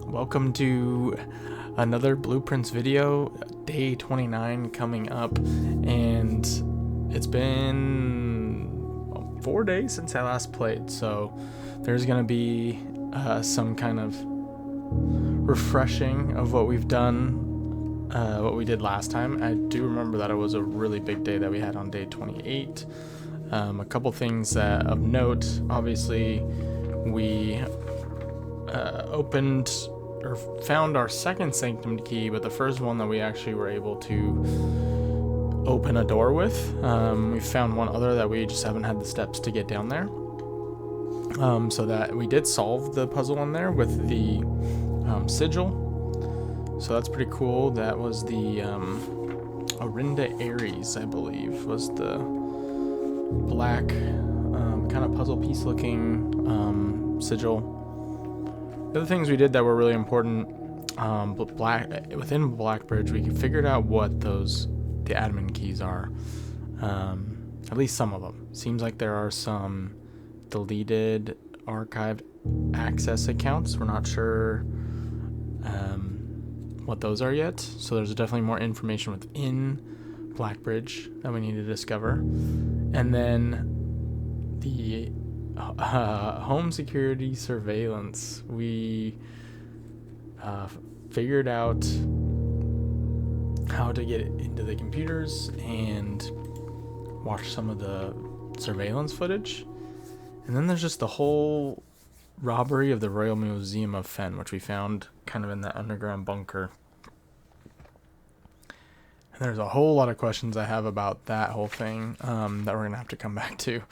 welcome to another Blueprints video, day 29 coming up, and it's been 4 days since I last played, so there's gonna be some kind of refreshing of what we've done, what we did last time. I do remember that it was a really big day that we had on day 28. A couple things of note. Obviously, we opened or found our second sanctum key, but the first one that we actually were able to open a door with. We found one other that we just haven't had the steps to get down there. So that we did solve the puzzle in there with the sigil. So that's pretty cool. That was the Orinda Ares, I believe, was the black kind of puzzle piece looking sigil. The other things we did that were really important, within Blackbridge, we figured out what the admin keys are. At least some of them. Seems like there are some deleted archived access accounts. We're not sure what those are yet. So there's definitely more information within Blackbridge that we need to discover. And then the home security surveillance. We figured out how to get into the computers and watch some of the surveillance footage. And then there's just the whole robbery of the Royal Museum of Fen, which we found kind of in that underground bunker. And there's a whole lot of questions I have about that whole thing that we're going to have to come back to.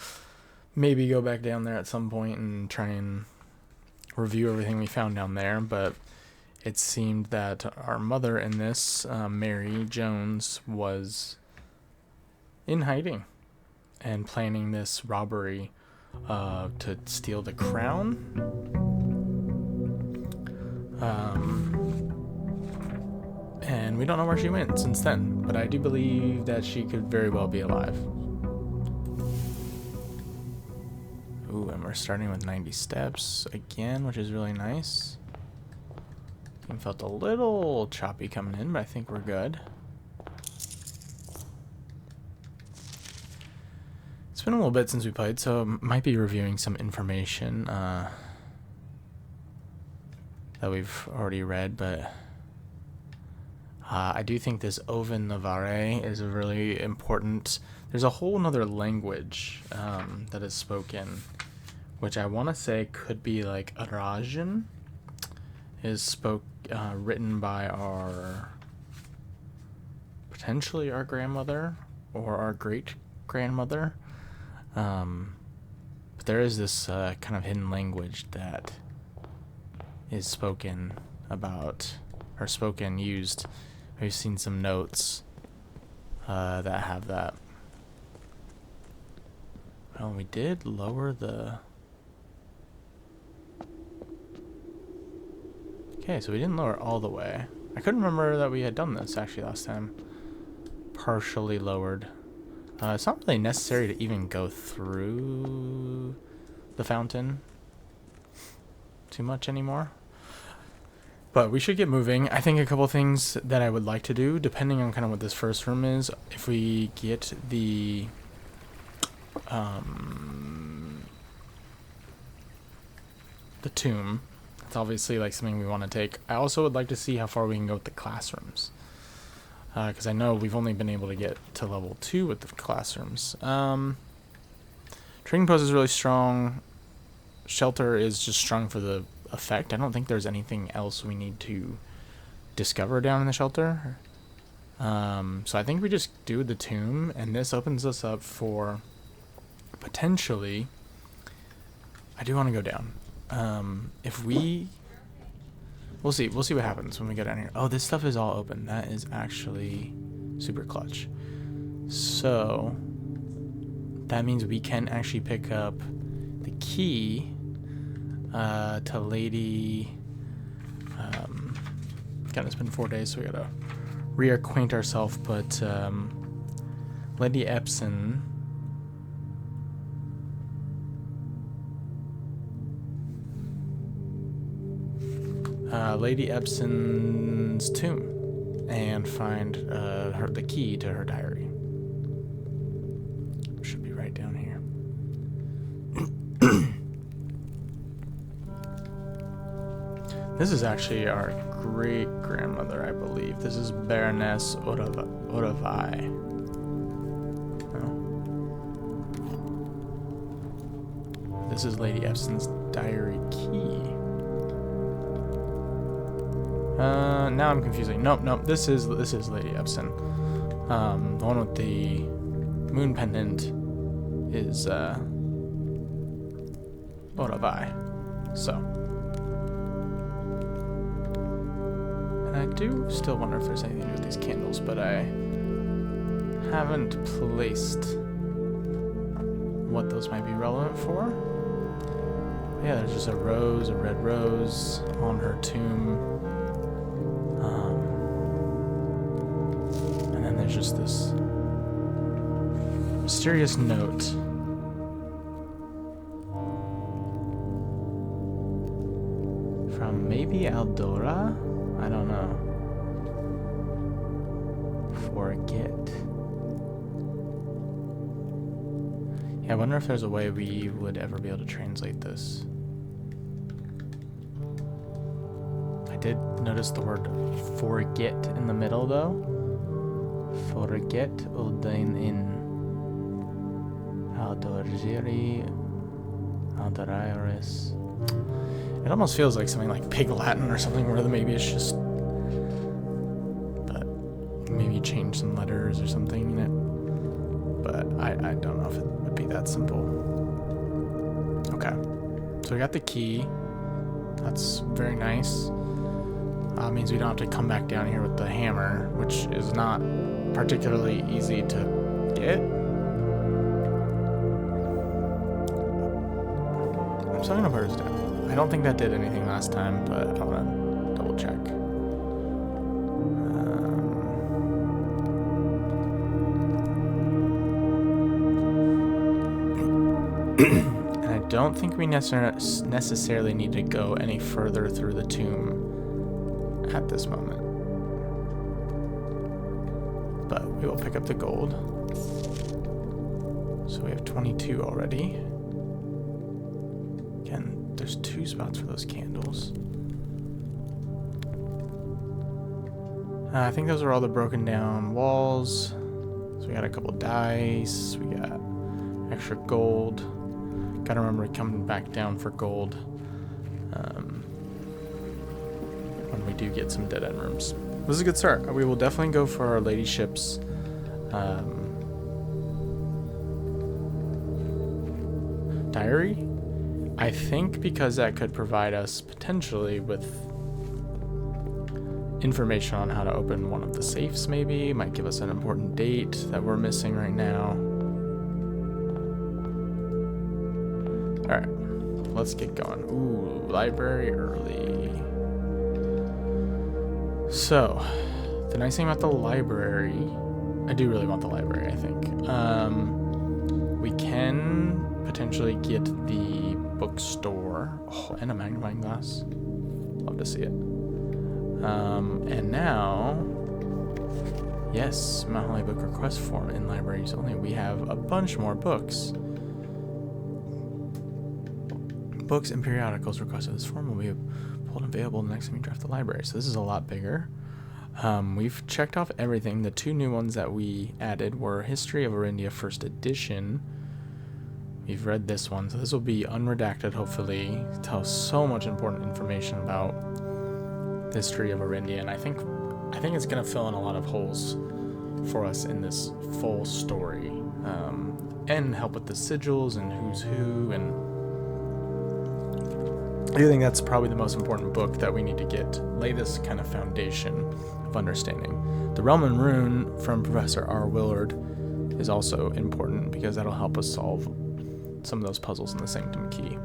Maybe go back down there at some point and try and review everything we found down there. But it seemed that our mother in this, Mary Jones, was in hiding and planning this robbery to steal the crown. And we don't know where she went since then, but I do believe that she could very well be alive. Ooh, and we're starting with 90 steps again, which is really nice. It felt a little choppy coming in, but I think we're good. It's been a little bit since we played, so might be reviewing some information that we've already read, but I do think this Oven Navarre is a really important. There's a whole nother language that is spoken, which I want to say could be like Arajan, is written by potentially our grandmother or our great grandmother. But there is this kind of hidden language that is used. I've seen some notes that have that. Well, we did lower the... Okay, so we didn't lower all the way. I couldn't remember that we had done this actually last time. Partially lowered. It's not really necessary to even go through the fountain too much anymore. But we should get moving. I think a couple things that I would like to do, depending on kind of what this first room is, if we get the tomb, it's obviously like something we want to take. I also would like to see how far we can go with the classrooms, because I know we've only been able to get to level 2 with the classrooms. Trading post is really strong. Shelter is just strong for the effect. I don't think there's anything else we need to discover down in the shelter. So I think we just do the tomb, and this opens us up for potentially... I do want to go down. If we'll see what happens when we go down here. Oh, this stuff is all open. That is actually super clutch. So that means we can actually pick up the key to Lady... God, it's been 4 days, so we gotta reacquaint ourselves, but Lady Epson Lady Epson's tomb and find the key to her diary. Should be right down here. This is actually our great-grandmother, I believe. This is Baroness Oravai. This is Lady Epson's diary key. Now I'm confusing. Nope. This is Lady Epson. The one with the moon pendant is Oravai. So, and I do still wonder if there's anything to do with these candles, but I haven't placed what those might be relevant for. Yeah, there's just a red rose on her tomb. And then there's just this mysterious note. From maybe Aldora? I don't know. Forget. Yeah, I wonder if there's a way we would ever be able to translate this. I did notice the word forget in the middle, though. Forget Uldain in Aldorgiri Aldorairis. It almost feels like something like Pig Latin or something, where maybe it's just, but maybe change some letters or something in it. But I don't know if it would be that simple. Okay, so we got the key. That's very nice. Means we don't have to come back down here with the hammer, which is not particularly easy to get. I'm still gonna put it down. I don't think that did anything last time, but I want to double check. And I don't think we necessarily need to go any further through the tomb at this moment. But we will pick up the gold. So we have 22 already. Again, there's 2 spots for those candles. I think those are all the broken down walls. So we got a couple dice. We got extra gold. Gotta remember coming back down for gold when we do get some dead end rooms. This is a good start. We will definitely go for our ladyship's diary. I think because that could provide us potentially with information on how to open one of the safes, maybe. Might give us an important date that we're missing right now. Alright, let's get going. Ooh, library early. So, the nice thing about the library, I do really want the library, I think. We can potentially get the bookstore. Oh, and a magnifying glass. Love to see it. And now, yes, Mount Holly book request form in libraries only. We have a bunch more books. Books and periodicals requested. This form will be pulled and available the next time you draft the library. So this is a lot bigger. We've checked off everything. The 2 new ones that we added were History of Orindia First Edition. We've read this one, so this will be unredacted, hopefully. Tell so much important information about the history of Orindia, and I think it's going to fill in a lot of holes for us in this full story, and help with the sigils and who's who, and I do think that's probably the most important book that we need to lay this kind of foundation of understanding. The Realm and Rune from Professor R. Willard is also important because that'll help us solve some of those puzzles in the Sanctum Key.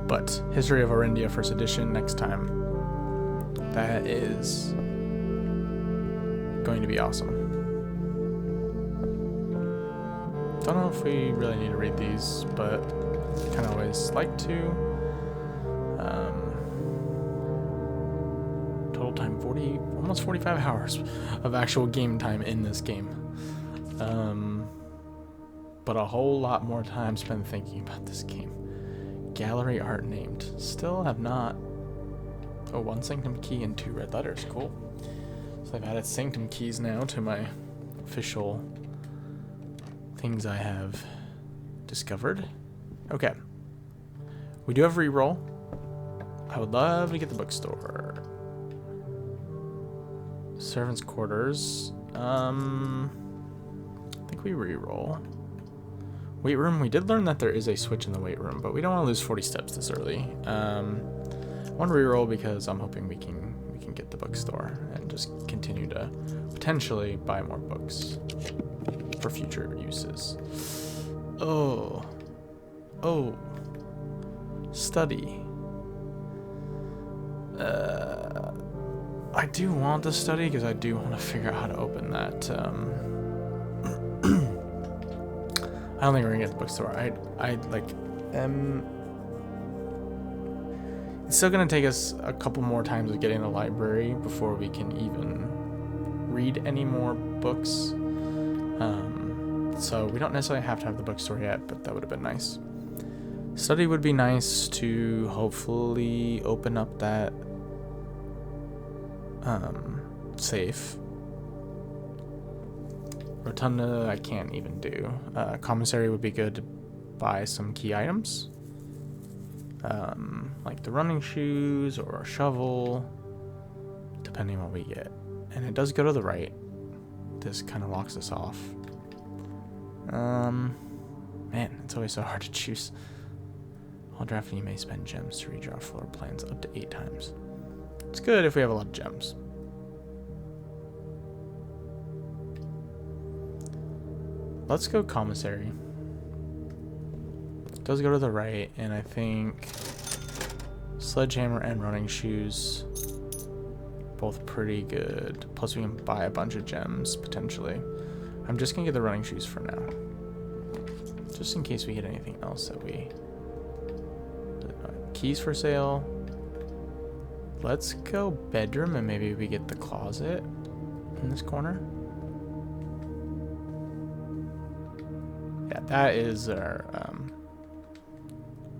But History of Orindia First Edition next time. That is going to be awesome. Don't know if we really need to read these, but kind of always like to. time, almost 45 hours of actual game time in this game. But a whole lot more time spent thinking about this game. Gallery art named. Still have not... Oh, 1 Sanctum key and 2 red letters. Cool. So I've added Sanctum keys now to my official things I have discovered. Okay. We do have reroll. I would love to get the bookstore. Servants' quarters. I think we reroll. Weight room. We did learn that there is a switch in the weight room, but we don't want to lose 40 steps this early. One reroll because I'm hoping we can get the bookstore and just continue to potentially buy more books for future uses. Oh. Study. I do want to study because I do want to figure out how to open that. I don't think we're gonna get the bookstore. It's still gonna take us a couple more times of getting the library before we can even read any more books. So we don't necessarily have to have the bookstore yet, but that would have been nice. Study would be nice to hopefully open up that safe. Rotunda I can't even do. Commissary would be good to buy some key items. Like the running shoes or a shovel, depending on what we get. And it does go to the right. This kind of locks us off. Man, it's always so hard to choose. While drafting, you may spend gems to redraw floor plans up to 8 times. It's good if we have a lot of gems. Let's go commissary. It does go to the right, and I think sledgehammer and running shoes, both pretty good. Plus we can buy a bunch of gems, potentially. I'm just gonna get the running shoes for now. Just in case we get anything else that we... keys for sale. Let's go bedroom, and maybe we get the closet in this corner. Yeah, that is our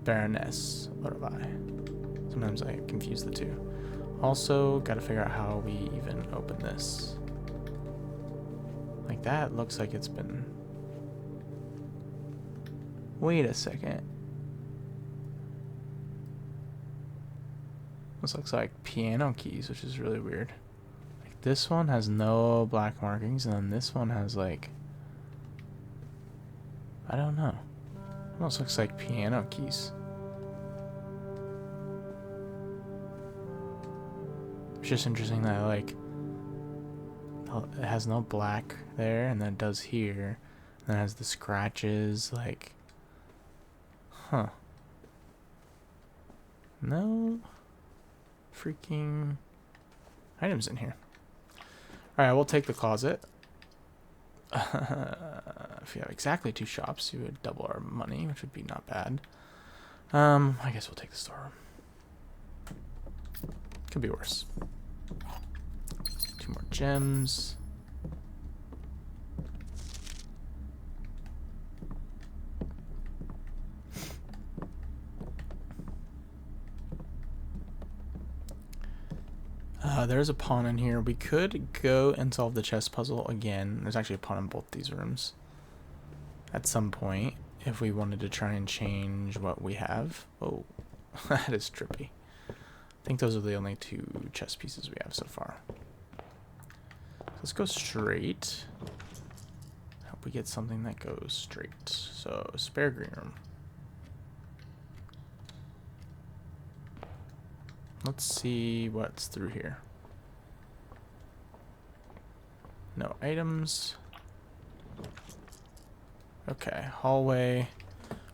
Baroness. What have I? Sometimes I confuse the two. Also, gotta figure out how we even open this. Like that looks like it's been... Wait a second. This looks like piano keys, which is really weird. Like this one has no black markings, and then this one has like... I don't know. Almost looks like piano keys. It's just interesting that like it has no black there, and then it does here, and then it has the scratches. Like, huh? No freaking items in here. All right, we'll take the closet. If we have exactly 2 shops, we would double our money, which would be not bad. I guess we'll take the storeroom. Could be worse. 2 more gems. There's a pawn in here. We could go and solve the chess puzzle again. There's actually a pawn in both these rooms at some point if we wanted to try and change what we have. Oh, that is trippy. I think those are the only 2 chess pieces we have so far. Let's go straight. Hope we get something that goes straight. So, spare green room. Let's see what's through here. No items. Okay, hallway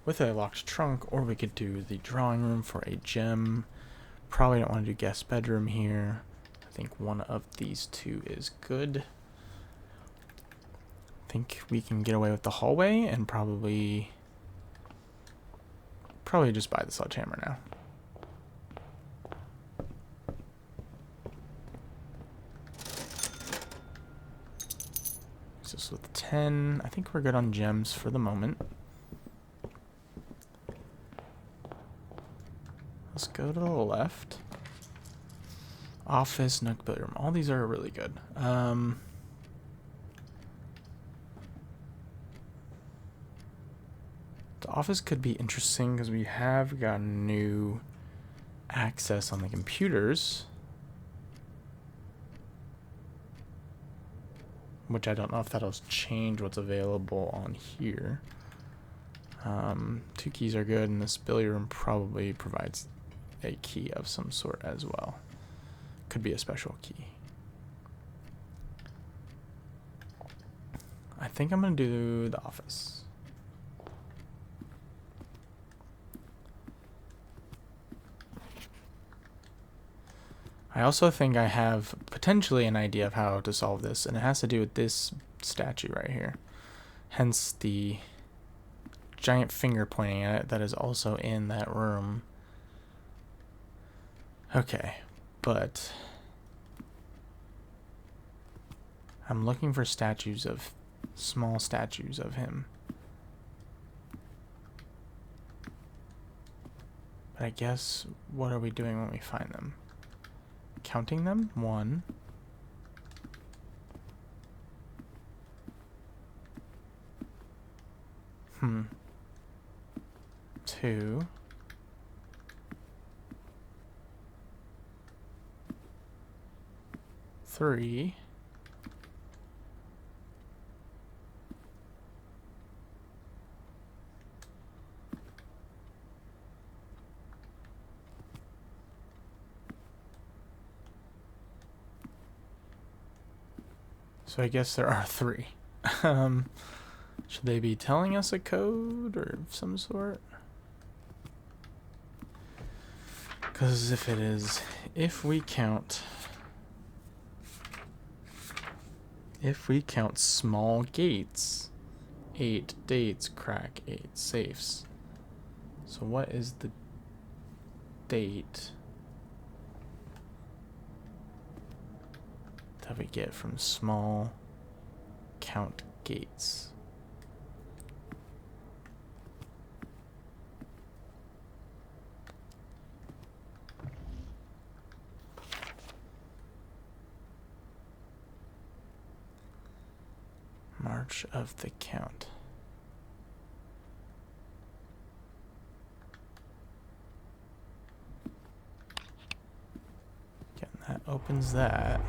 with a locked trunk, or we could do the drawing room for a gem. Probably don't want to do guest bedroom here. I think one of these 2 is good. I think we can get away with the hallway and probably just buy the sledgehammer now. us with 10. I think we're good on gems for the moment. Let's go to the left. Office, nook, billiard room. All these are really good. The office could be interesting because we have got new access on the computers, which I don't know if that'll change what's available on here. 2 keys are good, and this billiard room probably provides a key of some sort as well. Could be a special key. I think I'm gonna do the office. I also think I have potentially an idea of how to solve this, and it has to do with this statue right here. Hence the giant finger pointing at it that is also in that room. Okay, but I'm looking for statues of, small statues of him. But I guess, what are we doing when we find them? Counting them? 1. 2. 3. 'So I guess there are 3. Should they be telling us a code or some sort? Because if it is, if we count small gates, 8 dates crack 8 safes. So what is the date that we get from small count gates? March of the count. Again, that opens that.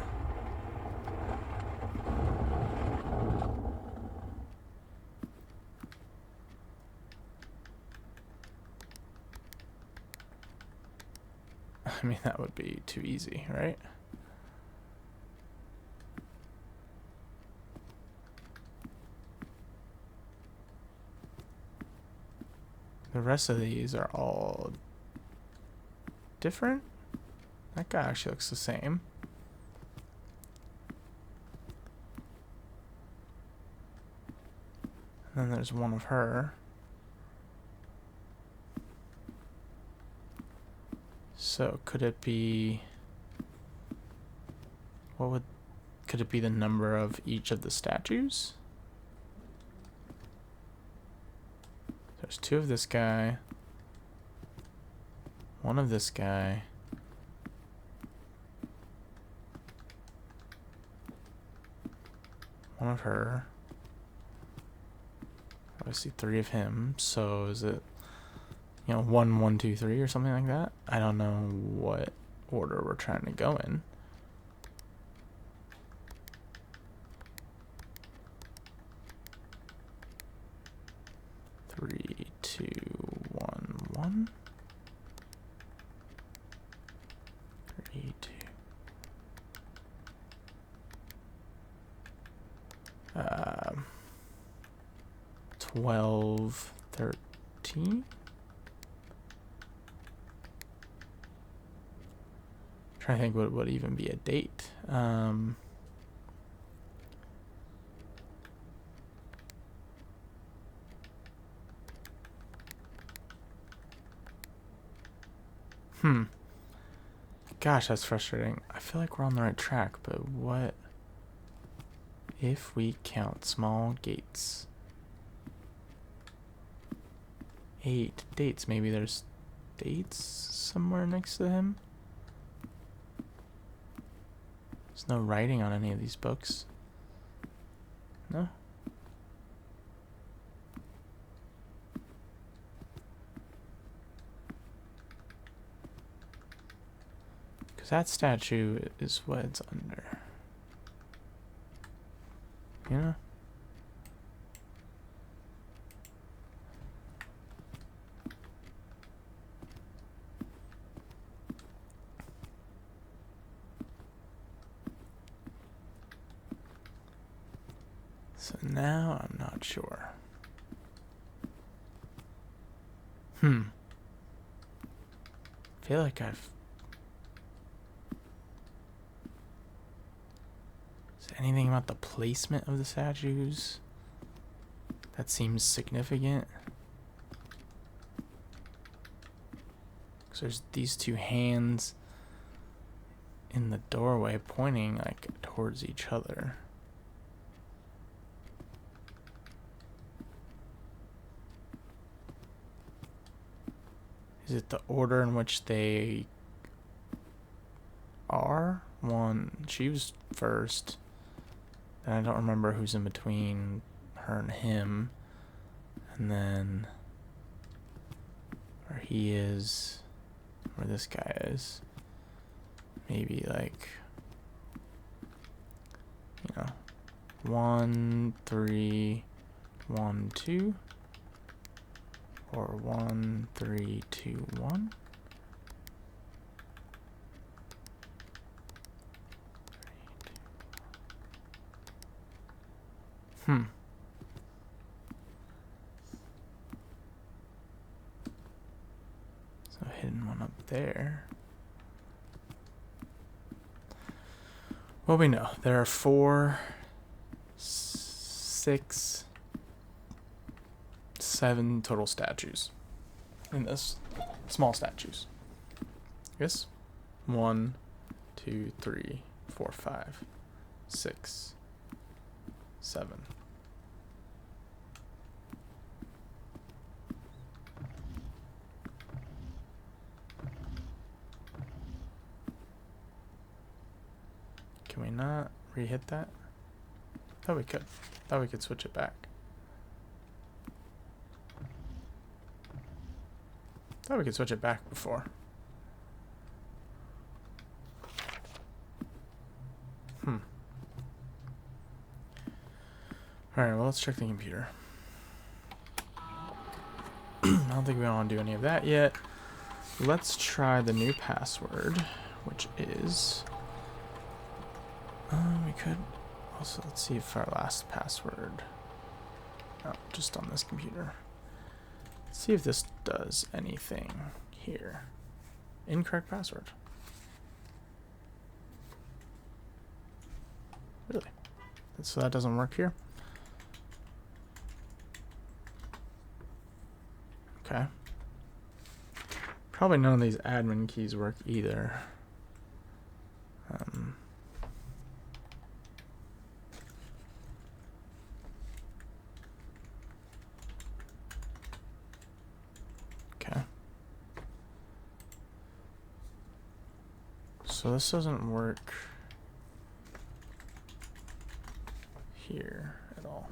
I mean, that would be too easy, right? The rest of these are all different. That guy actually looks the same. And then there's one of her. So could it be, could it be the number of each of the statues? There's 2 of this guy, 1 of this guy, one of her. I see 3 of him. So is it, 1, 1, 2, 3 or something like that? I don't know what order we're trying to go in. Three, 2, 1, 1. 3, 2. 12, 13. Trying to think what would even be a date. Gosh, that's frustrating. I feel like we're on the right track, but what? If we count small gates. 8 dates. Maybe there's dates somewhere next to him. There's no writing on any of these books. No? Because that statue is what it's under. You know? So now I'm not sure. I feel like I've... Is there anything about the placement of the statues that seems significant? Because there's these two hands in the doorway pointing like towards each other. Is it the order in which they are? She was first. And I don't remember who's in between her and him. And then where he is, where this guy is. Maybe like, 1, 3, 1, 2. Or 1, 3, 2, 1. So hidden one up there. Well, we know there are 4, 6, 7 total statues in this. Small statues. Yes? 1, 2, 3, 4, 5, 6, 7. Can we not re-hit that? Thought we could. Thought we could switch it back. Thought we could switch it back before. Alright, well, let's check the computer. I don't think we want to do any of that yet. Let's try the new password, which is... we could also, let's see if our last password... Oh, just on this computer. Let's see if this does anything here. Incorrect password. Really? So that doesn't work here? Okay. Probably none of these admin keys work either. Okay. So this doesn't work here at all.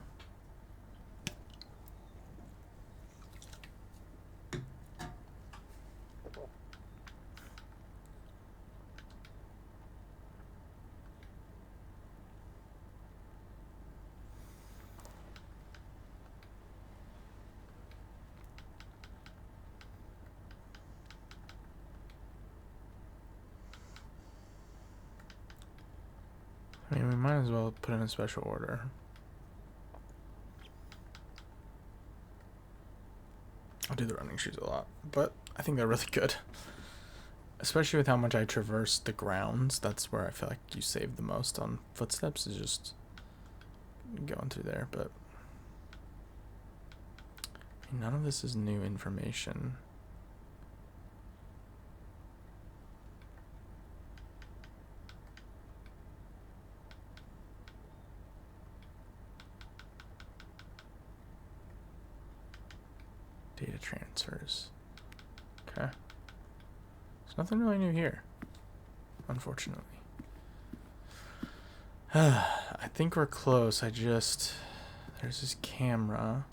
I mean, we might as well put in a special order. I'll do the running shoes a lot, but I think they're really good. Especially with how much I traverse the grounds, that's where I feel like you save the most on footsteps, is just going through there, but none of this is new information. Data transfers. Okay. There's nothing really new here, unfortunately. I think we're close. There's this camera.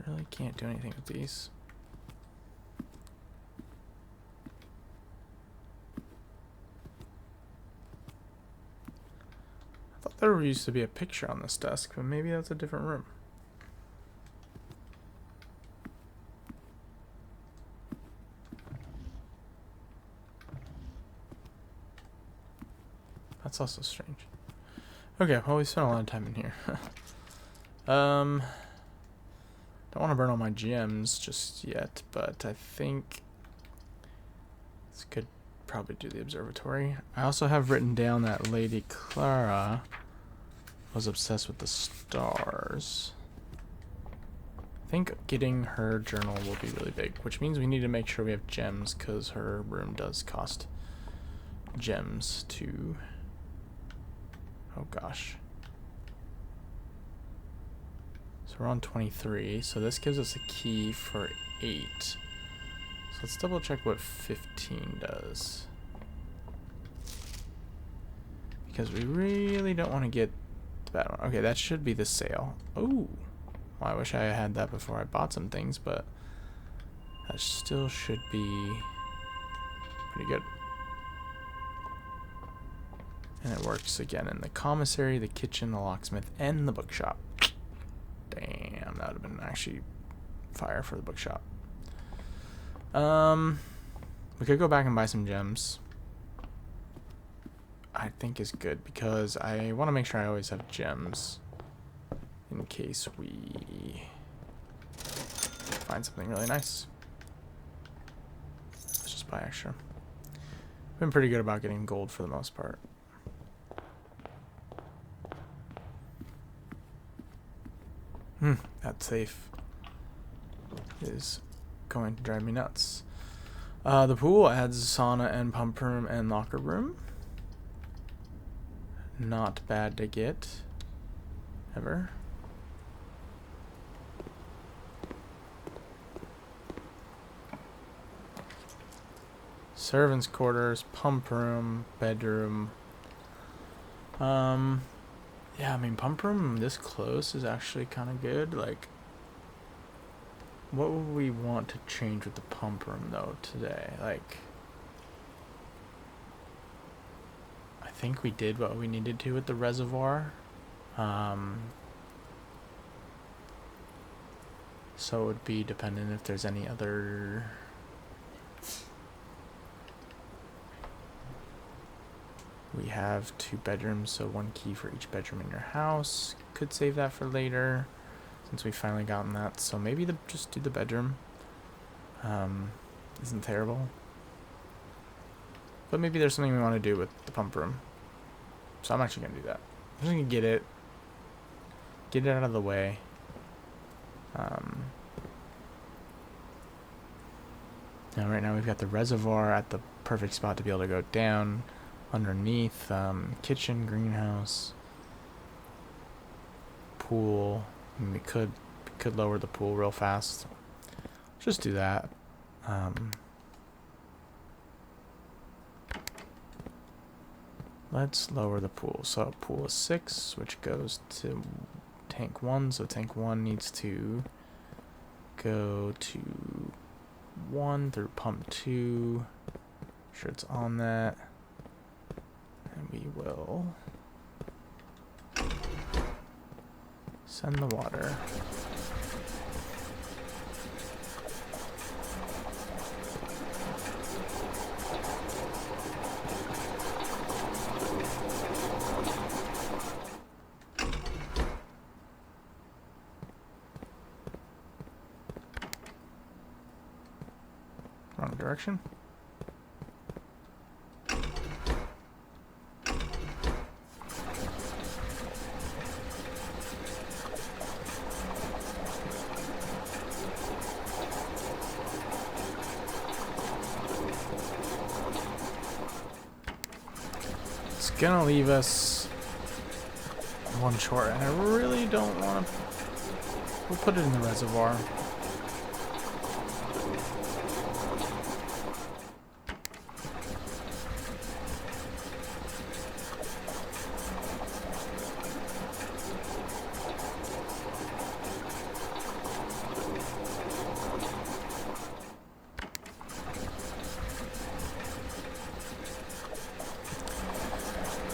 Really can't do anything with these. I thought there used to be a picture on this desk, but maybe that's a different room. That's also strange. Okay, well, we spent a lot of time in here. Don't want to burn all my gems just yet, but I think this could probably do the observatory. I also have written down that Lady Clara was obsessed with the stars. I think getting her journal will be really big, which means we need to make sure we have gems, because her room does cost gems to... Oh gosh. So we're on 23, so this gives us a key for 8. So let's double check what 15 does. Because we really don't want to get the bad one. Okay, that should be the sale. Oh, well, I wish I had that before I bought some things, but that still should be pretty good. And it works again in the commissary, the kitchen, the locksmith, and the bookshop. Damn, that would have been actually fire for the bookshop. We could go back and buy some gems. I think is good because I want to make sure I always have gems in case we find something really nice. Let's just buy extra. Been pretty good about getting gold for the most part. That safe is going to drive me nuts. The pool adds sauna and pump room and locker room. Not bad to get, ever. Servants' quarters, pump room, bedroom. Yeah, I mean, pump room this close is actually kind of good. Like, what would we want to change with the pump room, though, today? Like, I think we did what we needed to with the reservoir. So it would be dependent if there's any other... We have 2 bedrooms, so 1 key for each bedroom in your house. Could save that for later, since we finally gotten that. So maybe just do the bedroom. Isn't terrible. But maybe there's something we want to do with the pump room. So I'm actually going to do that. I'm just going to get it out of the way. Now right now we've got the reservoir at the perfect spot to be able to go down. Underneath, kitchen, greenhouse, pool. I mean, we could lower the pool real fast. Just do that. Let's lower the pool. So pool is 6, which goes to tank 1. So tank 1 needs to go to 1 through pump 2. Sure it's on that. And we will send the water. direction. It's gonna leave us one short, and I really don't want to. We'll put it in the reservoir.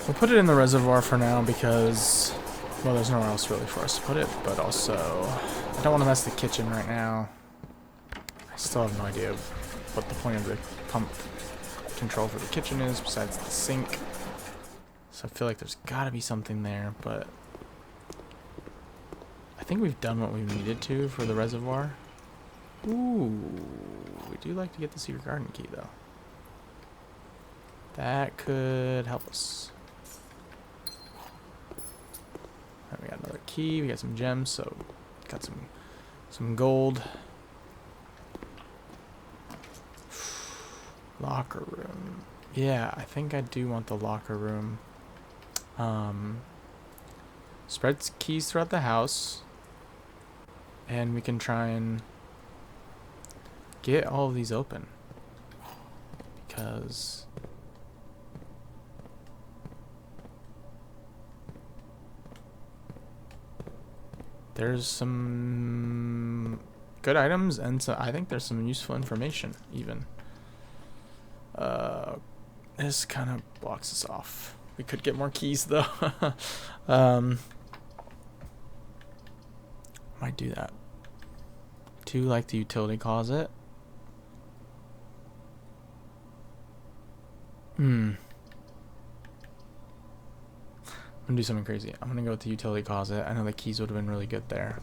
We'll put it in the reservoir for now because, well, there's nowhere else really for us to put it, but also I don't want to mess the kitchen right now. I still have no idea what the point of the pump control for the kitchen is besides the sink. So I feel like there's got to be something there, but I think we've done what we needed to for the reservoir. Ooh, we do like to get the secret garden key though. That could help us. Right, we got another key, we got some gems, so got some gold. Locker room. Yeah, I think I do want the locker room. Spread keys throughout the house. And we can try and get all of these open. Because there's some good items, and so I think there's some useful information even. This kind of blocks us off. We could get more keys though. Might do that. Do like the utility closet. I'm gonna do something crazy. I'm gonna go with the utility closet. I know the keys would have been really good there.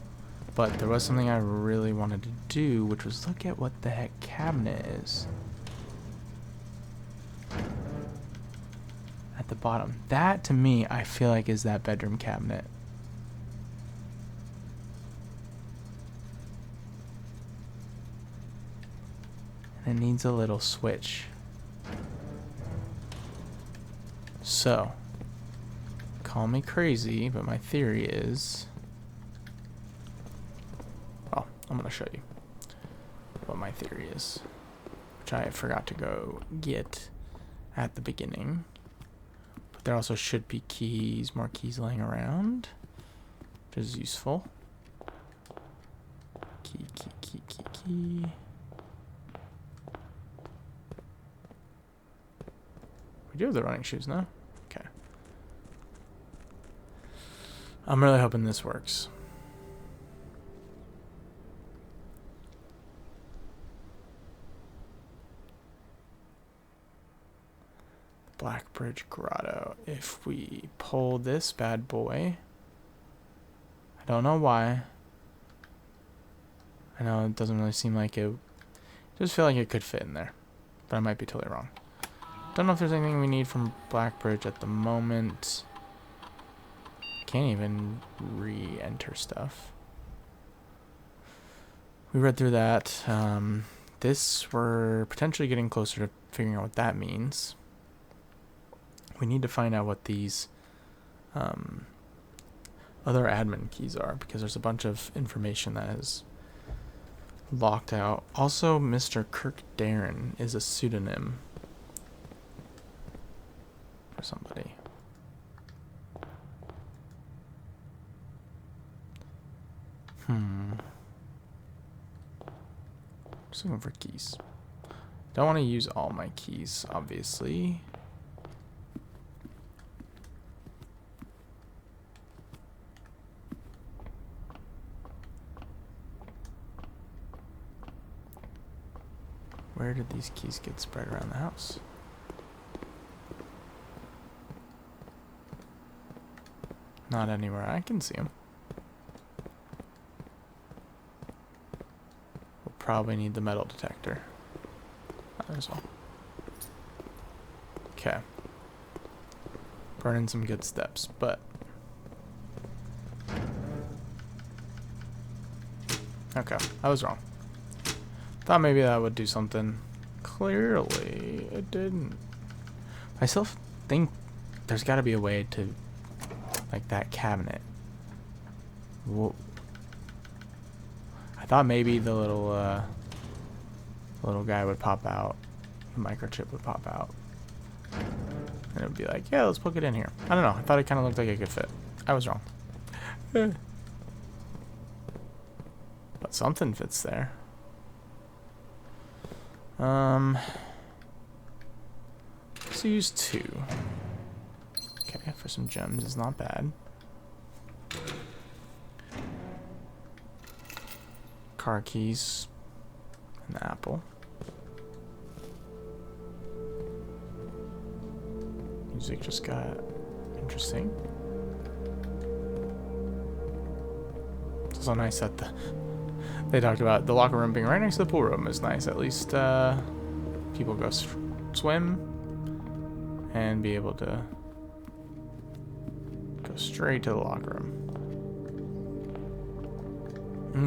But there was something I really wanted to do, which was look at what the heck cabinet is. At the bottom. That, to me, I feel like is that bedroom cabinet. And it needs a little switch. So, call me crazy, but my theory is... Well, I'm going to show you what my theory is, which I forgot to go get at the beginning. But there also should be keys, more keys laying around, which is useful. Key. We do have the running shoes now. Okay. I'm really hoping this works. Blackbridge Grotto. If we pull this bad boy, I don't know why. I know it doesn't really seem like it. Just feel like it could fit in there, but I might be totally wrong. Don't know if there's anything we need from Blackbridge at the moment. Can't even re-enter stuff. We read through that. This, we're potentially getting closer to figuring out what that means. We need to find out what these other admin keys are, because there's a bunch of information that is locked out. Also, Mr. Kirk Darren is a pseudonym for somebody. Just looking for keys. Don't want to use all my keys, obviously. Where did these keys get spread around the house? Not anywhere I can see them. We'll probably need the metal detector. Might as well. Okay. Burning some good steps, but... Okay, I was wrong. Thought maybe that would do something. Clearly, it didn't. I still think there's got to be a way to, like, that cabinet. Whoa. I thought maybe the little guy would pop out. The microchip would pop out. And it would be like, yeah, let's plug it in here. I don't know. I thought it kind of looked like it could fit. I was wrong. But something fits there. Let's use 2. Okay, for some gems is not bad. Car keys. An apple. Music just got interesting. It's also nice that they talked about the locker room being right next to the pool room is nice. At least people go swim and be able to go straight to the locker room.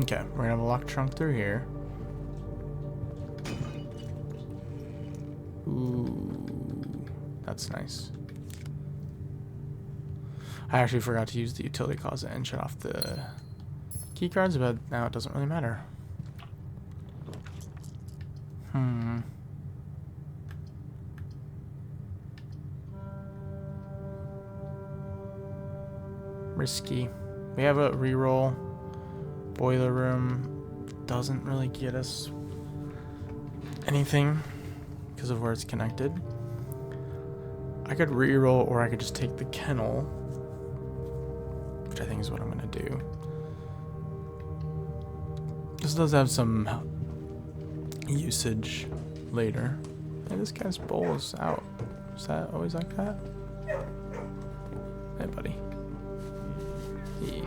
Okay, we're gonna have a locked trunk through here. Ooh, that's nice. I actually forgot to use the utility closet and shut off the key cards, but now it doesn't really matter. Risky. We have a reroll. Boiler room doesn't really get us anything because of where it's connected. I could reroll, or I could just take the kennel, which I think is what I'm gonna do. This does have some usage later. Hey, this guy's bowl is out. Is that always like that? Hey, buddy. Yeah.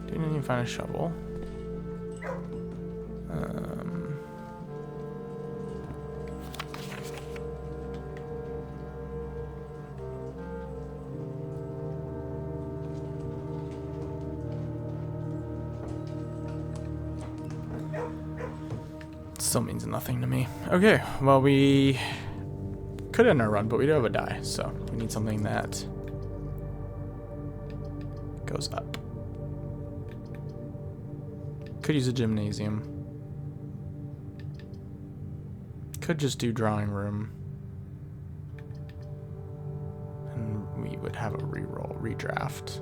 Didn't even find a shovel. Still means nothing to me. Okay, well, we could end our run, but we do have a die, so we need something that goes up. Could use a gymnasium. Could just do drawing room. And we would have a reroll, redraft.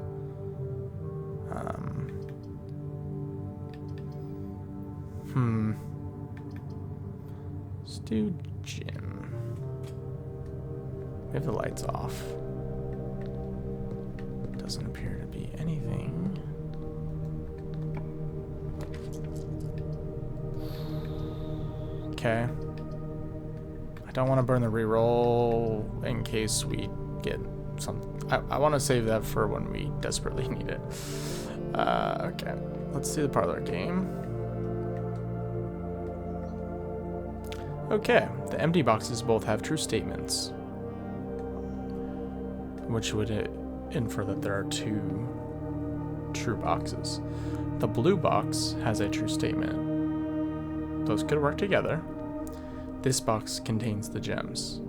Let's do gym. We have the lights off. Doesn't appear to be anything. Okay. I don't want to burn the reroll in case we get some. I want to save that for when we desperately need it. Okay. Let's do the parlor game. Okay. The empty boxes both have true statements, which would infer that there are 2 true boxes. The blue box has a true statement. Those could work together. This box contains the gems.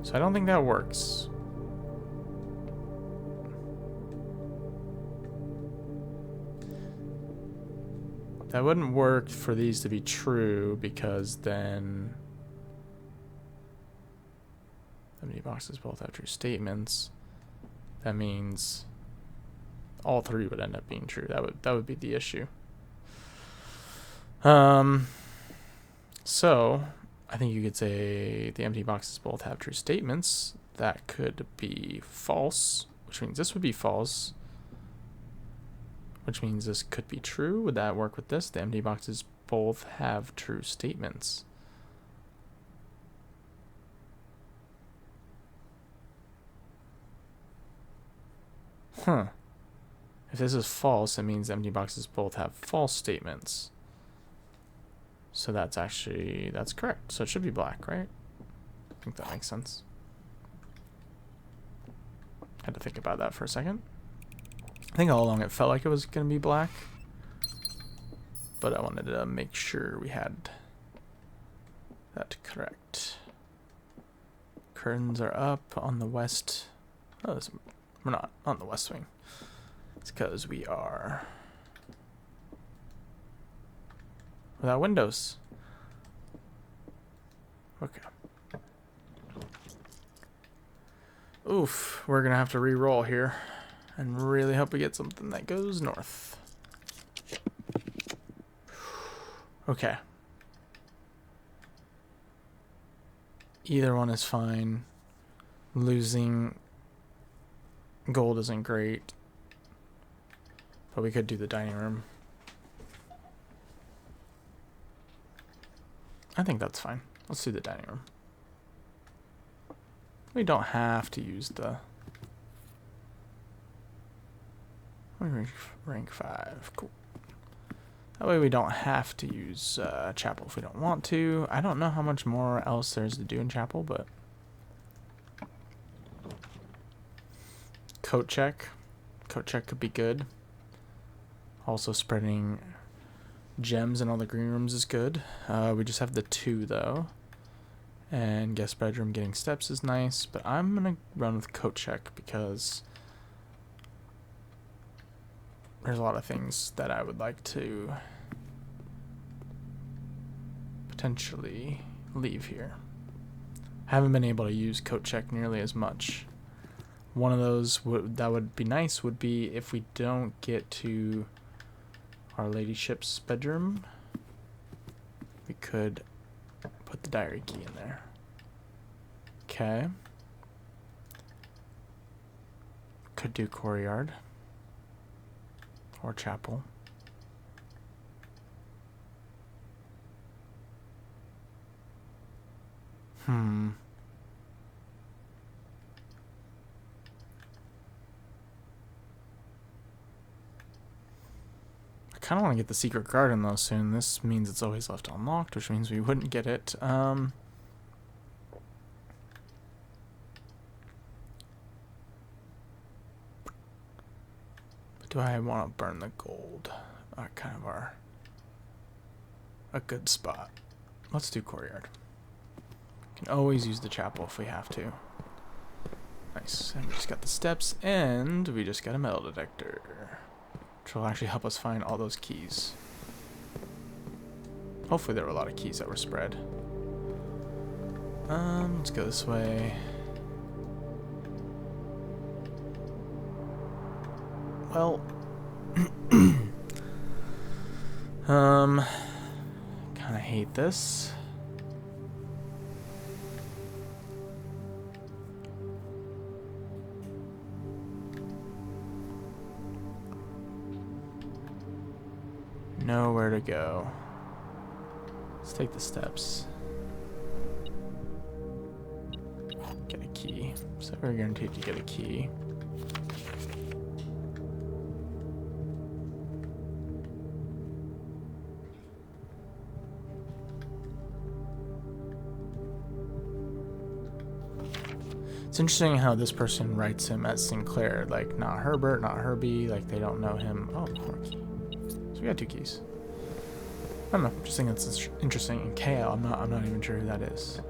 So I don't think that works. That wouldn't work for these to be true, because then how many boxes both have true statements? That means all 3 would end up being true. That would be the issue. So I think you could say the empty boxes both have true statements. That could be false, which means this would be false, which means this could be true. Would that work with this? The empty boxes both have true statements. If If this is false, it means empty boxes both have false statements. So that's correct. So it should be black, right? I think that makes sense. Had to think about that for a second. I think all along it felt like it was going to be black. But I wanted to make sure we had that correct. Curtains are up on the west. Oh, we're not on the west wing. It's because we are without windows. Okay. Oof, we're gonna have to re-roll here and really hope we get something that goes north. Okay. Either one is fine. Losing gold isn't great. But we could do the dining room. I think that's fine. Let's do the dining room. We don't have to use the rank 5. Cool. That way we don't have to use chapel if we don't want to. I don't know how much more else there's to do in chapel, but coat check. Coat check could be good. Also spreading gems in all the green rooms is good. We just have the 2 though. And guest bedroom getting steps is nice, but I'm gonna run with coat check because there's a lot of things that I would like to potentially leave here. Haven't been able to use coat check nearly as much. One of those that would be nice would be if we don't get to Our Ladyship's bedroom, we could put the diary key in there. Okay. Could do courtyard or chapel. I kind of want to get the secret garden though soon. This means it's always left unlocked, which means we wouldn't get it. But do I want to burn the gold? Kind of a good spot. Let's do courtyard. Can always use the chapel if we have to. Nice. And we just got the steps, and we just got a metal detector, which will actually help us find all those keys. Hopefully there were a lot of keys that were spread. Let's go this way. Well, kind of hate this. Nowhere to go. Let's take the steps. Get a key. So we're guaranteed to get a key. It's interesting how this person writes him as Sinclair, like not Herbert, not Herbie, like they don't know him. Oh, more key. So we got 2 keys. I don't know. Just think that's interesting. And KL, I'm not even sure who that is.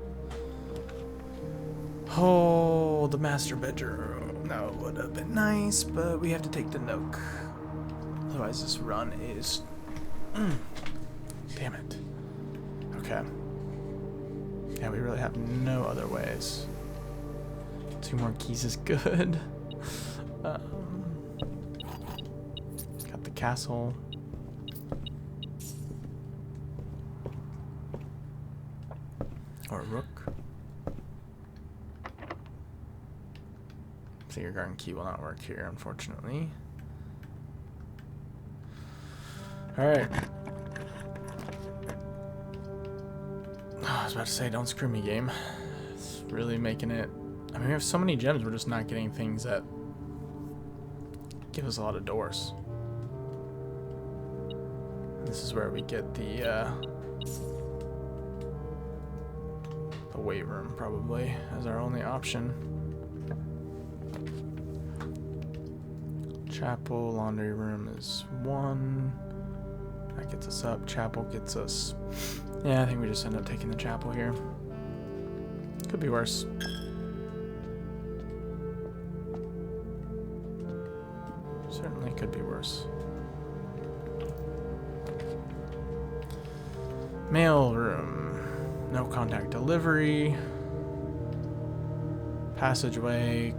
Oh, the master bedroom. That would have been nice, but we have to take the Nook. Otherwise, this run is. Damn it. Okay. Yeah, we really have no other ways. 2 more keys is good. Got the castle. Or a rook. Secret garden key will not work here, unfortunately. Alright. I was about to say, don't screw me, game. It's really making it. I mean, we have so many gems, we're just not getting things that give us a lot of doors. This is where we get the weight room, probably, as our only option. Chapel, laundry room is 1. That gets us up. Chapel gets us... Yeah, I think we just end up taking the chapel here. Could be worse. Certainly could be worse. Mail room. No contact delivery. Passageway.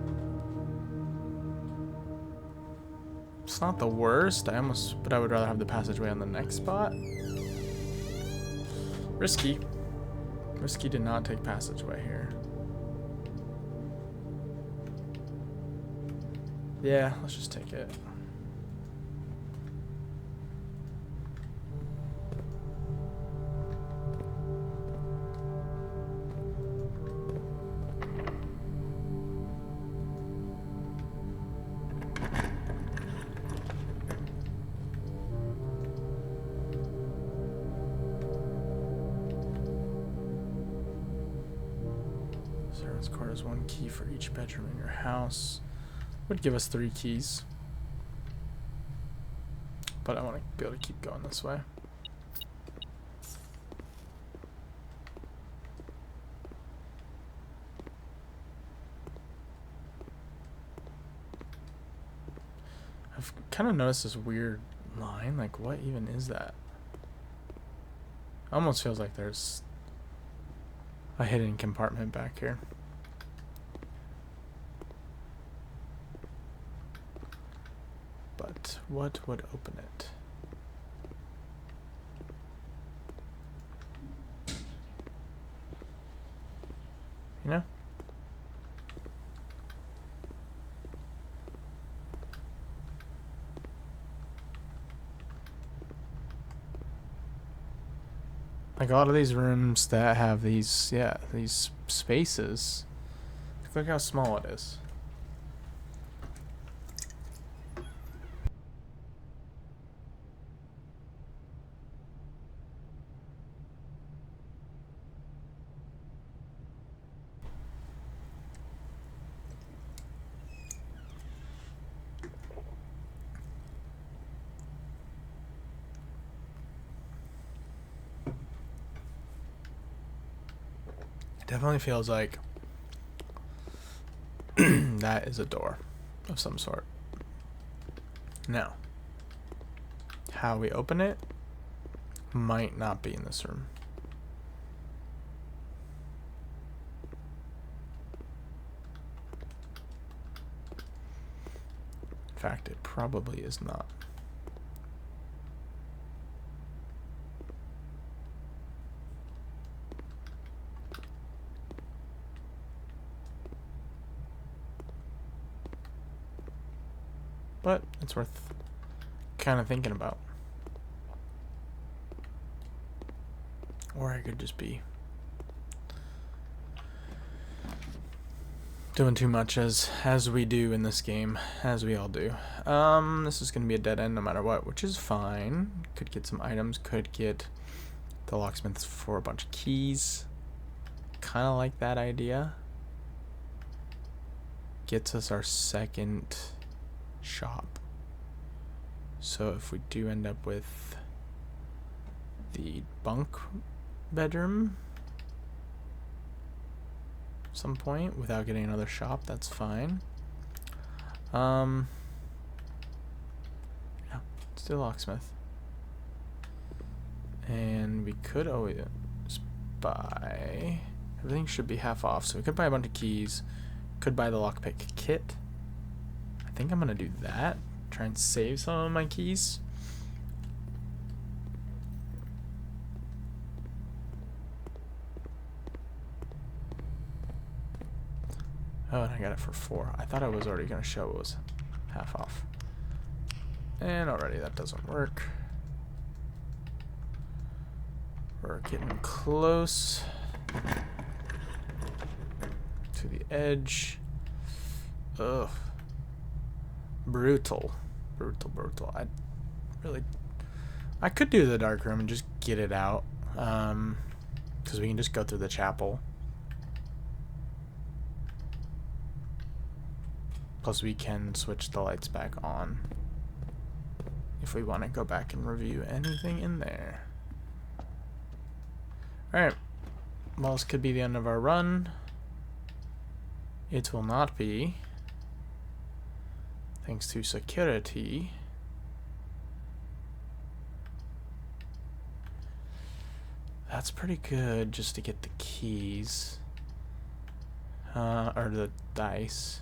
It's not the worst. But I would rather have the passageway on the next spot. Risky. Risky did not take passageway here. Yeah, let's just take it. Servant's quarters, 1 key for each bedroom in your house. Would give us 3 keys. But I want to be able to keep going this way. I've kind of noticed this weird line. Like, what even is that? Almost feels like there's a hidden compartment back here. But what would open it? You know? Like a lot of these rooms that have these, yeah, these spaces. Look how small it is. Definitely feels like that is a door of some sort. Now, how we open it might not be in this room. In fact, it probably is not. But it's worth kind of thinking about. Or I could just be doing too much as we do in this game, as we all do. This is going to be a dead end no matter what, which is fine. Could get some items, could get the locksmiths for a bunch of keys. Kind of like that idea. Gets us our second shop. So if we do end up with the bunk bedroom at some point without getting another shop, that's fine. Yeah, let's do locksmith. And we could always buy, everything should be half off, so we could buy a bunch of keys, could buy the lockpick kit. I think I'm gonna do that. Try and save some of my keys. Oh, and I got it for 4. I thought I was already gonna show it was half off. And already that doesn't work. We're getting close to the edge. Ugh. Brutal. I really I could do the dark room and just get it out. Because we can just go through the chapel. Plus we can switch the lights back on if we want to go back and review anything in there. Alright. Well, this could be the end of our run. It will not be. Thanks to security. That's pretty good just to get the keys. Or the dice.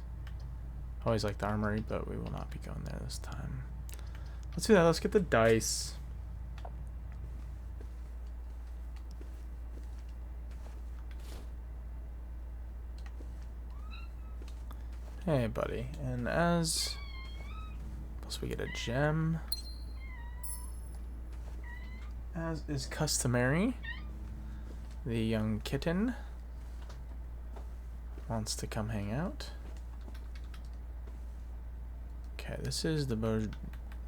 Always like the armory, but we will not be going there this time. Let's do that. Let's get the dice. Hey, buddy. And plus we get a gem. As is customary, the young kitten wants to come hang out. Okay, this is the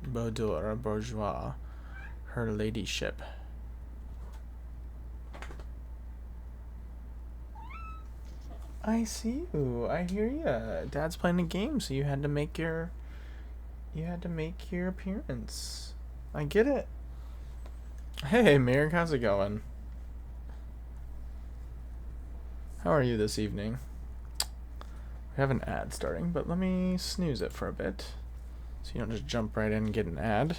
bourgeois, her ladyship. I see you. I hear ya. Dad's playing a game, so you had to make your appearance. I get it. Hey, Merrick, how's it going? How are you this evening? We have an ad starting, but let me snooze it for a bit. So you don't just jump right in and get an ad. You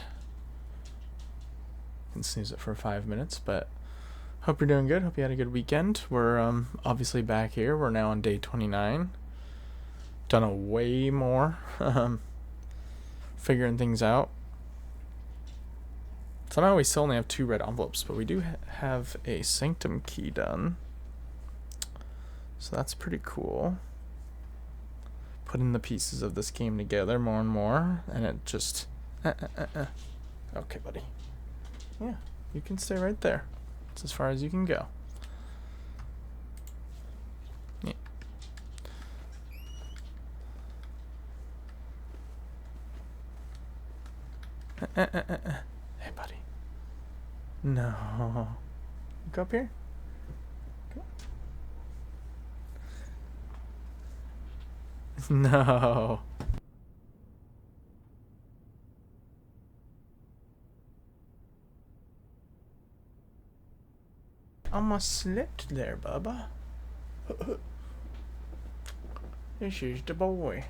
can snooze it for 5 minutes, but hope you're doing good. Hope you had a good weekend. We're obviously back here. We're now on day 29. Done a way more. Figuring things out. So now we still only have 2 red envelopes, but we do have a sanctum key done. So that's pretty cool. Putting the pieces of this game together more and more, and it just... Okay, buddy. Yeah, you can stay right there. It's as far as you can go. Yeah. Hey, buddy. No. Go up here. Go. No. Almost slipped there, Bubba. This is the boy.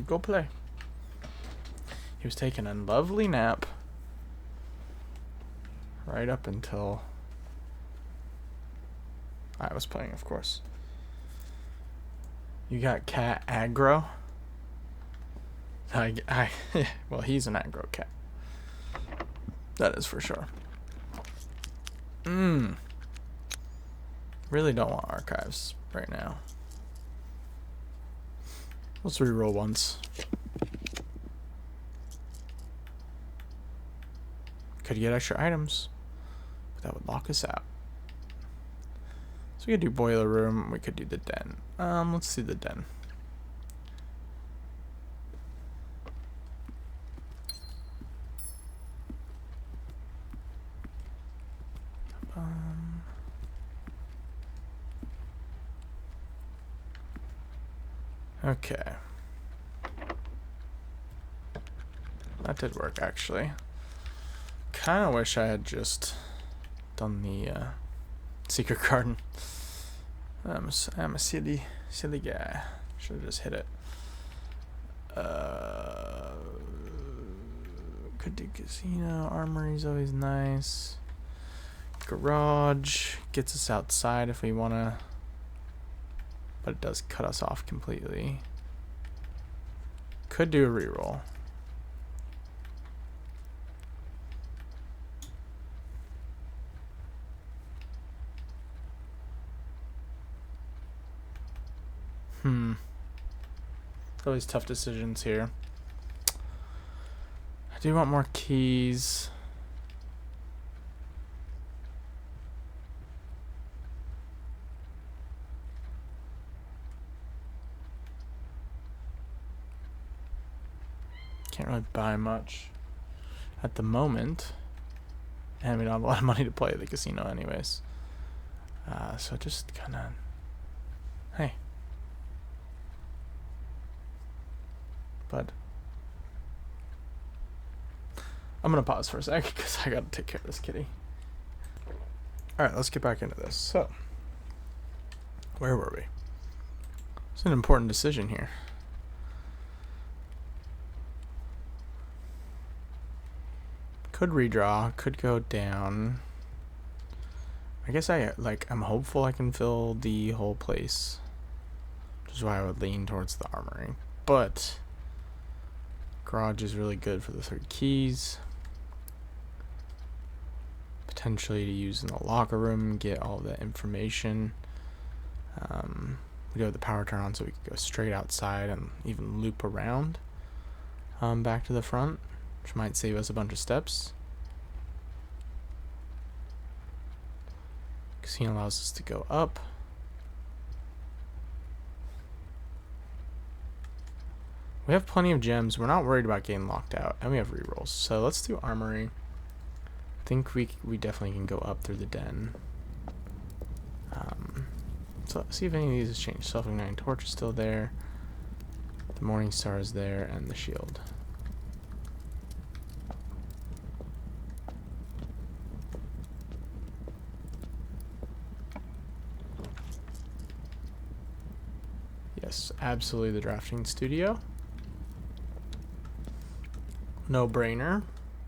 Go play. He was taking a lovely nap right up until I was playing, of course. You got cat aggro? Well, he's an aggro cat. That is for sure. Really don't want archives right now. Let's reroll once. Could get extra items, but that would lock us out. So we could do boiler room. We could do the den. Let's do the den. Okay. That did work, actually. Kind of wish I had just done the secret garden. I'm a silly guy. Should have just hit it. Could do casino. Armory's always nice. Garage gets us outside if we want to. But it does cut us off completely. Could do a reroll. Always tough decisions here. I do want more keys. can't really buy much at the moment. And we don't have a lot of money to play at the casino anyways. So just kind of... Hey. Bud. I'm going to pause for a sec because I got to take care of this kitty. Alright, let's get back into this. So, where were we? It's an important decision here. Could redraw, could go down. I guess I'm hopeful I can fill the whole place, which is why I would lean towards the armory. But garage is really good for the 3 keys. Potentially to use in the locker room, get all the information. We do have the power turn on, so we could go straight outside and even loop around back to the front, which might save us a bunch of steps. Casino allows us to go up. We have plenty of gems. We're not worried about getting locked out, and we have rerolls. So let's do armory. I think we definitely can go up through the den. So let's see if any of these has changed. Self-igniting torch is still there. The morning star is there, and the shield. Yes, absolutely the drafting studio. No brainer.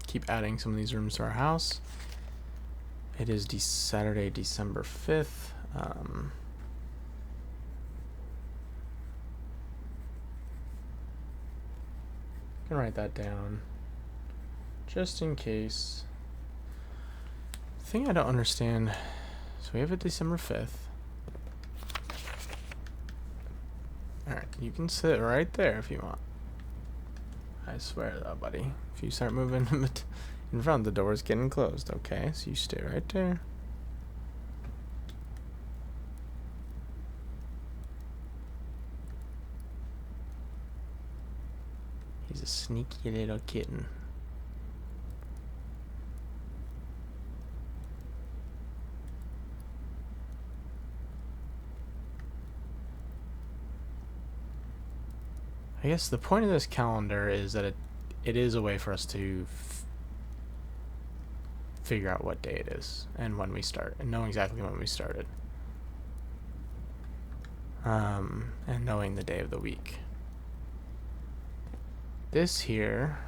Keep adding some of these rooms to our house. It is Saturday, December 5th. Can write that down just in case. The thing I don't understand, so we have it December 5th. Alright, you can sit right there if you want. I swear though, buddy. If you start moving in front, the door's getting closed, okay? So you stay right there. He's a sneaky little kitten. I guess the point of this calendar is that it is a way for us to figure out what day it is and when we start and know exactly when we started. And knowing the day of the week. This here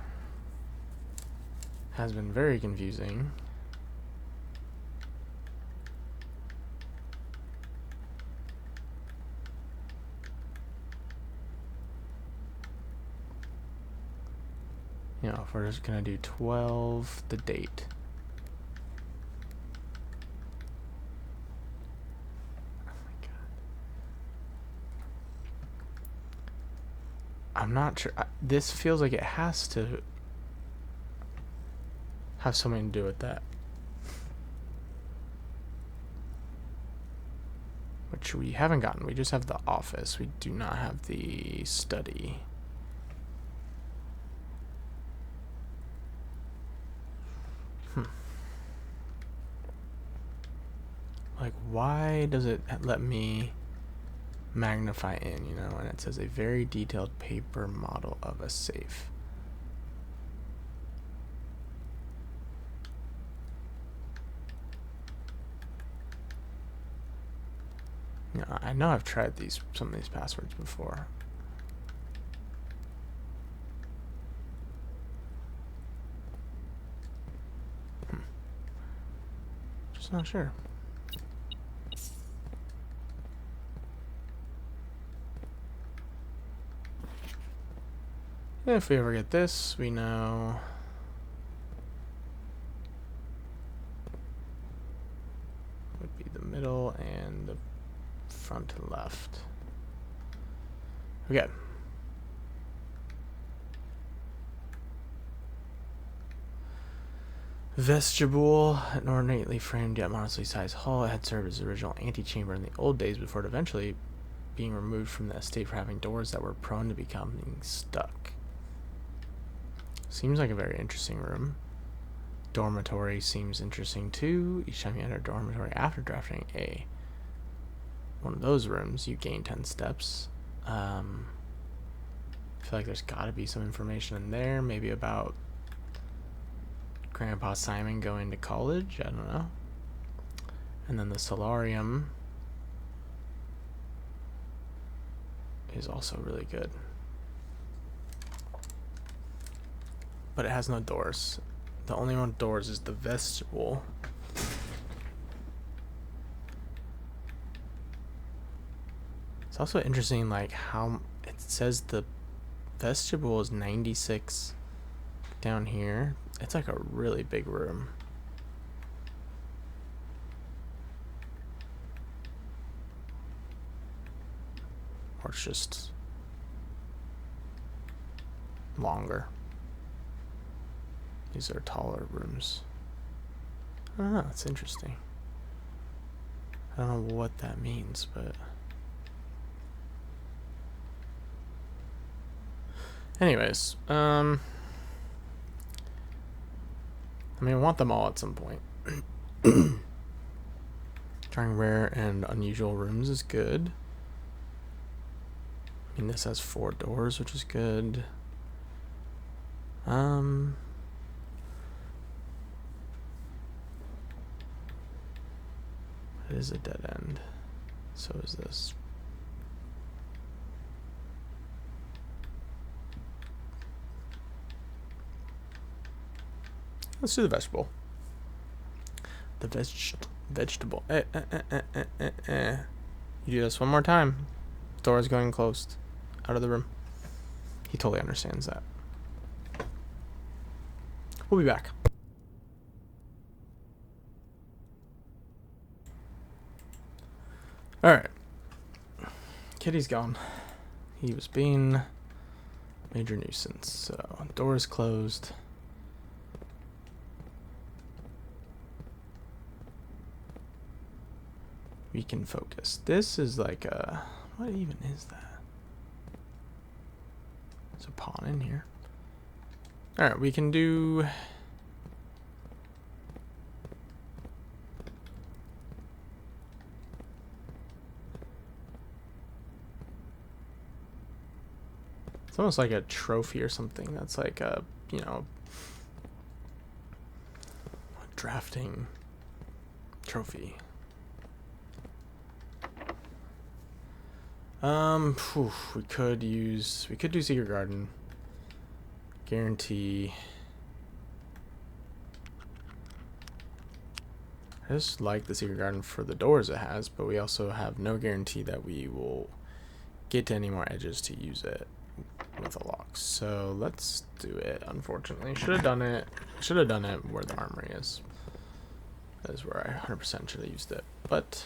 has been very confusing. You know, if we're just gonna do 12, the date. Oh my god. I'm not sure. This feels like it has to have something to do with that. Which we haven't gotten. We just have the office. We do not have the study. Like, why does it let me magnify in, you know, and it says a very detailed paper model of a safe. You know, I know I've tried some of these passwords before. Just not sure. If we ever get this, we know would be the middle and the front left. Okay. Vestibule, an ornately framed yet modestly sized hall. It had served as the original antechamber in the old days before it eventually being removed from the estate for having doors that were prone to becoming stuck. Seems like a very interesting room. Dormitory seems interesting too. Each time you enter a dormitory after drafting one of those rooms, you gain 10 steps. I feel like there's got to be some information in there, maybe about Grandpa Simon going to college. I don't know. And then the solarium is also really good, but it has no doors. The only one with doors is the vestibule. It's also interesting, like, how it says the vestibule is 96 down here. It's like a really big room. Or it's just longer. These are taller rooms. I don't know, it's interesting. I don't know what that means, but anyways, I mean, I want them all at some point. Trying rare and unusual rooms is good. I mean, this has 4 doors, which is good. It is a dead end. So is this. Let's do the vegetable. The vegetable. You do this one more time. Door is going closed. Out of the room. He totally understands that. We'll be back. Alright. Kitty's gone. He was being a major nuisance. So, door is closed. We can focus. This is like a... What even is that? There's a pawn in here. Alright, we can do... It's almost like a trophy or something. That's like a, you know, a drafting trophy. We could do Secret Garden. Guarantee. I just like the Secret Garden for the doors it has, but we also have no guarantee that we will get to any more edges to use it with a lock. So let's do it. Unfortunately, should have done it where the armory is. That is where I 100% should have used it, but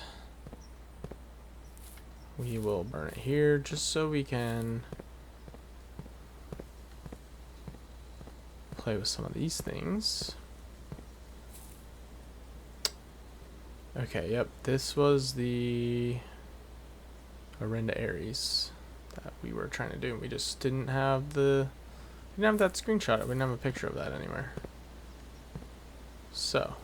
we will burn it here just so we can play with some of these things. Okay, yep, this was the Orenda Ares that we were trying to do. We just didn't have that screenshot. We didn't have a picture of that anywhere. So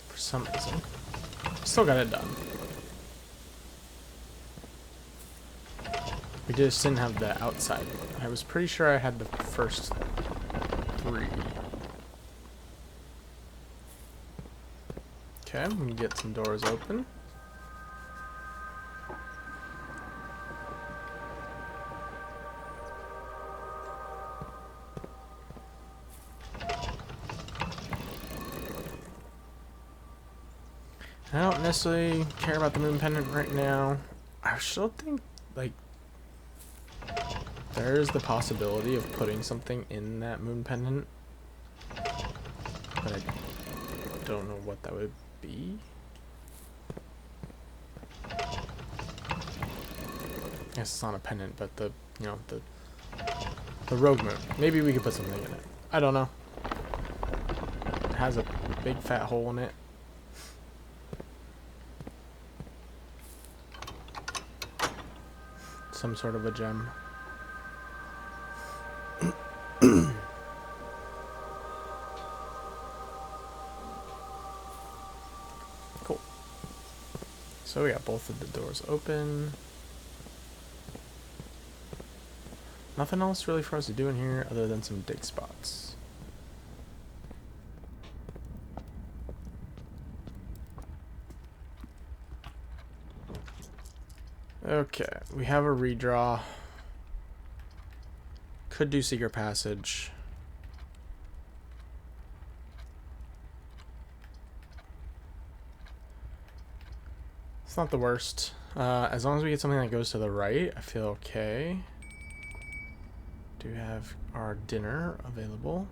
for some reason, still got it done. We just didn't have the outside. I was pretty sure I had the first 3. Okay, we can get some doors open. I don't necessarily care about the moon pendant right now. I still think, like, there's the possibility of putting something in that moon pendant, but I don't know what that would be. I guess it's not a pendant, but the rogue moon. Maybe we could put something in it. I don't know. It has a big fat hole in it. some sort of a gem. Cool. So we got both of the doors open. Nothing else really for us to do in here other than some dig spots. Okay, we have a redraw. Could do secret passage. It's not the worst. As long as we get something that goes to the right, I feel okay. Do have our dinner available.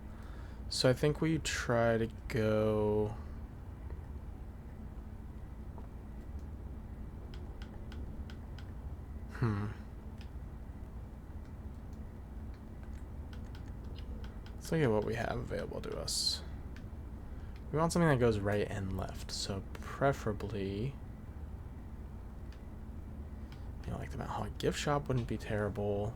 So I think we try to go... Let's look at what we have available to us. We want something that goes right and left, so preferably, you know, like the Mount Holly gift shop wouldn't be terrible.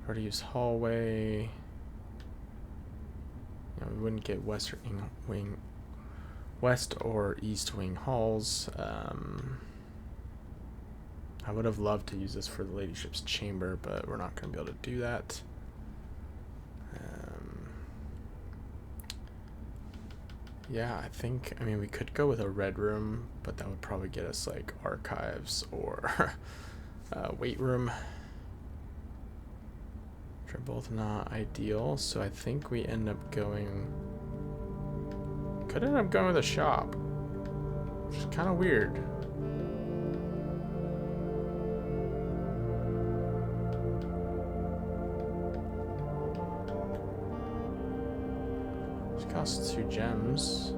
Already use hallway. You know, we wouldn't get west or east wing halls. I would have loved to use this for the ladyship's chamber, but we're not going to be able to do that. Yeah, I mean, we could go with a red room, but that would probably get us like archives or weight room, which are both not ideal. So I think we end up going, could end up going with a shop, which is kind of weird. Costs 2 gems.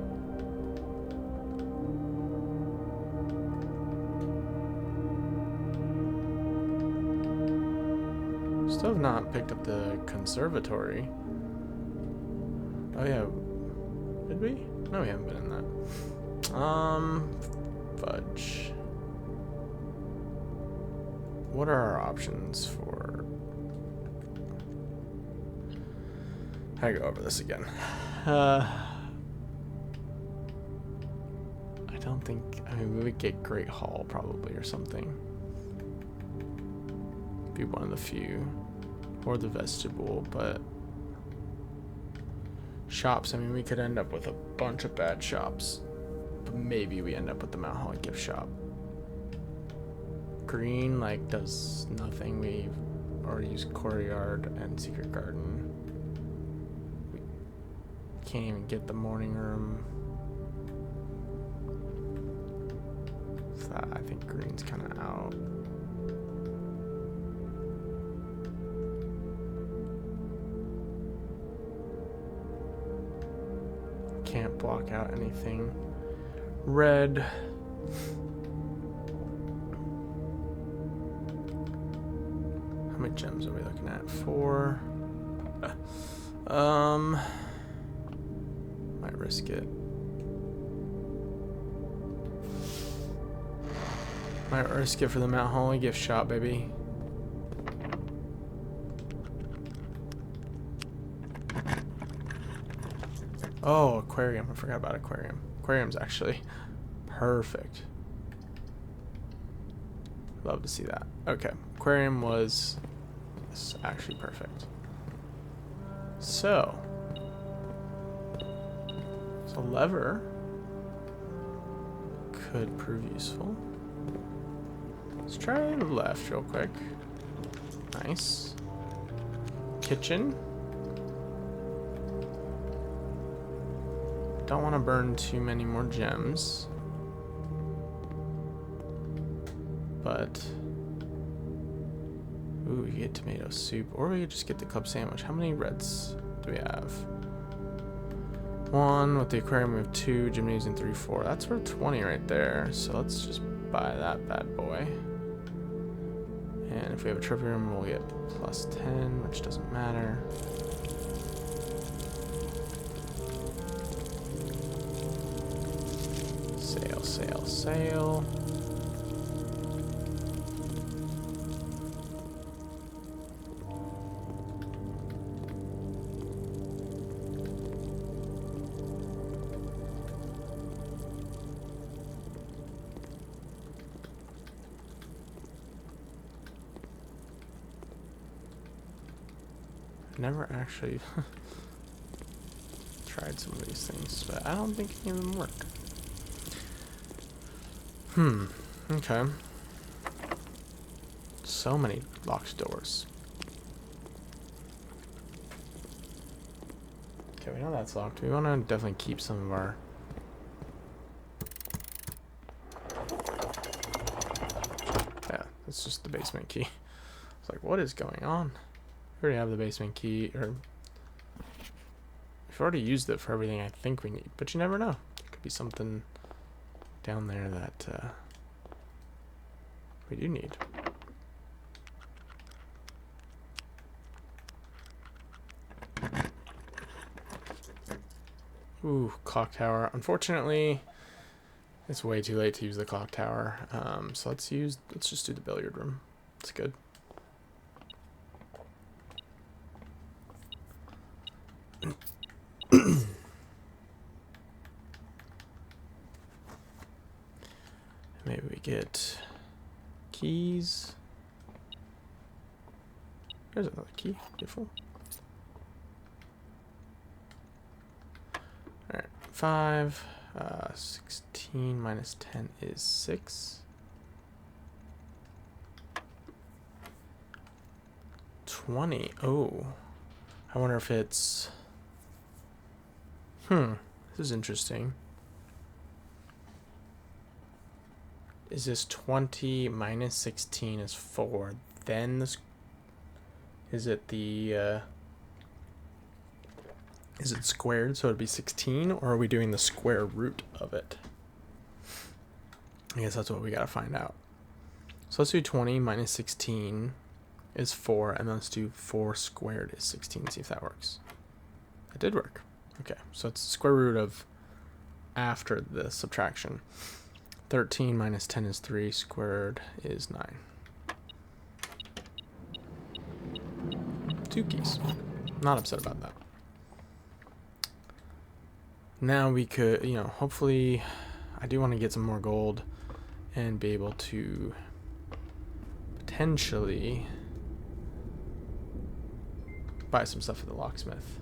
Still have not picked up the conservatory. Oh yeah, did we? No, we haven't been in that. Fudge. What are our options for... I go over this again. I don't think... I mean, we would get Great Hall probably or something. Be one of the few. Or the vestibule, but... Shops, I mean, we could end up with a bunch of bad shops. But maybe we end up with the Mount Holly gift shop. Green, like, does nothing. We've already used Courtyard and Secret Garden. Can't even get the morning room. So I think green's kind of out. Can't block out anything. Red. How many gems are we looking at? 4. Might risk it. Might risk it for the Mount Holly gift shop, baby. Oh, aquarium. I forgot about aquarium. Aquarium's actually perfect. Love to see that. Okay, aquarium was actually perfect. So a lever could prove useful. Let's try the left real quick. Nice. Kitchen. Don't want to burn too many more gems. But... ooh, we get tomato soup. Or we could just get the club sandwich. How many reds do we have? 1 with the aquarium. We have 2, gymnasium 3, 4. That's worth 20 right there. So let's just buy that bad boy. And if we have a trophy room, we'll get plus 10, which doesn't matter. sail. Never actually tried some of these things, but I don't think any of them work. Okay. So many locked doors. Okay, we know that's locked. We want to definitely keep some of our... Yeah, that's just the basement key. It's like, what is going on? We already have the basement key, or... We've already used it for everything I think we need, but you never know. There could be something down there that we do need. Ooh, clock tower. Unfortunately, it's way too late to use the clock tower. So let's just do the billiard room. It's good. Maybe we get keys. There's another key. Beautiful. Alright, 5. 16 minus 10 is 6. 20. Oh. I wonder if it's... This is interesting. Is this 20 minus 16 is 4? Then this... Is it the... Is it squared, so it'd be 16, or are we doing the square root of it? I guess that's what we gotta find out. So let's do 20 minus 16 is 4, and then let's do 4 squared is 16, see if that works. It did work. Okay, so it's the square root of after the subtraction. 13 minus 10 is 3, squared is 9. 2 keys. Not upset about that. Now we could, you know, hopefully, I do want to get some more gold and be able to potentially buy some stuff at the locksmith.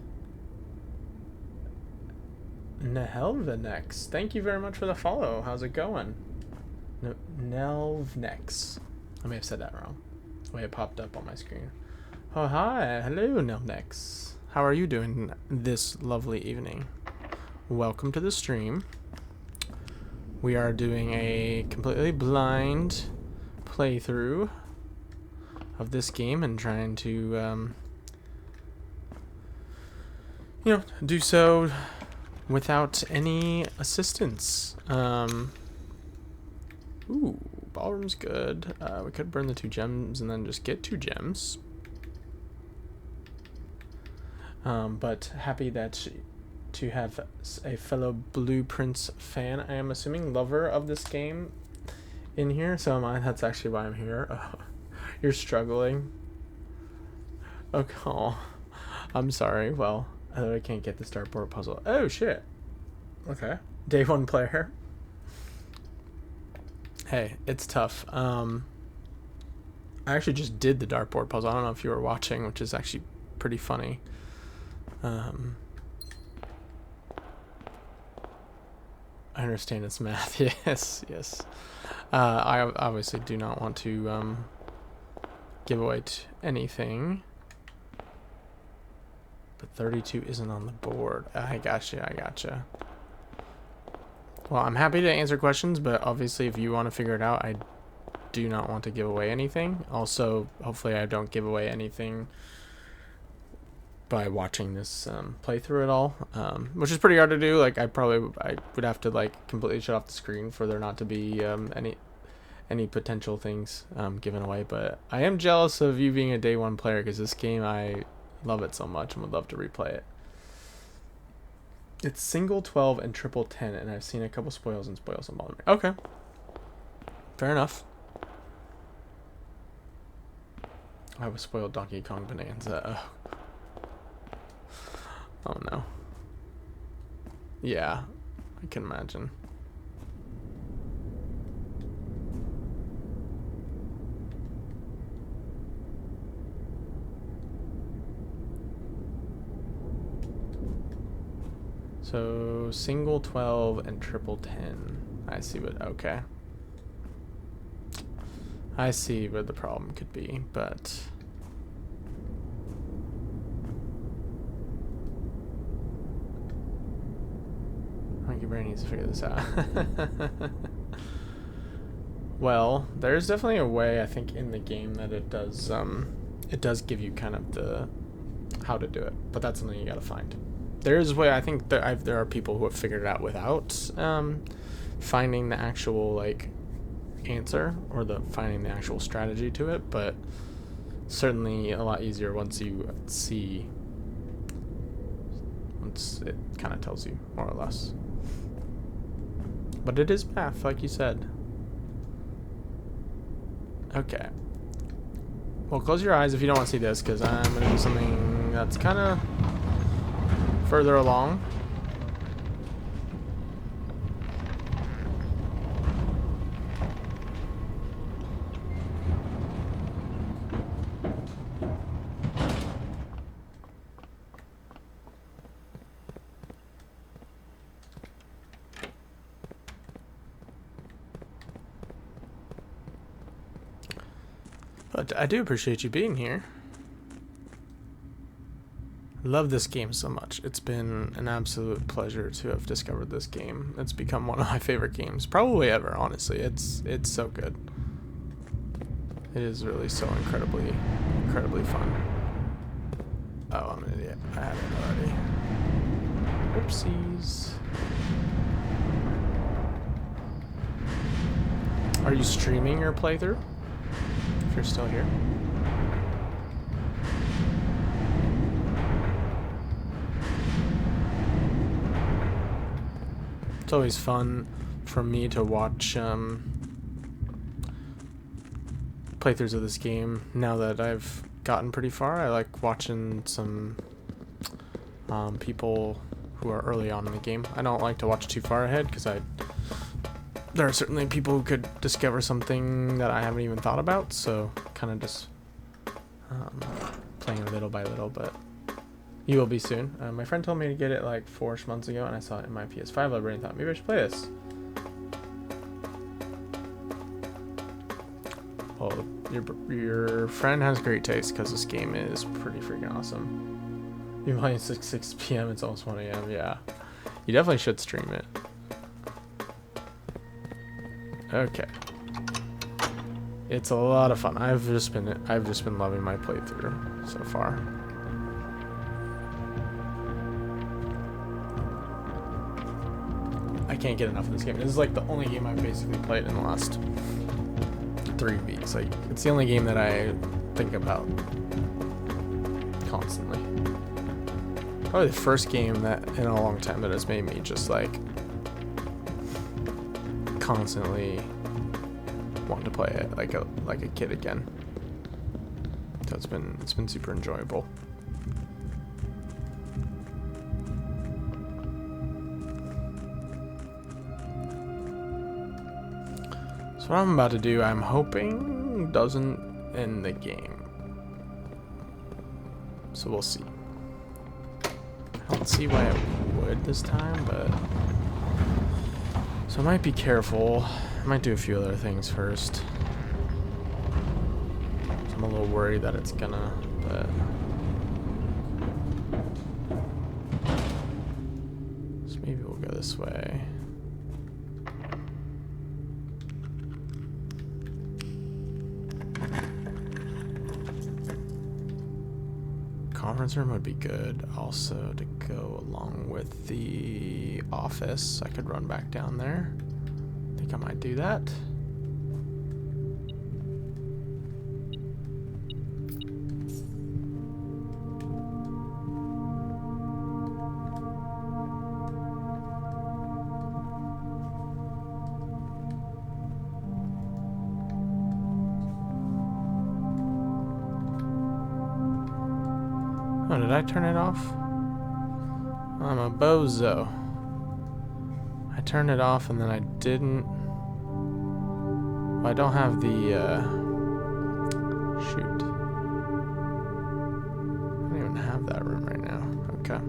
Nehelvenex, thank you very much for the follow. How's it going? Nelvnex. I may have said that wrong. The way it popped up on my screen. Oh, hi. Hello, Nelvnex. How are you doing this lovely evening? Welcome to the stream. We are doing a completely blind playthrough of this game and trying to, you know, do so without any assistance. Ooh, ballroom's good. We could burn the 2 gems and then just get 2 gems. But happy that to have a fellow Blueprints fan, I am assuming lover of this game in here. So am I. That's actually why I'm here. Oh, you're struggling. Okay. Oh, I'm sorry. Well, I can't get the dartboard puzzle. Oh shit. Okay. Day 1 player. Hey, it's tough. I actually just did the dartboard puzzle. I don't know if you were watching, which is actually pretty funny. I understand it's math. Yes, yes. I obviously do not want to give away anything. But 32 isn't on the board. I gotcha, I gotcha. Well, I'm happy to answer questions, but obviously if you want to figure it out, I do not want to give away anything. Also, hopefully I don't give away anything by watching this playthrough at all, which is pretty hard to do. Like I would have to like completely shut off the screen for there not to be any potential things given away. But I am jealous of you being a day 1 player, because this game, I love it so much and would love to replay it. It's single 12 and triple 10, and I've seen a couple spoils and spoils and bother me. Okay, Fair enough. I was spoiled Donkey Kong Bonanza. Oh no. Yeah, I can imagine. So single 12 and triple 10. I see what, okay. I see where the problem could be, but Monkey Brain needs to figure this out. Well, there's definitely a way, I think, in the game that it does give you kind of the how to do it, but that's something you gotta find. There's a way, I think there are people who have figured it out without finding the actual like answer or finding the actual strategy to it, but certainly a lot easier once it kind of tells you more or less. But it is math, like you said. Okay. Well, close your eyes if you don't want to see this, because I'm going to do something that's kind of further along. But I do appreciate you being here. I love this game so much. It's been an absolute pleasure to have discovered this game. It's become one of my favorite games, probably ever, honestly. It's so good. It is really so incredibly fun. Oh, I'm an idiot. I had it already. Oopsies. Are you streaming your playthrough? If you're still here. It's always fun for me to watch playthroughs of this game now that I've gotten pretty far. I like watching some people who are early on in the game. I don't like to watch too far ahead because there are certainly people who could discover something that I haven't even thought about, so kind of just playing little by little, but you will be soon. My friend told me to get it like 4-ish months ago, and I saw it in my PS5 library and thought maybe I should play this. Well, your friend has great taste because this game is pretty freaking awesome. You're playing 6 p.m. It's almost 1 a.m. Yeah, you definitely should stream it. Okay. It's a lot of fun. I've just been loving my playthrough so far. I can't get enough of this game. This is like the only game I've basically played in the last 3 weeks. Like, it's the only game that I think about constantly. Probably the first game that in a long time that has made me just like constantly want to play it like a kid again. So it's been super enjoyable. So what I'm about to do, I'm hoping doesn't end the game. So we'll see. I don't see why it would this time, but so I might be careful. I might do a few other things first. So I'm a little worried that it's gonna, but so maybe we'll go this way. Conference room would be good also to go along with the office. I could run back down there. I think I might do that. Oh, did I turn it off? I'm a bozo. I turned it off and then I didn't. Well, I don't have the, shoot. I don't even have that room right now. Okay.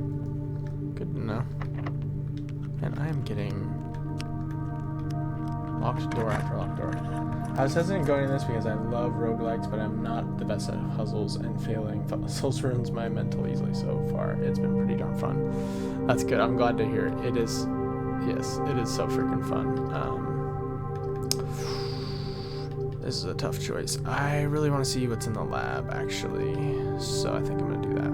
Good to know. And I am getting locked door after locked door. I was hesitant going in this because I love roguelikes, but I'm not the best at puzzles, and failing puzzles ruins my mental easily so far. It's been pretty darn fun. That's good. I'm glad to hear it. It is, yes, it is so freaking fun. This is a tough choice. I really want to see what's in the lab, actually, so I think I'm going to do that.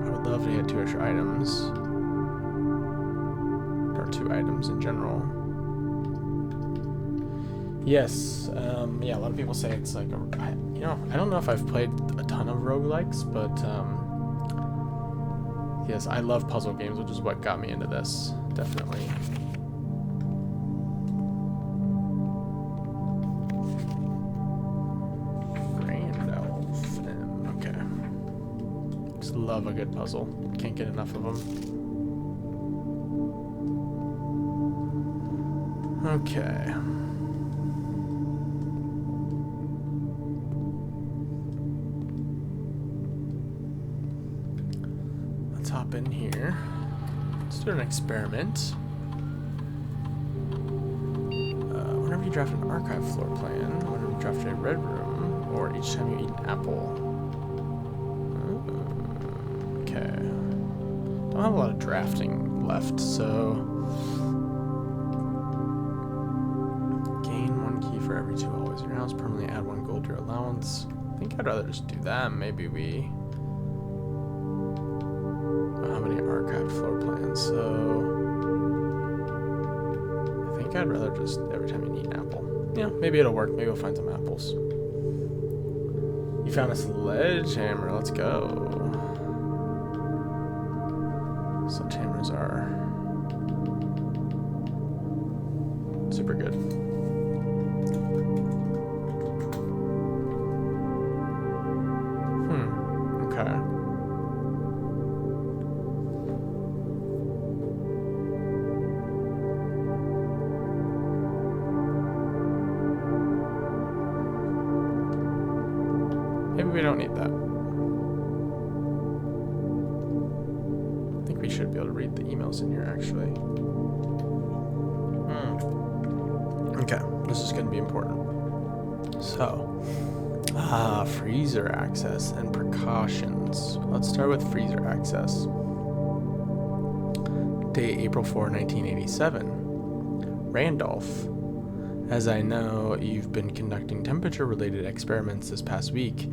I would love to get 2 extra items, or 2 items in general. Yes, yeah, a lot of people say it's like I don't know if I've played a ton of roguelikes, but yes, I love puzzle games, which is what got me into this, definitely. Randolph, okay. Just love a good puzzle. Can't get enough of them. Okay. Hop in here. Let's do an experiment. Whenever you draft an archive floor plan, whenever you draft a red room, or each time you eat an apple. Okay. Don't have a lot of drafting left, so gain 1 key for every 2 hallways in your house. Permanently add 1 gold to your allowance. I think I'd rather just do that. Maybe we. How many archived floor plans? So I think I'd rather just every time you need an apple. Yeah, maybe it'll work. Maybe we'll find some apples. You found a sledgehammer. Let's go. Sledgehammers are super good. Okay. Maybe we don't need that. I think we should be able to read the emails in here, actually. Okay, this is going to be important. So, freezer access and precautions. Let's start with freezer access. Date April 4, 1987. Randolph. As I know you've been conducting temperature-related experiments this past week,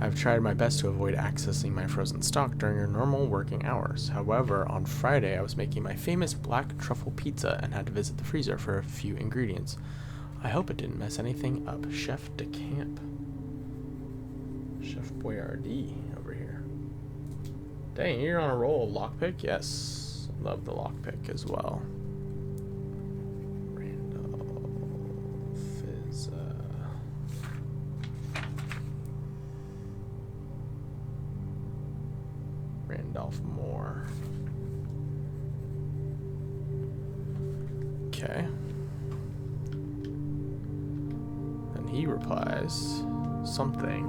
I've tried my best to avoid accessing my frozen stock during your normal working hours. However, on Friday I was making my famous black truffle pizza and had to visit the freezer for a few ingredients. I hope it didn't mess anything up. Chef de Camp. Chef Boyardee over here. Dang, you're on a roll. Lockpick? Yes. Love the lockpick as well. Randolph Moore. Okay. And he replies something.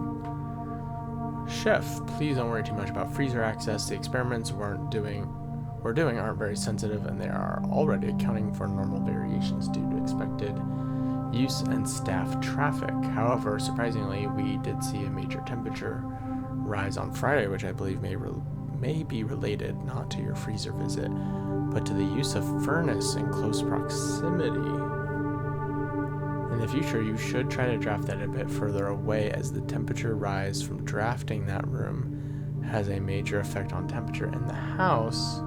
Chef, please don't worry too much about freezer access. The experiments we're doing aren't very sensitive, and they are already accounting for normal variations due to expected use and staff traffic. However, surprisingly, we did see a major temperature rise on Friday, which I believe may be related not to your freezer visit, but to the use of furnace in close proximity. In the future, you should try to draft that a bit further away, as the temperature rise from drafting that room has a major effect on temperature in the house,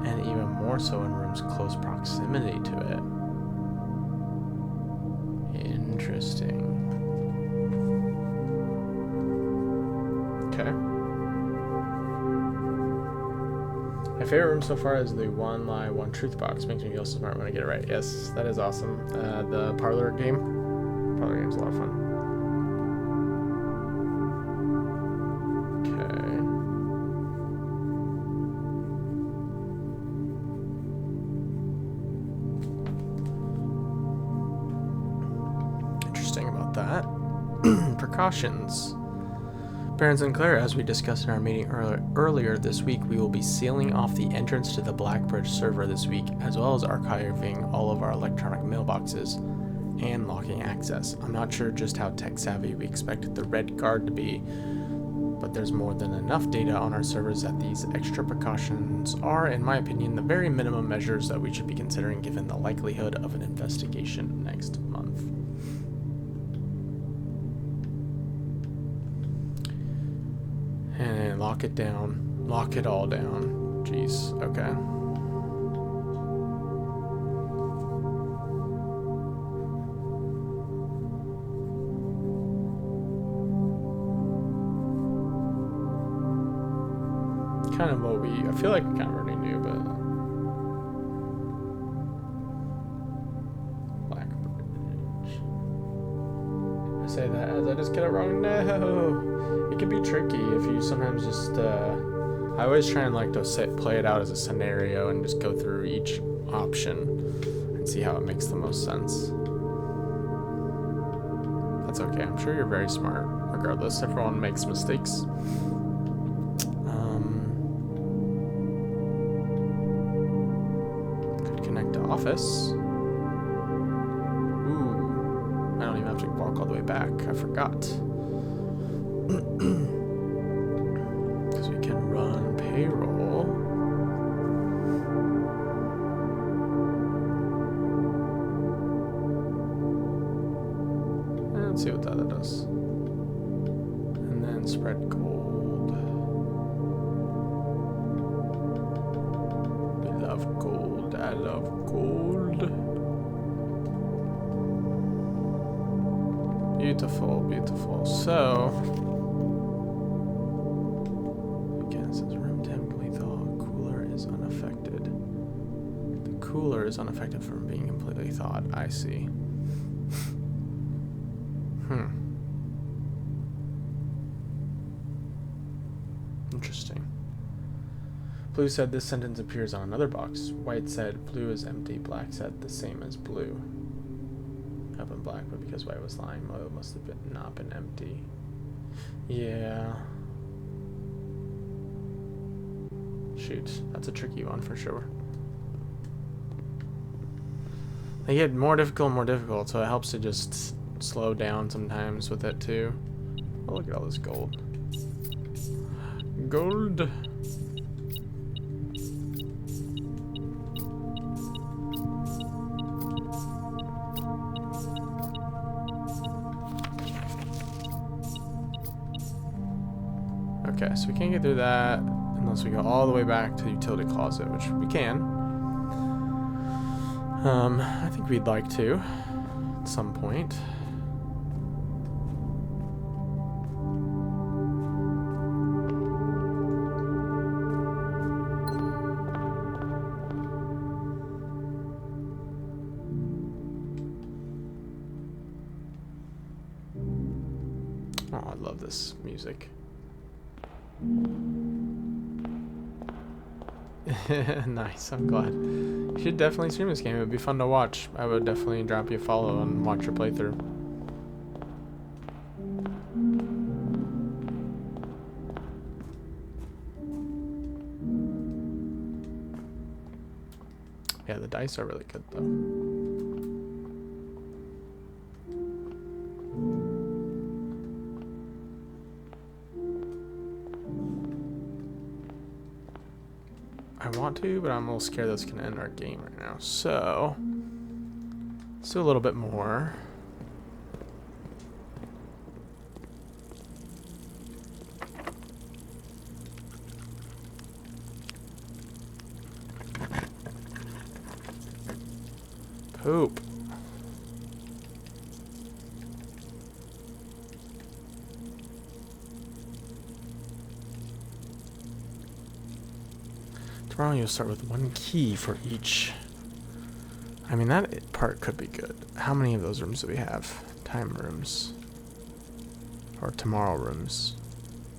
and even more so in rooms close proximity to it. Interesting. Okay. My favorite room so far is the One Lie, One Truth box. Makes me feel so smart when I get it right. Yes, that is awesome. The parlor game. Parlor game's a lot of fun. Okay. precautions. Baron Sinclair, as we discussed in our meeting earlier this week, we will be sealing off the entrance to the Blackbridge server this week, as well as archiving all of our electronic mailboxes and locking access. I'm not sure just how tech-savvy we expect the Red Guard to be, but there's more than enough data on our servers that these extra precautions are, in my opinion, the very minimum measures that we should be considering given the likelihood of an investigation next month. And lock it down. Lock it all down. Jeez. Okay. Kind of what I feel like we kind of already knew, but Blackbridge. I say that as I just get it wrong. No. It can be tricky if you sometimes just, I always try and like to play it out as a scenario and just go through each option and see how it makes the most sense. That's okay. I'm sure you're very smart regardless. Everyone makes mistakes. Could connect to office. Ooh. I don't even have to walk all the way back. I forgot. Because we can run payroll. And let's see what the other does. And then spread gold. We love gold. I love gold. Beautiful, beautiful. So cooler is unaffected from being completely thawed. I see. Interesting. Blue said this sentence appears on another box. White said blue is empty. Black said the same as blue. Up in black, but because white was lying, it must have not been empty. Yeah. Shoot, that's a tricky one for sure. They get more difficult, so it helps to just slow down sometimes with it too. Oh, look at all this gold. Gold. Okay, so we can't get through that unless we go all the way back to the utility closet, which we can. I think we'd like to at some point. Oh, I love this music. Nice, I'm glad. You should definitely stream this game. It would be fun to watch. I would definitely drop you a follow and watch your playthrough. Yeah, the dice are really good though. I want to, but I'm a little scared that's going to end our game right now. So, let's do a little bit more. Poop. Tomorrow you'll start with one key for each. I mean, that part could be good. How many of those rooms do we have? Time rooms. Or tomorrow rooms.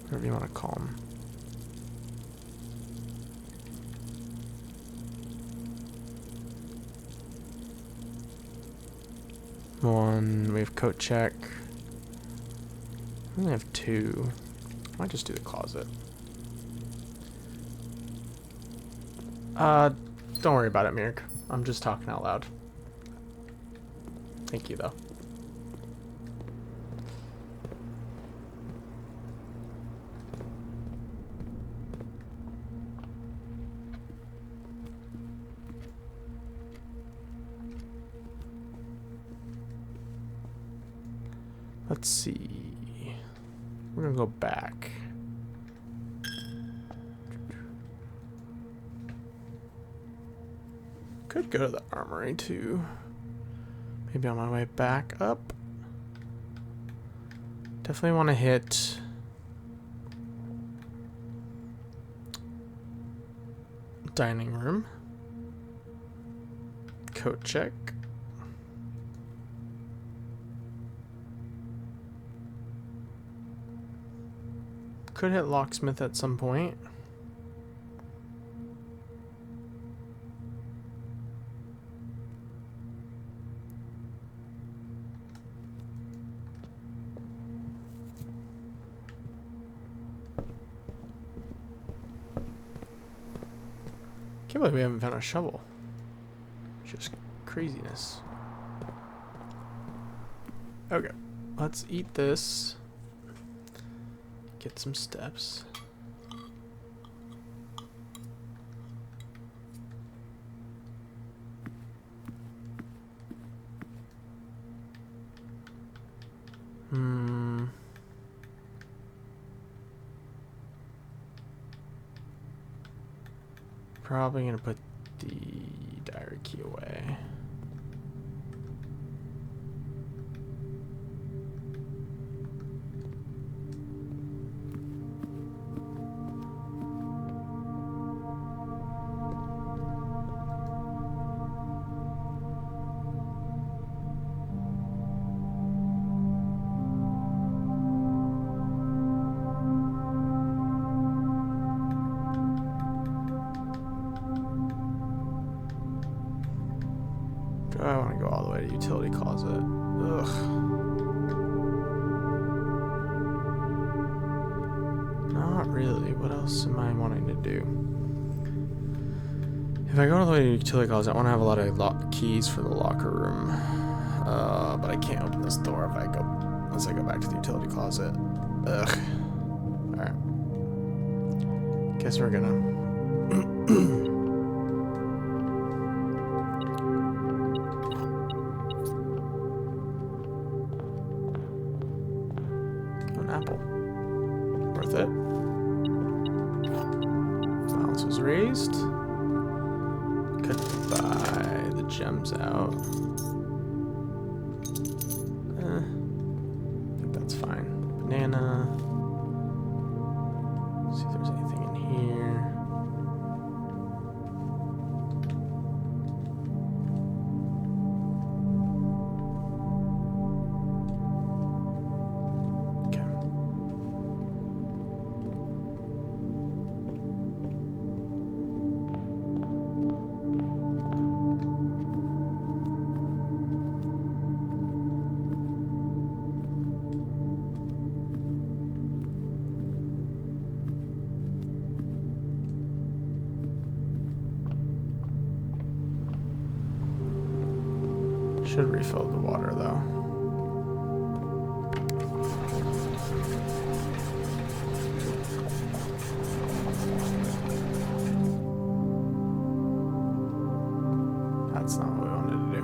Whatever you want to call them. One, we have coat check. I only have 2. Might just do the closet. Don't worry about it, Mirk. I'm just talking out loud. Thank you, though. Let's see. We're gonna go back. Could go to the armory too. Maybe on my way back up. Definitely want to hit dining room. Coat check. Could hit locksmith at some point. Can't believe we haven't found a shovel. Just craziness. Okay, let's eat this. Get some steps. Probably gonna put the diary key away. I want to go all the way to utility closet. Ugh. Not really. What else am I wanting to do? If I go all the way to utility closet, I want to have a lot of keys for the locker room. But I can't open this door if I go unless I go back to the utility closet. Ugh. Alright. Guess we're gonna apple. Worth it. Balance was raised. Could buy the gems out. I think that's fine. Banana. See if there's anything in here. Should refill the water though. That's not what we wanted to do.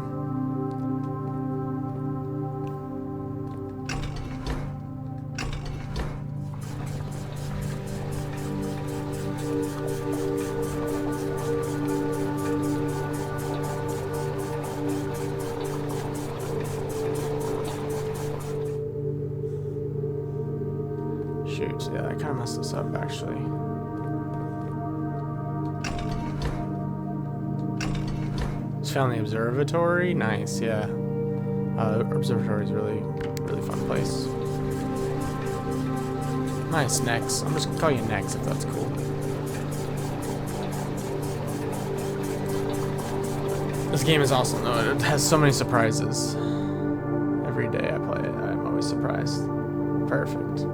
Shoot, yeah, I kind of messed this up actually. Just found the observatory. Nice, yeah. Observatory is a really fun place. Nice, Nex. I'm just gonna call you Nex if that's cool. This game is awesome though. It has so many surprises. Every day I play it, I'm always surprised. Perfect.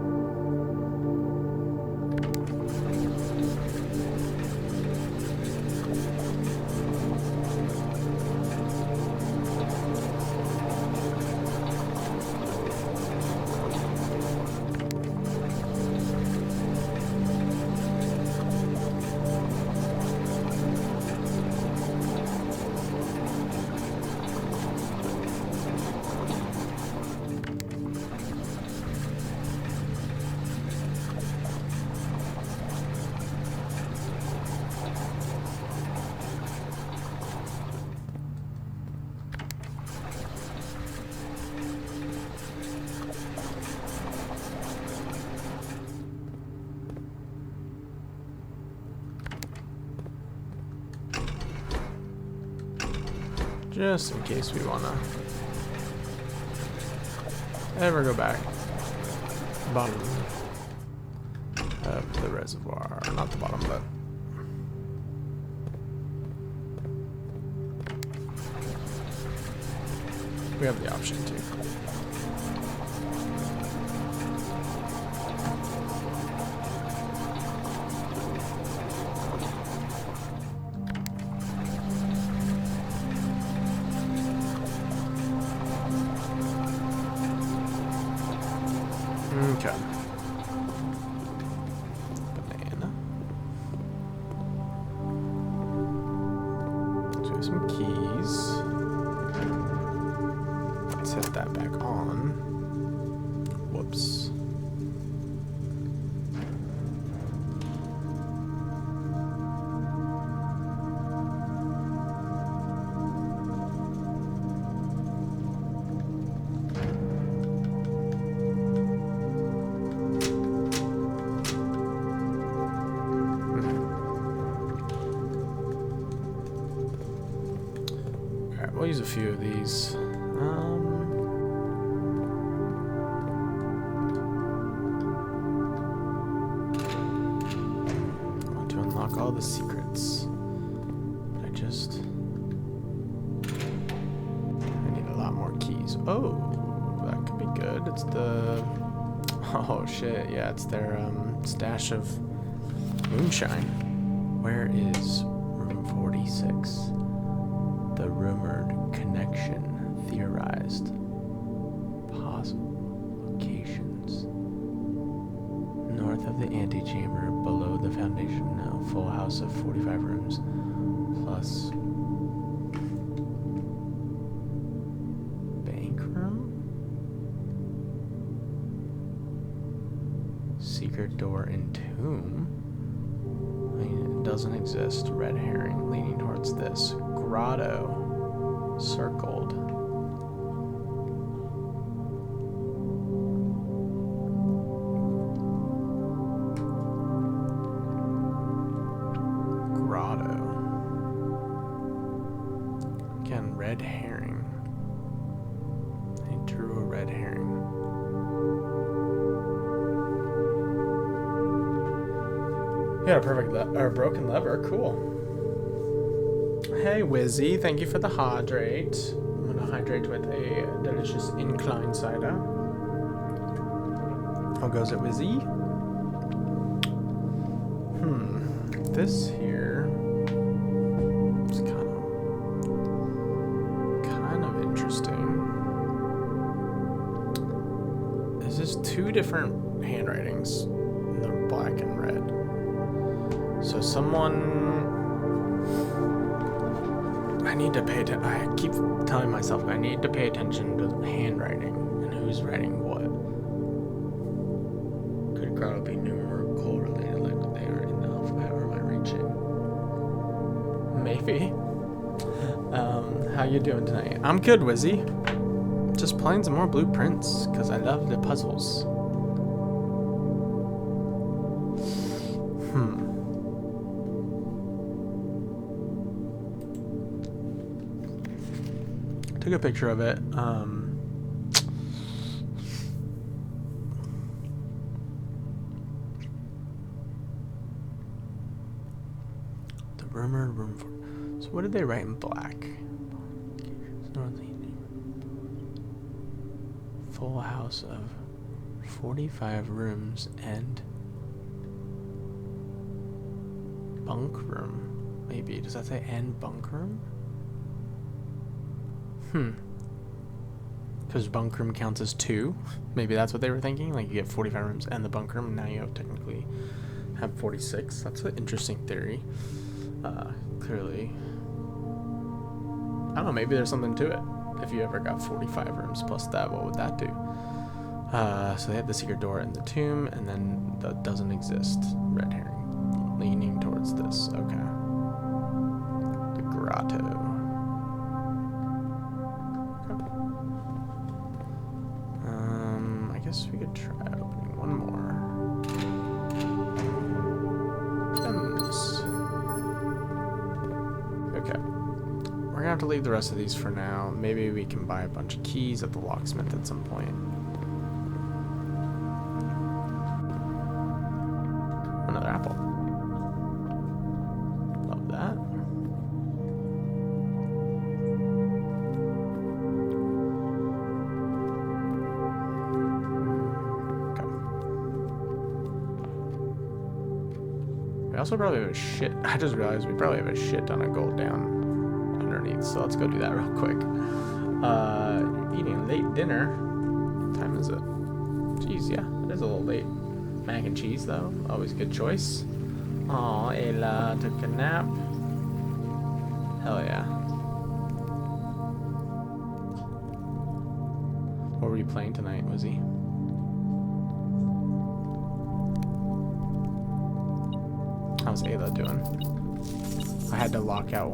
Just in case we wanna ever go back. Bottom of the reservoir. Not the bottom, but we have the option to. Okay. Banana. So we have some keys. Let's set that back on. Whoops. We'll use a few of these. I want to unlock all the secrets. I need a lot more keys. Oh, that could be good. It's the... Oh shit, yeah, it's their stash of moonshine. Where is room 46? The rumored connection theorized. Possible locations. North of the antechamber, below the foundation now. Full house of 45 rooms. Plus bank room? Secret door and tomb? I mean, it doesn't exist. Red herring leaning towards this. Grotto circled. Grotto. Again, red herring. I drew a red herring. Yeah, perfect. Or broken lever. Cool. Hey Wizzy, thank you for the hydrate. I'm gonna hydrate with a delicious incline cider. How goes it, Wizzy? This here is kind of interesting. This is two different handwritings, the black and red. So I need to pay attention. I keep telling myself I need to pay attention to the handwriting and who's writing what. Could Grotto be numerical related, like they are in the alphabet, or am I reaching? Maybe. How you doing tonight? I'm good, Wizzy. Just playing some more blueprints because I love the puzzles. Took a picture of it. The rumored room for. So what did they write in black? Full house of 45 rooms and bunk room. Maybe. Does that say and bunk room? Because bunk room counts as 2. Maybe that's what they were thinking. Like you get 45 rooms and the bunk room. Now you have technically have 46. That's an interesting theory. Clearly. I don't know. Maybe there's something to it. If you ever got 45 rooms plus that, what would that do? So they had the secret door in the tomb, and then that doesn't exist. Red herring. Leaning towards this. Okay. The grotto. I guess we could try opening one more. Gems. Okay. We're gonna have to leave the rest of these for now. Maybe we can buy a bunch of keys at the locksmith at some point. Another apple. Love that. Okay. We also probably have a shit. I just realized we probably have a shit ton of gold down underneath, so let's go do that real quick. You're eating late dinner. What time is it? Jeez, yeah, it is a little late. Mac and cheese, though. Always a good choice. Aw, Ayla took a nap. Hell yeah. What were you playing tonight, Wizzy? How's Ayla doing? I had to lock out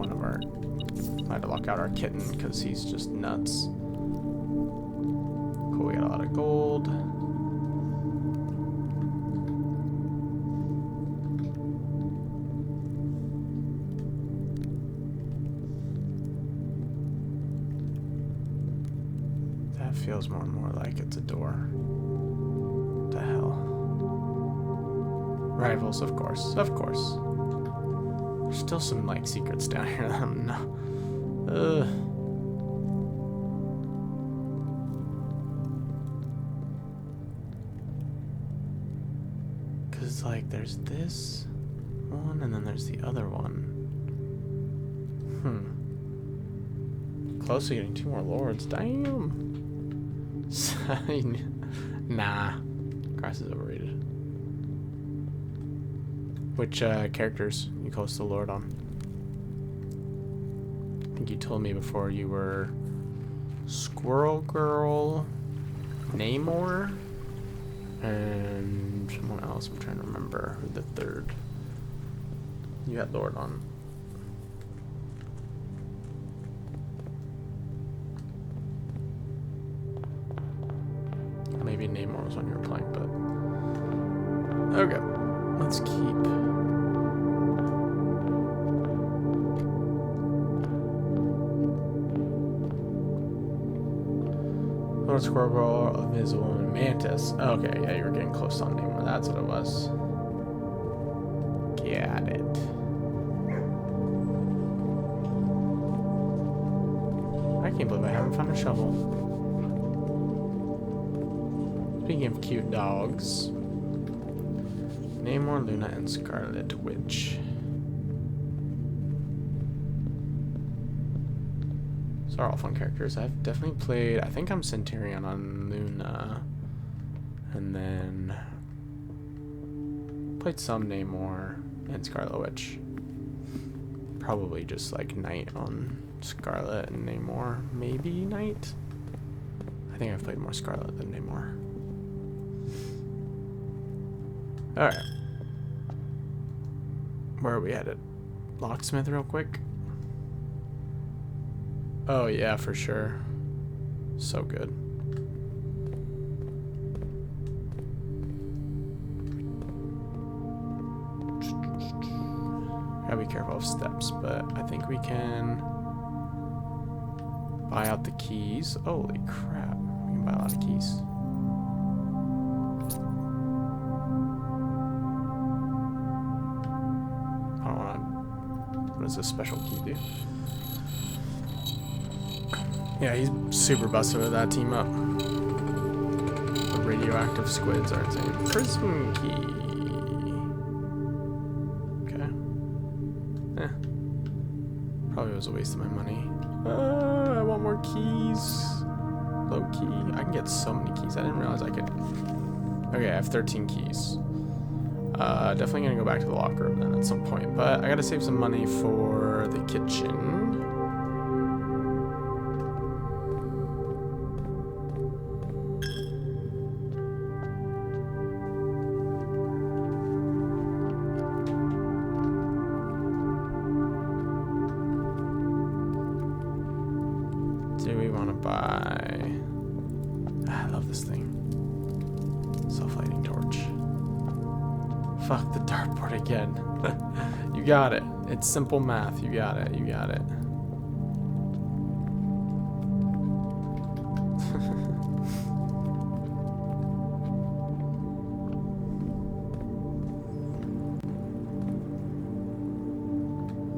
our kitten because he's just nuts. Cool, we got a lot of gold. That feels more and more like it's a door. What the hell? Rivals, of course. Of course. There's still some, like, secrets down here that I'm not... Cause, like, there's this one, and then there's the other one. Close to getting 2 more lords. Damn! Nah. Grass is overrated. Which characters you close to Lord on? I think you told me before you were Squirrel Girl, Namor, and someone else. I'm trying to remember who the third you had Lord on. Maybe Namor was when you were playing, but okay. Let's keep. Lord Squirrel, Invisible, and Mantis. Okay, yeah, you were getting close on Namor. That's what it was. Got it. I can't believe I haven't found a shovel. Speaking of cute dogs. Namor, Luna, and Scarlet Witch. Those are all fun characters. I've definitely played... I think I'm Centurion on Luna. And then... played some Namor and Scarlet Witch. Probably just like Knight on Scarlet and Namor. Maybe Knight? I think I've played more Scarlet than Namor. Alright. Where are we headed? Locksmith real quick? Oh yeah, for sure. So good. Gotta be careful of steps, but I think we can buy out the keys. Holy crap. We can buy a lot of keys. What does this special key do? Yeah, he's super busted with that team up. radioactive squids are insane. Prism key. Okay. Probably was a waste of my money. I want more keys. Low key. I can get so many keys. I didn't realize I could. Okay, I have 13 keys. Definitely gonna go back to the locker room then at some point. But I gotta save some money for the kitchen. Do we want to buy... I love this thing. Self-lighting torch. Fuck the dartboard again. You got it. It's simple math. You got it. You got it.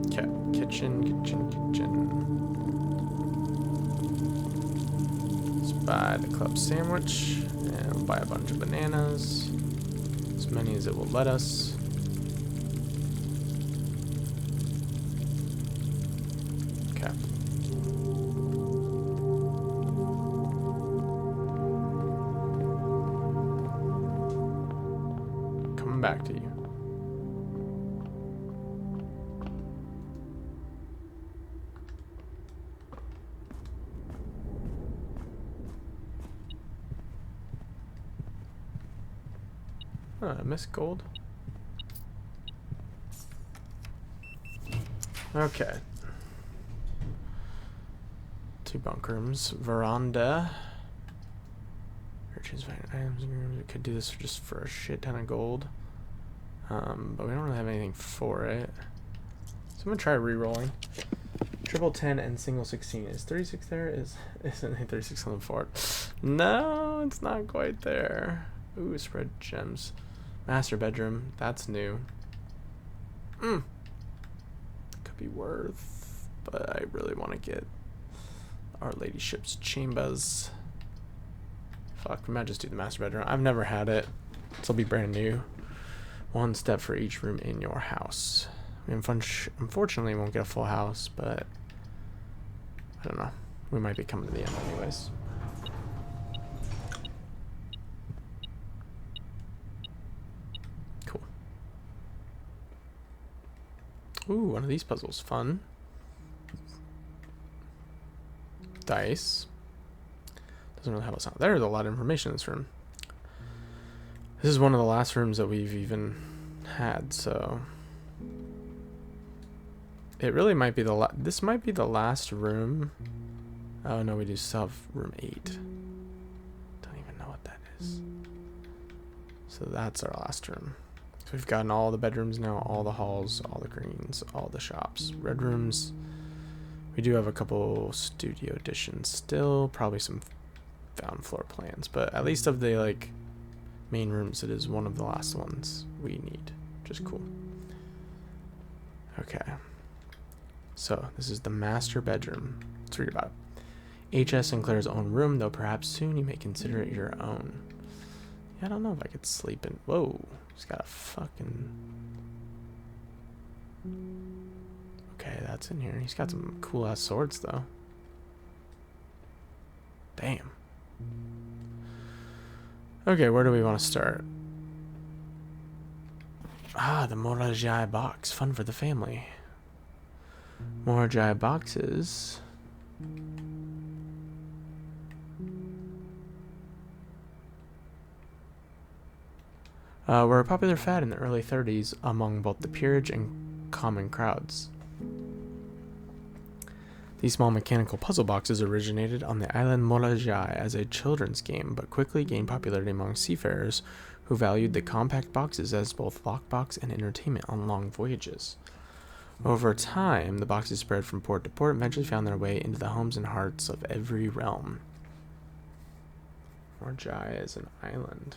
Okay. Kitchen. Buy the club sandwich, and we'll buy a bunch of bananas, as many as it will let us. Okay. Coming back to you. Miss Gold. Okay. 2 bunk rooms. Veranda. Purchase items. We could do this just for a shit ton of gold. But we don't really have anything for it. So I'm gonna try re-rolling. Triple 10 and single 16. Is 36 there? Isn't 36 on the board? No, it's not quite there. Ooh, spread gems. Master bedroom. That's new. Could be worth, but I really want to get Our Ladyship's chambers. Fuck, we might just do the master bedroom. I've never had it. This will be brand new. 1 step for each room in your house. We unfortunately won't get a full house, but I don't know. We might be coming to the end anyways. Cool. Ooh, one of these puzzles. Fun. Dice. Doesn't really help us out. There's a lot of information in this room. This is one of the last rooms that we've even had, so it really might be this might be the last room. Oh no, we do still have room 8. Don't even know what that is. So that's our last room. So we've gotten all the bedrooms now, all the halls, all the greens, all the shops. Red rooms. We do have a couple studio additions still, probably some found floor plans, but at least of the like main rooms, it is one of the last ones we need, which is cool. Okay, so this is the master bedroom. Let's read about it. H.S. Sinclair's own room, though perhaps soon you may consider it your own. Yeah, I don't know if I could sleep in. Whoa, he's got a fucking. Okay, that's in here. He's got some cool ass swords though. Damn. Okay, where do we want to start? Ah, the Morajai box. Fun for the family. Morajai boxes. Were a popular fad in the early 30s among both the peerage and common crowds. These small mechanical puzzle boxes originated on the island Morajai as a children's game, but quickly gained popularity among seafarers who valued the compact boxes as both lockbox and entertainment on long voyages. Over time, the boxes spread from port to port and eventually found their way into the homes and hearts of every realm. Morajai is an island.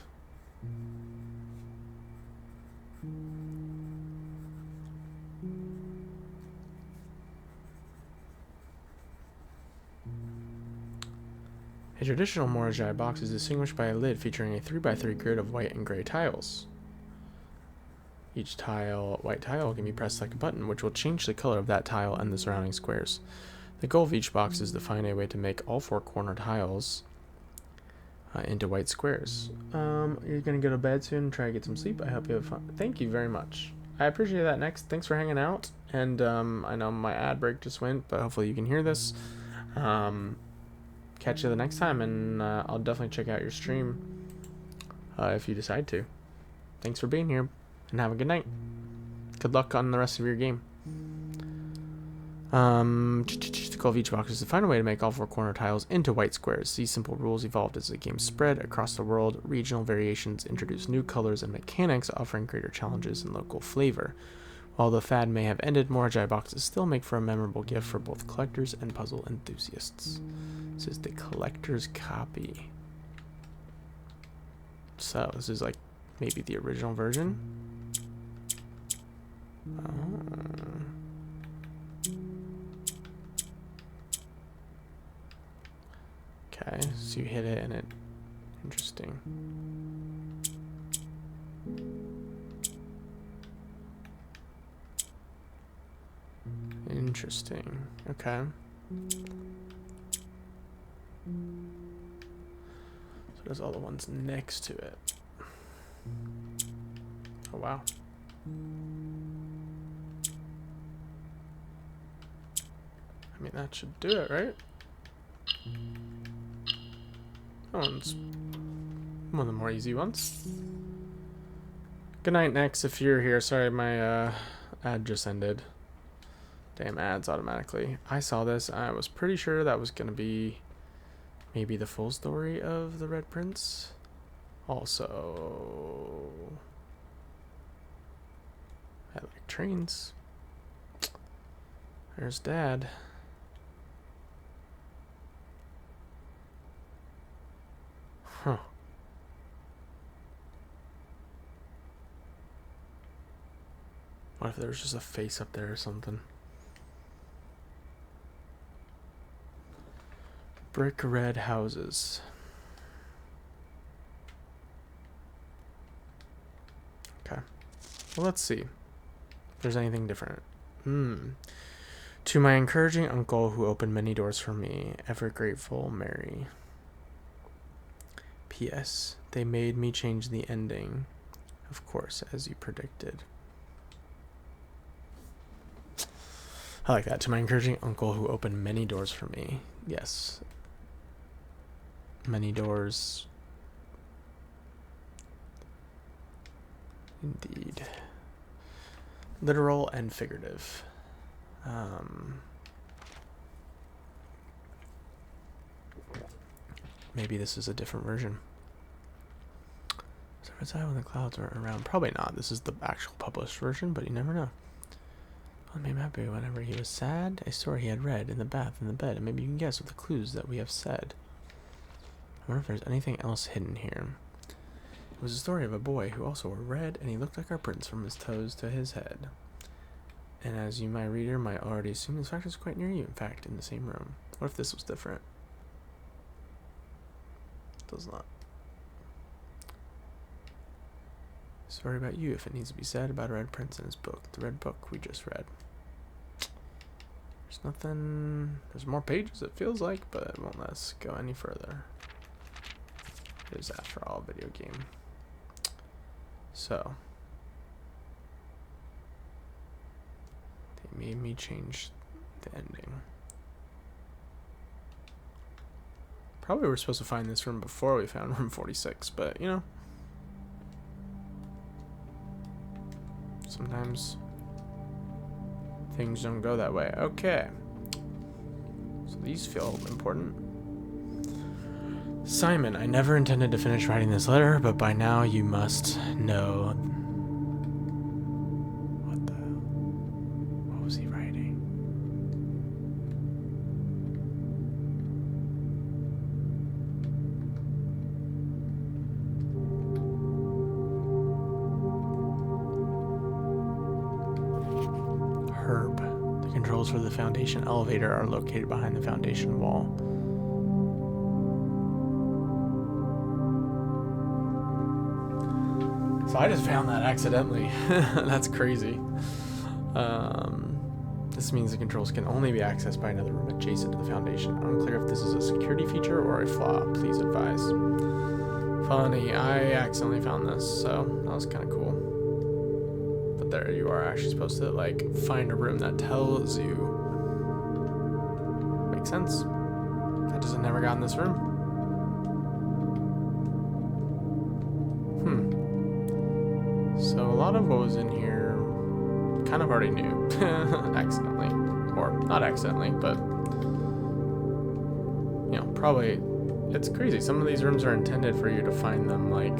A traditional Morajai box is distinguished by a lid featuring a 3x3 grid of white and gray tiles. Each white tile can be pressed like a button, which will change the color of that tile and the surrounding squares. The goal of each box is to find a way to make all 4 corner tiles into white squares. You're gonna go to bed soon and try to get some sleep. I hope you have fun. Thank you very much. I appreciate that. Next, thanks for hanging out. And I know my ad break just went, but hopefully you can hear this. Catch you the next time, and I'll definitely check out your stream if you decide to. Thanks for being here, and have a good night. Good luck on the rest of your game. The goal of each box is to find a way to make all 4 corner tiles into white squares. These simple rules evolved as the game spread across the world. Regional variations introduced new colors and mechanics, offering greater challenges and local flavor. While the fad may have ended, Morajai boxes still make for a memorable gift for both collectors and puzzle enthusiasts. This is the collector's copy. So, this is like maybe the original version. Okay, so you hit it and it... Interesting. Interesting. Okay. So there's all the ones next to it. Oh, wow. I mean, that should do it, right? That one's one of the more easy ones. Good night, Nex, if you're here. Sorry, my ad just ended. Damn ads automatically. I saw this. I was pretty sure that was going to be maybe the full story of the Red Prince. Also, I like trains. There's Dad. Huh. What if there was just a face up there or something? Brick red houses. Okay. Well, let's see if there's anything different. To my encouraging uncle who opened many doors for me, ever grateful, Mary. P.S. They made me change the ending, of course, as you predicted. I like that. To my encouraging uncle who opened many doors for me. Yes. Many doors. Indeed. Literal and figurative. Maybe this is a different version. So it's when the clouds are around. Probably not. This is the actual published version, but you never know. Well, it made me happy whenever he was sad. A story he had read in the bath in the bed, and maybe you can guess with the clues that we have said. I wonder if there's anything else hidden here. It was a story of a boy who also wore red, and he looked like our prince from his toes to his head. And as you, my reader, might already assume, this fact is quite near you, in fact, in the same room. What if this was different? It does not. Story about you, if it needs to be said, about a red prince in his book. The red book we just read. There's nothing... There's more pages, it feels like, but it won't let us go any further. It is, after all, a video game. So... They made me change the ending. Probably we're supposed to find this room before we found room 46, but, you know... Sometimes things don't go that way. Okay. So these feel important. Simon, I never intended to finish writing this letter, but by now you must know. What was he writing? Herb. The controls for the foundation elevator are located behind the foundation wall. So I just found that accidentally. That's crazy. This means the controls can only be accessed by another room adjacent to the foundation. Unclear if this is a security feature or a flaw. Please advise. Funny, I accidentally found this, so that was kind of cool. But there you are actually supposed to, like, find a room that tells you. Makes sense. I just never got in this room. So a lot of what was in here kind of already knew. Accidentally. Or not accidentally, but you know, probably it's crazy. Some of these rooms are intended for you to find them, like.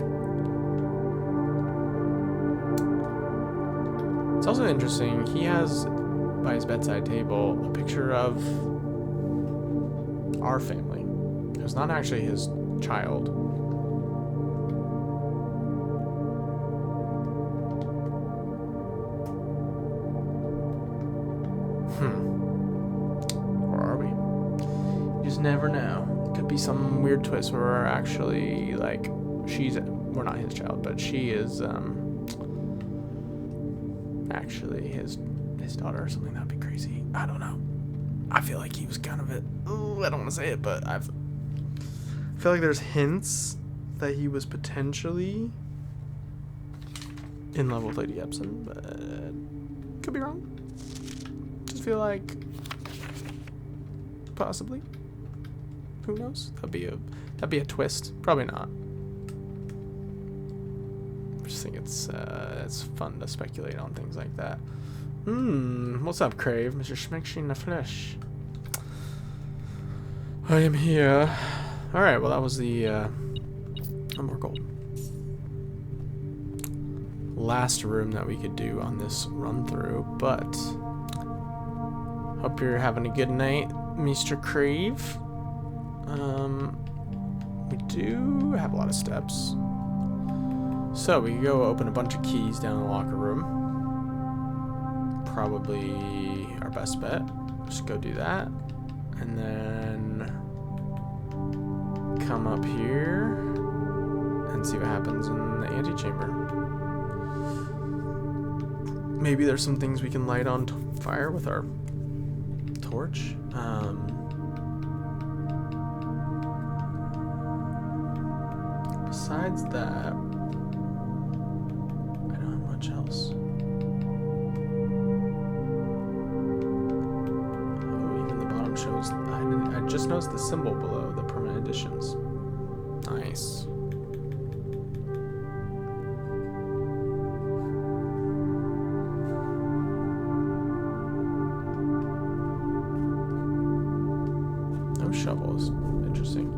It's also interesting, he has by his bedside table a picture of our family. It's not actually his child. Or are we? You just never know. It could be some weird twist where we're actually, like, we're not his child, but she is, actually his daughter or something. That'd be crazy. I don't know. I feel like he was kind of it. Ooh, I don't want to say it, but I feel like there's hints that he was potentially in love with Lady Epson, but could be wrong. Just feel like possibly. Who knows? That'd be a twist. Probably not. I just think it's fun to speculate on things like that. What's up, Crave? Mr. Schmeckshi in the flesh. I am here. Alright, well that was the more gold. Last room that we could do on this run through, but hope you're having a good night, Mr. Crave. We do have a lot of steps. So we can go open a bunch of keys down in the locker room. Probably our best bet. Just go do that. And then come up here and see what happens in the antechamber. Maybe there's some things we can light on fire with our torch. Besides that, I don't have much else. Oh, even the bottom shows. I just noticed the symbol below the permanent editions. Nice. No shovels. Interesting.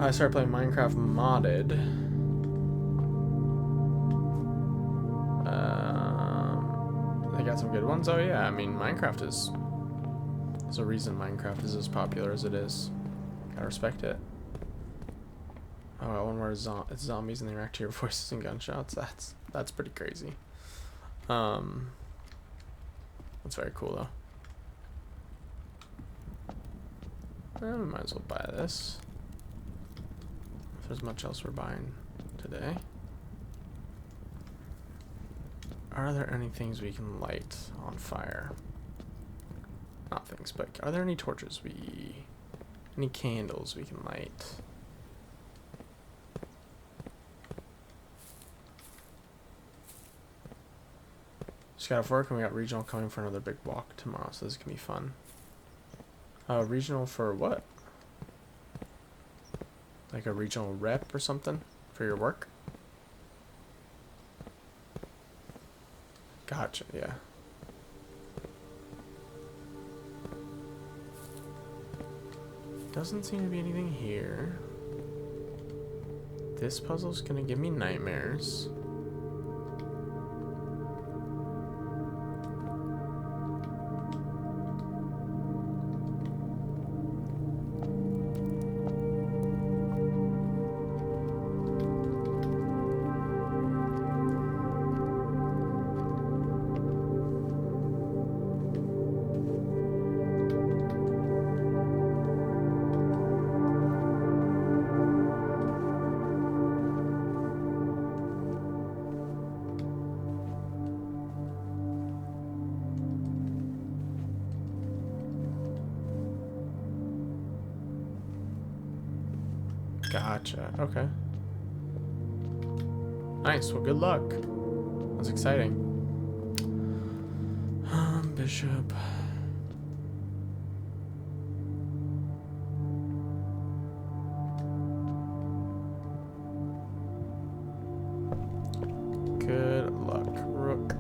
I started playing Minecraft modded. They got some good ones. Oh yeah, I mean Minecraft is. There's a reason Minecraft is as popular as it is. Gotta respect it. Oh, one where it's zombies and they react to your voices and gunshots. That's pretty crazy. That's very cool though. We might as well buy this. If there's much else we're buying today. Are there any things we can light on fire? Not things, but are there any torches any candles we can light? Just got off work and we got regional coming for another big walk tomorrow, so this is gonna be fun. Regional for what? Like a regional rep or something for your work? Gotcha, yeah. Doesn't seem to be anything here. This puzzle's gonna give me nightmares. Gotcha. Okay. Nice. Well, good luck. That's exciting. Bishop. Good luck, Rook.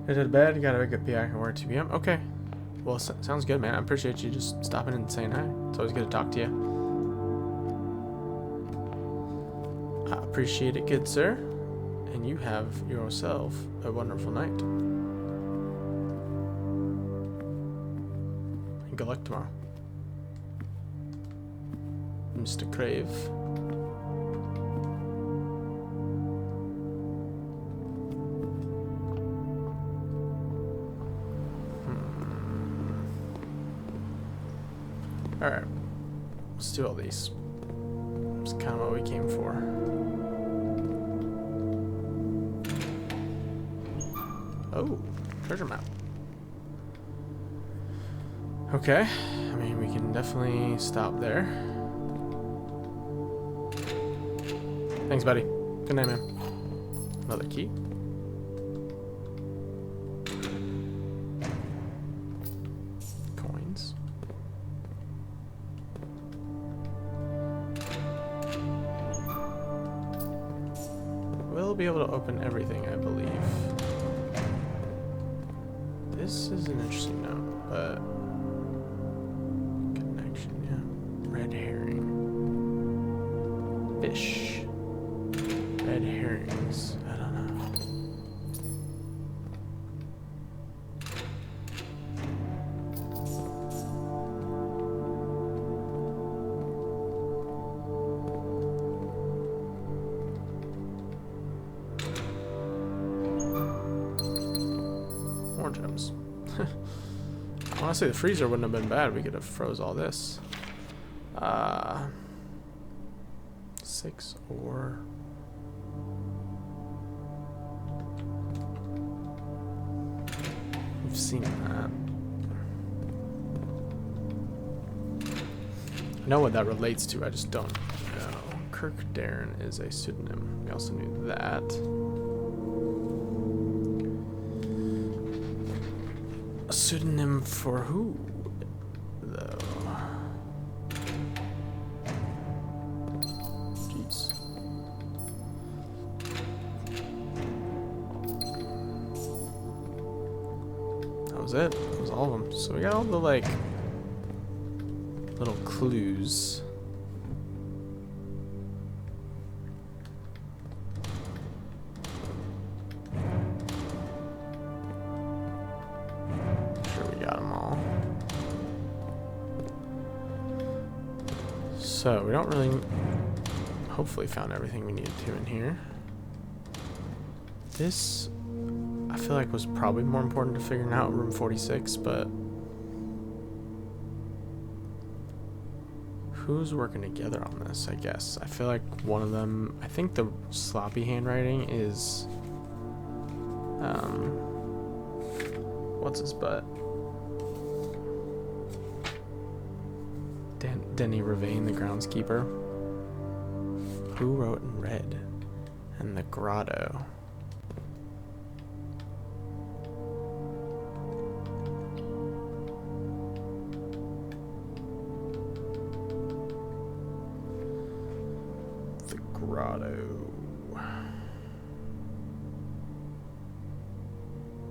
Headed to bed. Gotta wake up back and work 2 p.m. Okay. Well, sounds good, man. I appreciate you just stopping and saying hi. It's always good to talk to you. I appreciate it, good sir. And you have yourself a wonderful night. And good luck tomorrow. Mr. Crave. Alright, let's do all these. It's kind of what we came for. Oh, treasure map. Okay, I mean, we can definitely stop there. Thanks, buddy. Good night, man. Another key. Coins. We'll be able to open everything, I believe. This is an interesting note, but connection, yeah. Red herring. Fish. Red herrings. I don't know. More gems. Honestly, the freezer wouldn't have been bad. We could have froze all this. 6 or... We've seen that. I know what that relates to, I just don't know. Kirk Darren is a pseudonym. We also knew that. A pseudonym for who, though? Jeez. That was it. That was all of them. So we got all the, like, little clues. So, we don't really... Hopefully found everything we needed to in here. This, I feel like, was probably more important to figuring out room 46, but... Who's working together on this, I guess? I feel like one of them... I think the sloppy handwriting is... What's his butt? Denny Ravane, the groundskeeper. Who wrote in red? And the grotto. The grotto.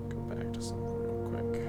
Go back to something real quick.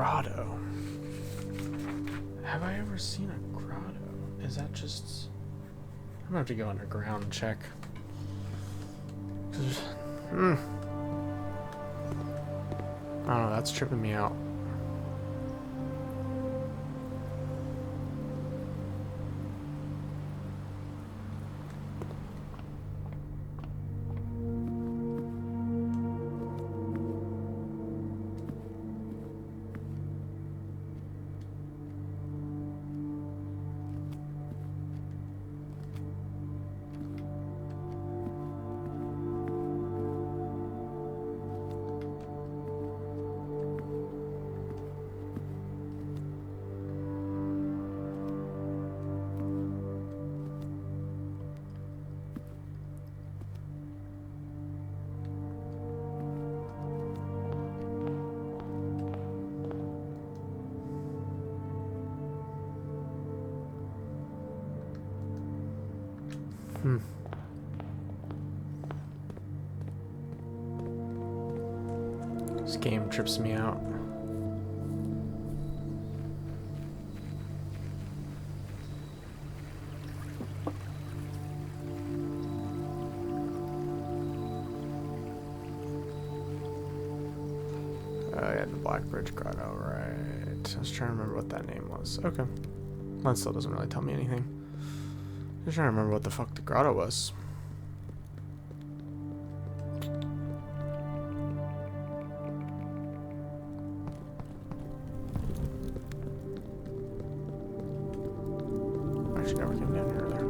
grotto. Have I ever seen a grotto? Is that just... I'm gonna have to go underground and check. I don't know, that's tripping me out. This game trips me out. Yeah, the Black Bridge Grotto, right. I was trying to remember what that name was. Okay. That still doesn't really tell me anything. Just trying to remember what the fuck the grotto was. Actually, never came down here earlier.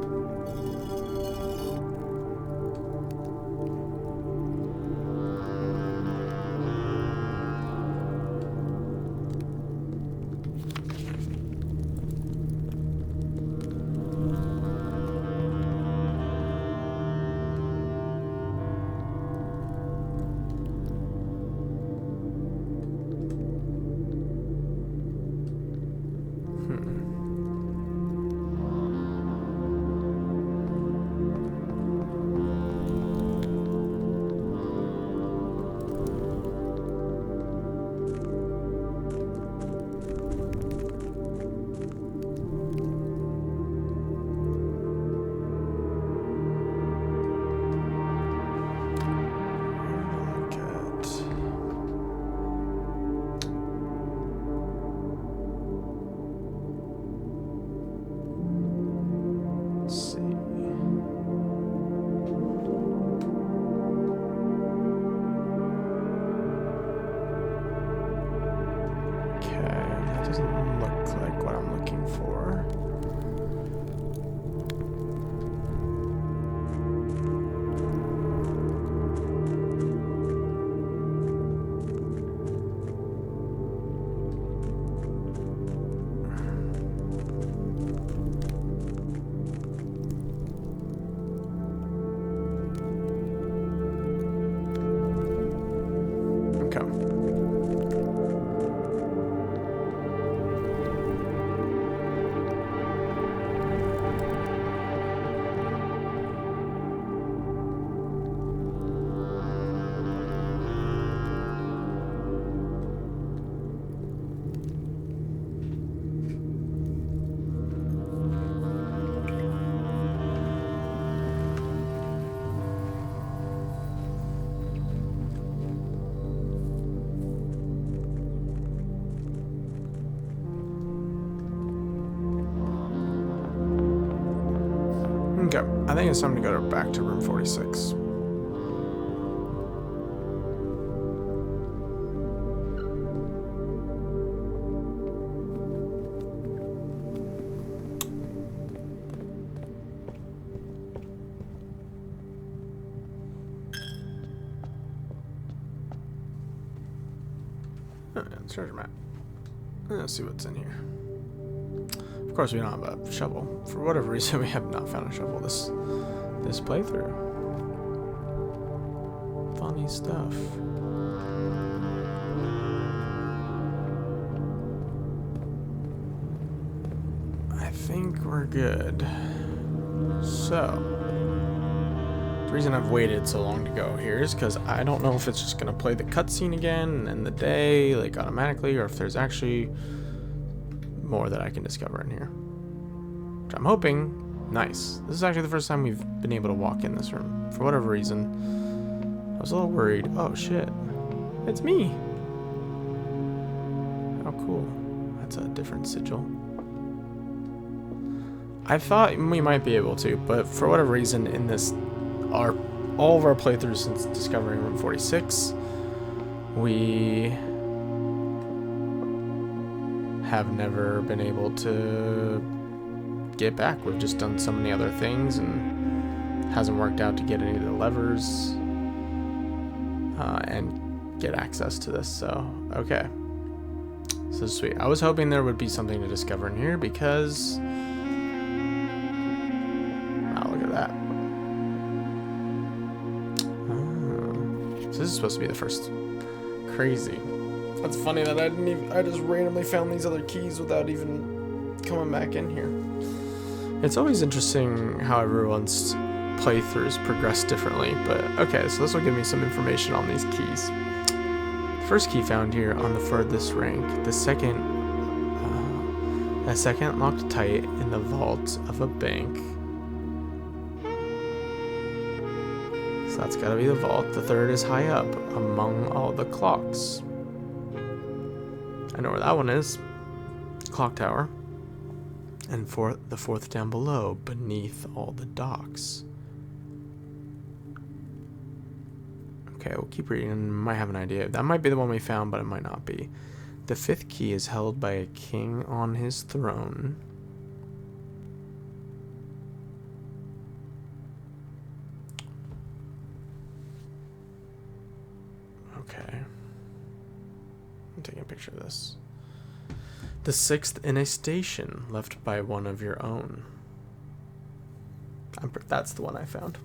Doesn't look like what I'm looking for. Okay, I think it's time to go back to room 46. Oh, yeah, treasure map. Let's see what's in here. Of course, we don't have a shovel. For whatever reason, we have not found a shovel this playthrough. Funny stuff. I think we're good. So, The reason I've waited so long to go here is because I don't know if it's just going to play the cutscene again in the day, like automatically, or if there's actually more that I can discover in here. Which I'm hoping. Nice. This is actually the first time we've been able to walk in this room. For whatever reason, I was a little worried. Oh shit. It's me. How cool. That's a different sigil. I thought we might be able to, but for whatever reason in this, all of our playthroughs since discovering room 46, we have never been able to get back. We've just done so many other things and hasn't worked out to get any of the levers and get access to this. So, okay. So sweet. I was hoping there would be something to discover in here because... wow, look at that. So this is supposed to be the first. Crazy. That's funny that I just randomly found these other keys without even coming back in here. It's always interesting how everyone's playthroughs progress differently, but okay, so this will give me some information on these keys. The first key found here on the furthest rank, the second locked tight in the vault of a bank. So that's gotta be the vault. The third is high up among all the clocks. I know where that one is. Clock tower. And the fourth down below, beneath all the docks. Okay, we'll keep reading. Might have an idea. That might be the one we found, but it might not be. The fifth key is held by a king on his throne. Okay. I'm taking a picture of this. The sixth in a station left by one of your own. That's the one I found.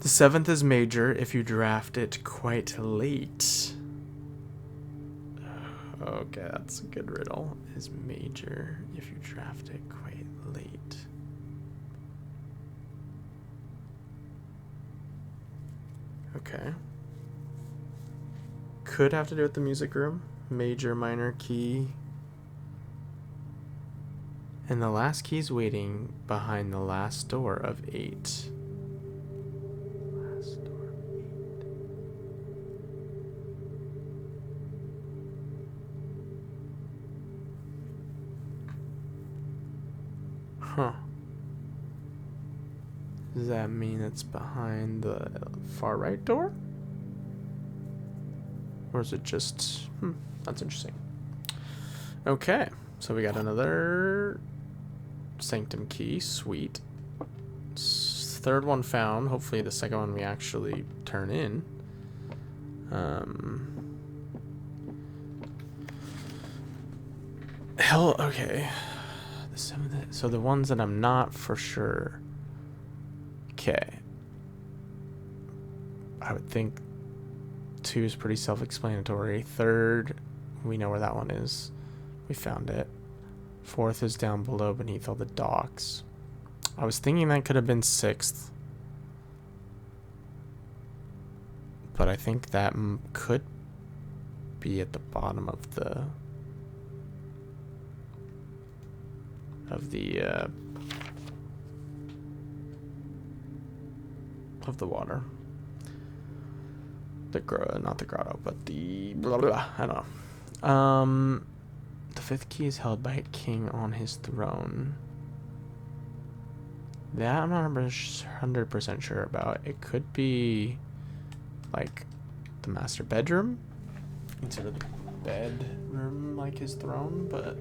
The seventh is major if you draft it quite late. Okay, that's a good riddle. Is major if you draft it quite late. Okay. Could have to do with the music room. Major, minor key. And the last key's waiting behind the last door of 8. Last door of 8. Huh. Does that mean it's behind the far right door? Or is it just... that's interesting. Okay, so we got another sanctum key. Sweet. Third one found. Hopefully the second one we actually turn in. Hell, okay. So the ones that I'm not for sure. Okay. I would think 2 is pretty self-explanatory. Third, we know where that one is. We found it. Fourth is down below beneath all the docks. I was thinking that could have been 6th. But I think that could be at the bottom of the water. Not the grotto, but the blah blah blah. I don't know. The fifth key is held by a king on his throne. That I'm not 100% sure about. It could be like the master bedroom instead of the bedroom like his throne, but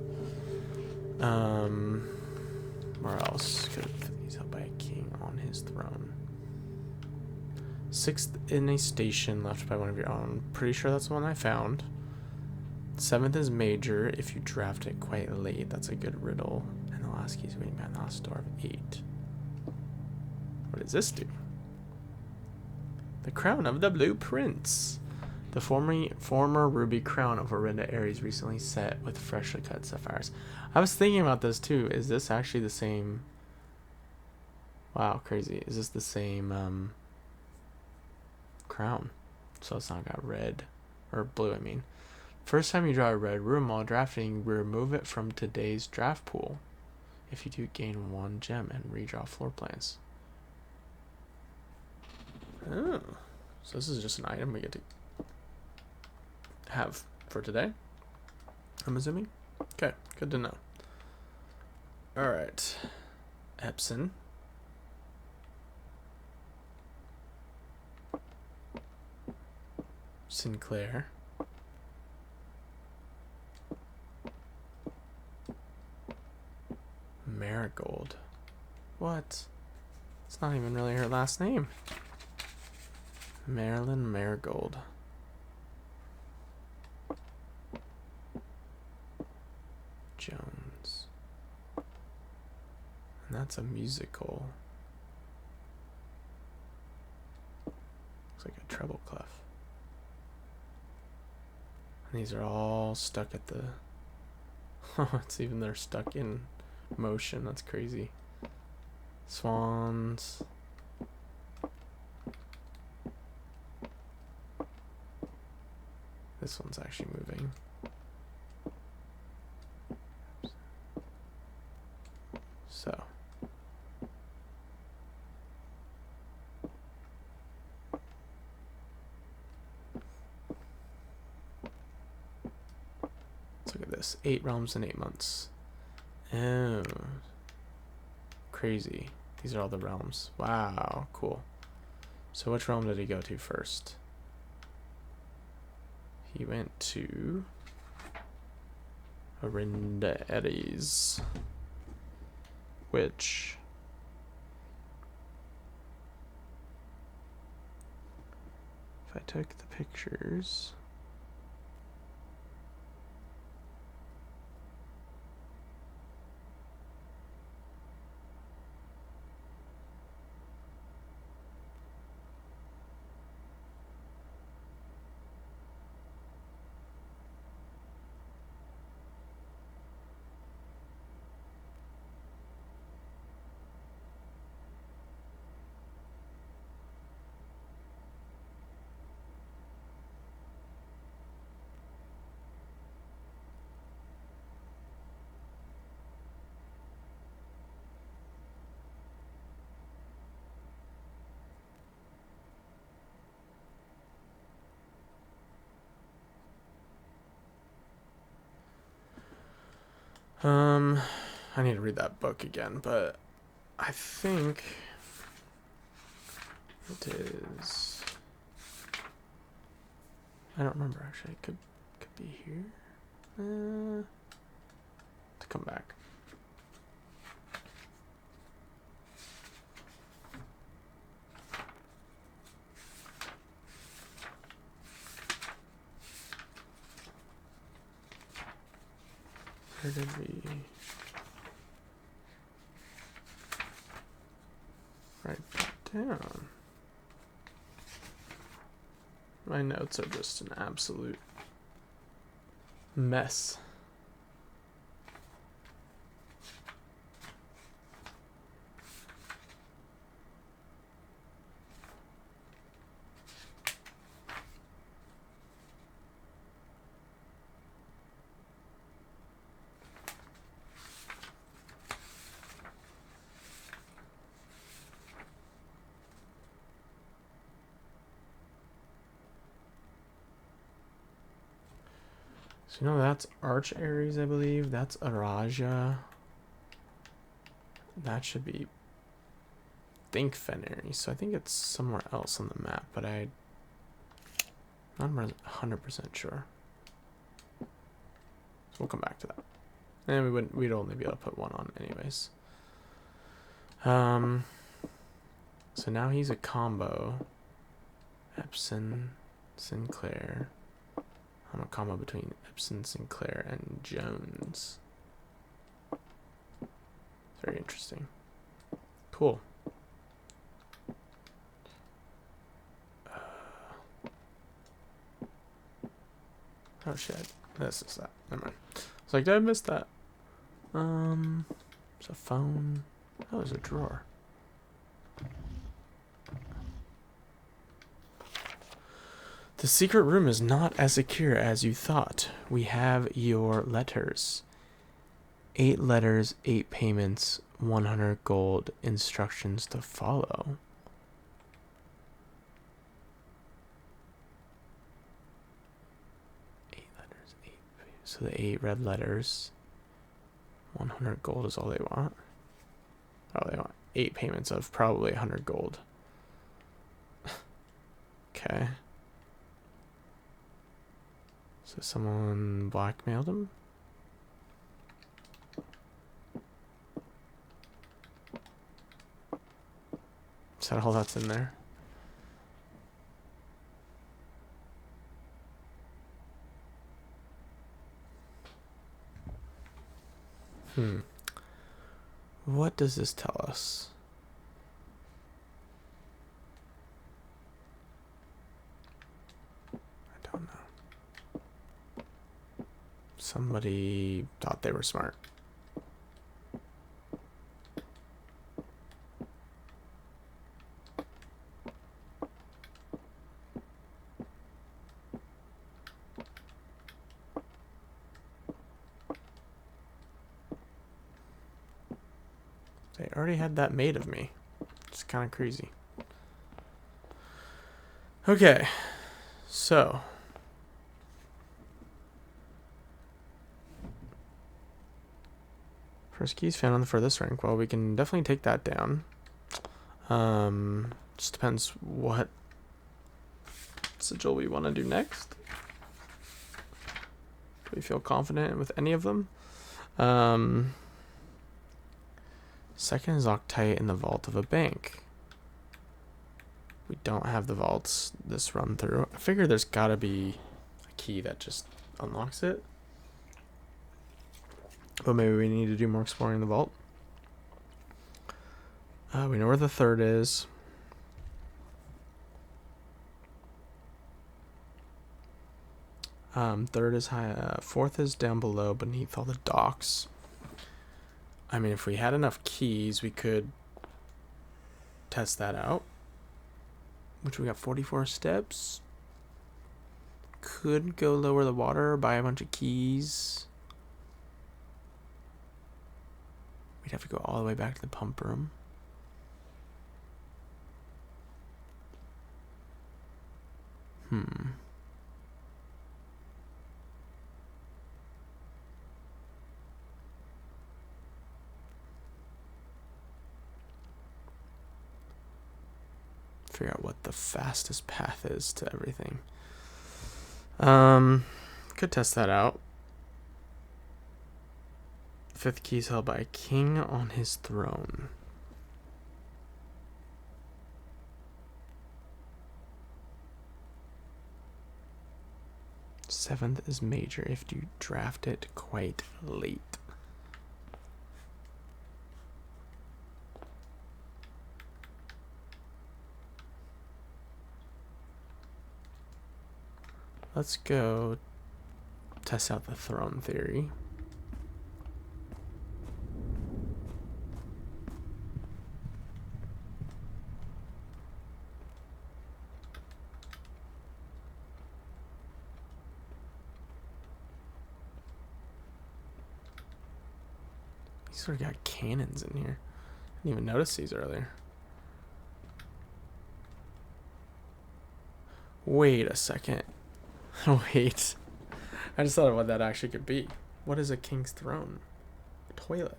where else could he's held by a king on his throne? 6th in a station left by one of your own. Pretty sure that's the one I found. 7th is major if you draft it quite late. That's a good riddle. And the last key is waiting behind the last door of 8. What does this do? The crown of the Blue Prince. The former ruby crown of Orinda Ares recently set with freshly cut sapphires. I was thinking about this too. Is this actually the same Wow, crazy. Is this the same crown? So it's not got red. Or blue, I mean. First time you draw a red room while drafting, remove it from today's draft pool. If you do, gain 1 gem and redraw floor plans. Oh. So this is just an item we get to have for today, I'm assuming. Okay, good to know. Alright. Epson. Sinclair. Marigold. What? It's not even really her last name. Marilyn Marigold. Jones. And that's a musical. Looks like a treble clef. And these are all stuck at the... it's even they're stuck in motion. That's crazy. Swans. This one's actually moving. So. Let's look at this. 8 realms in 8 months. Oh. Crazy. These are all the realms. Wow, cool. So which realm did he go to first? He went to Arindaeris, which if I took the pictures, I need to read that book again, but I think it is. I don't remember actually. It could be here. To come back. Where did we write that down? My notes are just an absolute mess. So, that's Arch Ares, I believe. That's Araja. That should be Think Fenris. So I think it's somewhere else on the map, but I'm not 100% sure. So we'll come back to that. And we'd only be able to put one on anyways. So now he's a combo. Epson, Sinclair. I'm a combo between Epson, Sinclair, and Jones. Very interesting. Cool. Oh shit. This is that. Never mind. It's like, did I miss that? There's a phone. Oh, there's a drawer. The secret room is not as secure as you thought. We have your letters. 8 letters, 8 payments, 100 gold, instructions to follow. So the 8 red letters, 100 gold is all they want. Oh, they want 8 payments of probably 100 gold. Okay. So someone blackmailed him? Is that all that's in there? What does this tell us? I don't know. Somebody thought they were smart. They already had that made of me. It's kind of crazy. Okay, so first key is found on the furthest rank. Well, we can definitely take that down. Just depends what sigil we want to do next. Do we feel confident with any of them? Second is Octite in the vault of a bank. We don't have the vaults this run through. I figure there's gotta be a key that just unlocks it. But maybe we need to do more exploring the vault. We know where the third is. Third is high. Fourth is down below, beneath all the docks. I mean, if we had enough keys, we could test that out. Which we got 44 steps. Could go lower the water, buy a bunch of keys. We'd have to go all the way back to the pump room. Figure out what the fastest path is to everything. Could test that out. Fifth key is held by a king on his throne. Seventh is major if you draft it quite late. Let's go test out the throne theory. He's sort of got cannons in here. I didn't even notice these earlier. Wait a second. Wait. I just thought of what that actually could be. What is a king's throne? A toilet.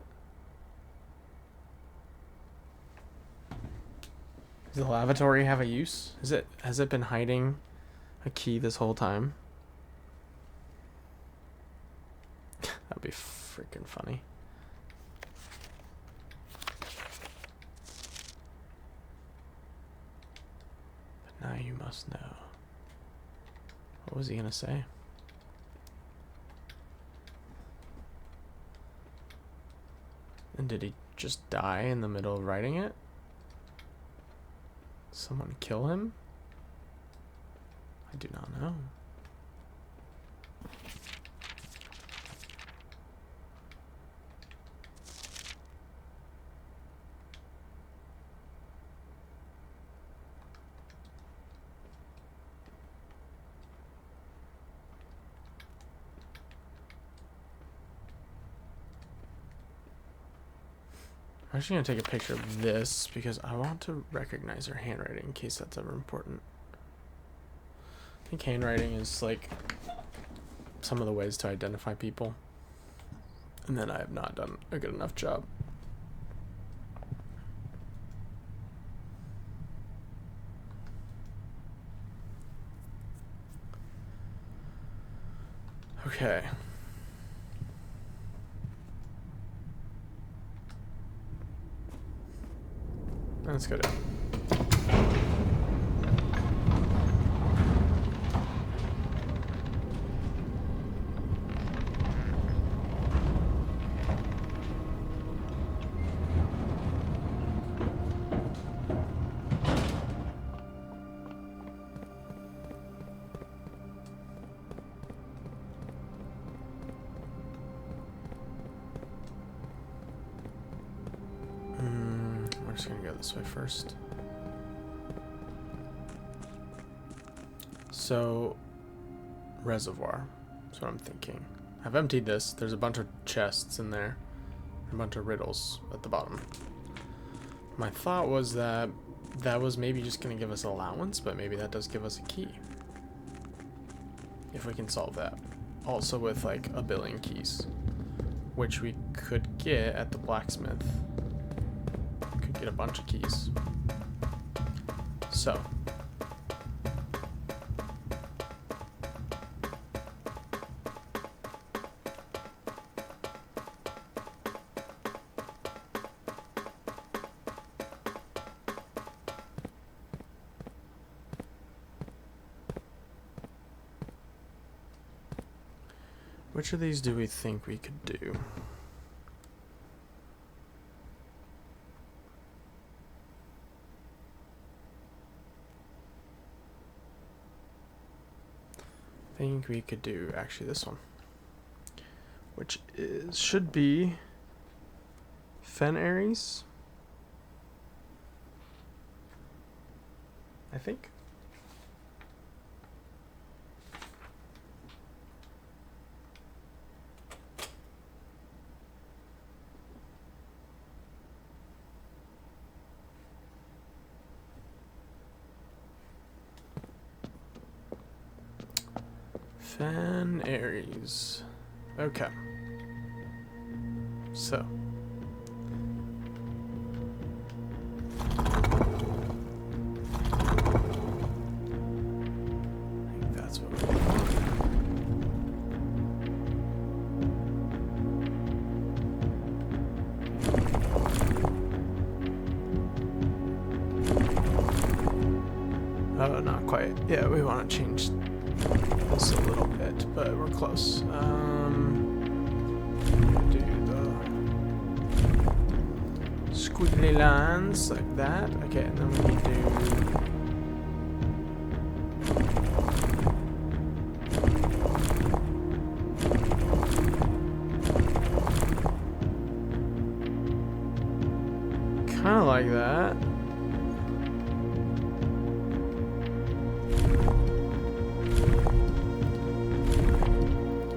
Does the lavatory have a use? Has it been hiding a key this whole time? That'd be freaking funny. But now you must know. What was he gonna say? And did he just die in the middle of writing it? Someone kill him? I do not know. I'm actually gonna take a picture of this because I want to recognize her handwriting in case that's ever important. I think handwriting is like some of the ways to identify people, and then I have not done a good enough job. Okay. Let's go down. We're just gonna go this way first. So, reservoir. That's what I'm thinking. I've emptied this. There's a bunch of chests in there. A bunch of riddles at the bottom. My thought was that that was maybe just gonna give us allowance, but maybe that does give us a key. If we can solve that. Also with like a billion keys. Which we could get at the blacksmith. Could get a bunch of keys. So. Which of these do we think we could do? I think we could do actually this one, which is should be Fen Ares, I think. Fen Ares. Okay. So. I think that's what we want. Oh, not quite. Yeah, we want to change this a little bit, but we're close. Do the squiggly lines like that. Okay, and then we need to kind of like that.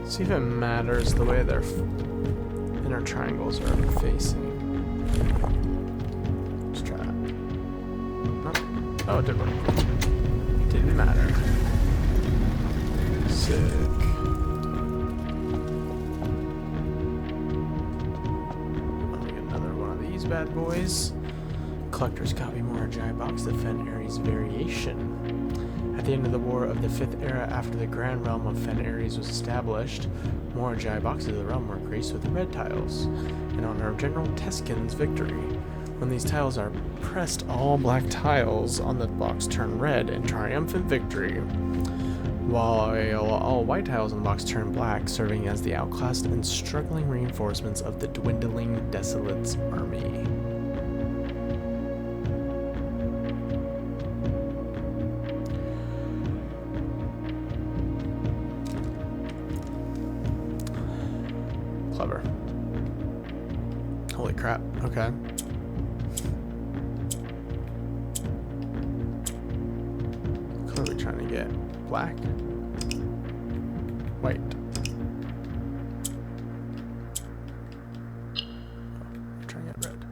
See if it matters the way their inner triangles are facing. Let's try that. Oh, it did work. Didn't matter. Sick. Let me get another one of these bad boys. Collector's copy Moragi box, the Fen Ares variation. At the end of the War of the Fifth Era, after the Grand Realm of Fen Ares was established, Moragi boxes of the realm were graced with red tiles, in honor of General Teskin's victory. When these tiles are pressed, all black tiles on the box turn red in triumphant victory, while all white tiles on the box turn black, serving as the outclassed and struggling reinforcements of the dwindling Desolate's army. Clever. Holy crap. Okay. Clearly trying to get black. White. Oh, trying to get red.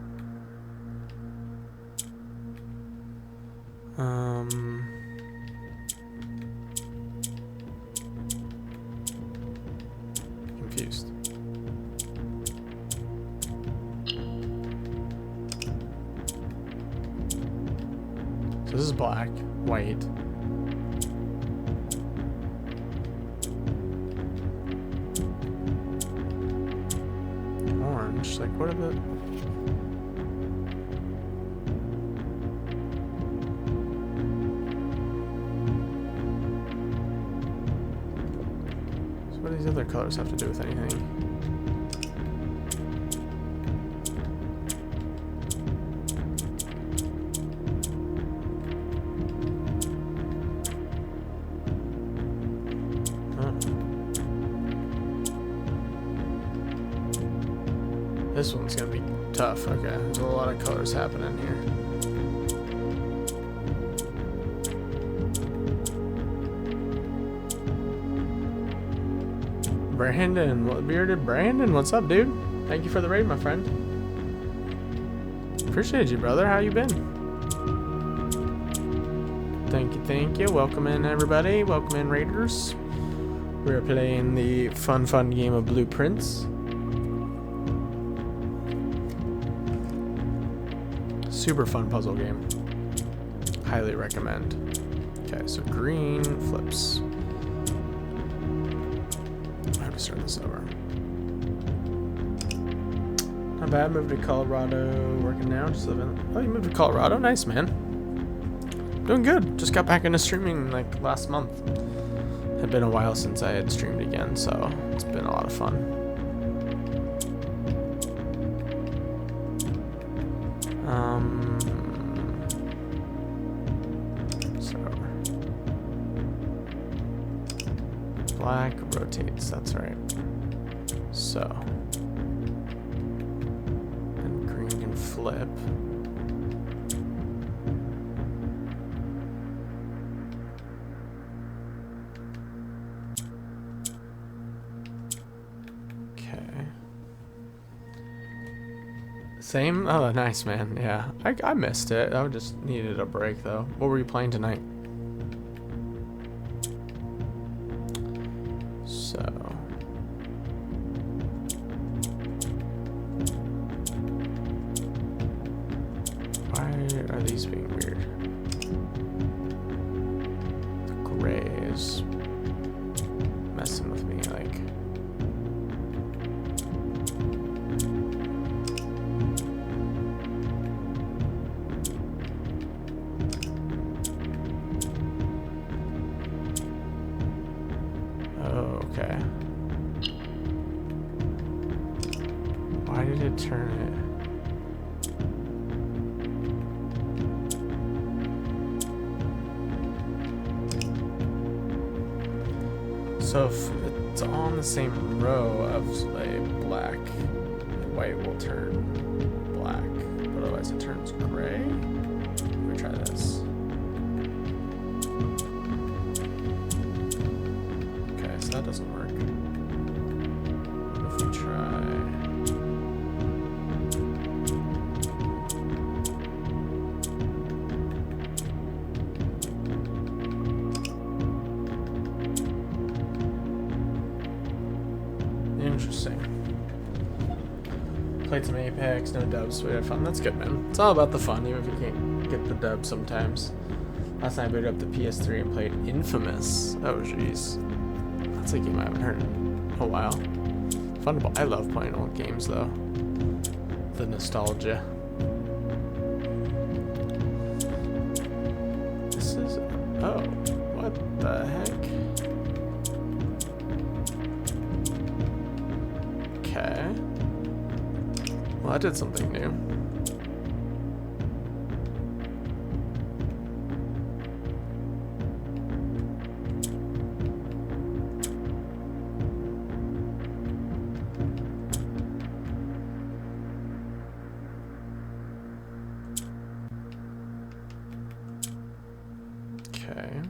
this is black, white. Orange, like what are the... So what do these other colors have to do with anything? This one's gonna be tough. Okay, there's a lot of colors happening here. Brandon, bearded Brandon, what's up, dude? Thank you for the raid, my friend. Appreciate you, brother. How you been? Thank you. Welcome in, everybody. Welcome in, raiders. We're playing the fun game of Blueprints. Super fun puzzle game. Highly recommend. Okay, so green flips. I have to start this over. Not bad. Moved to Colorado. Working now. Just living. Oh, you moved to Colorado? Nice, man. Doing good. Just got back into streaming like last month. Had been a while since I had streamed again, so it's been a lot of fun. Black rotates, that's right. So. And green can flip. Okay. Same? Oh, nice, man. Yeah. I missed it. I just needed a break, though. What were you playing tonight? So. Why are these being weird? The gray is messing with me, like. Okay. Why did it turn it? So if it's on the same row of a black, white will turn black, but otherwise it turns gray. Let me try this. Okay, so that doesn't work. What if we try... Interesting. Played some Apex, no dubs, we had fun. That's good, man. It's all about the fun, even if you can't get the dub sometimes. Last night I booted up the PS3 and played Infamous. Oh, jeez. That's a game I haven't heard in a while. Fun to play. I love playing old games, though. The nostalgia. This is... Oh, what the heck? Okay. Well, I did something new. Okay.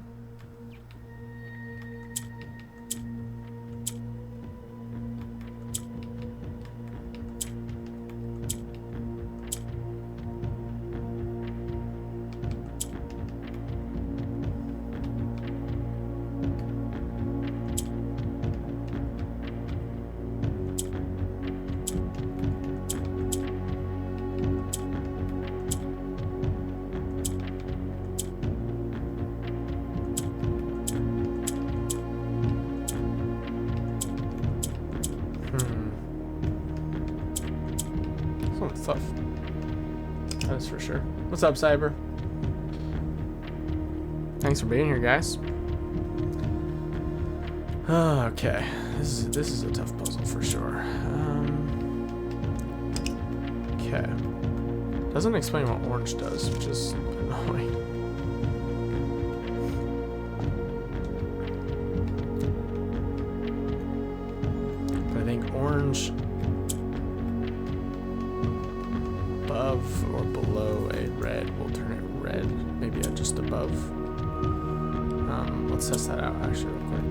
excellent stuff. That's for sure. What's up, Cyber? Thanks for being here, guys. Okay, this is a tough puzzle for sure. Okay, doesn't explain what orange does, which is annoying. But I think orange above or below a red will turn it red. Maybe just above. Let's test that out actually real quick.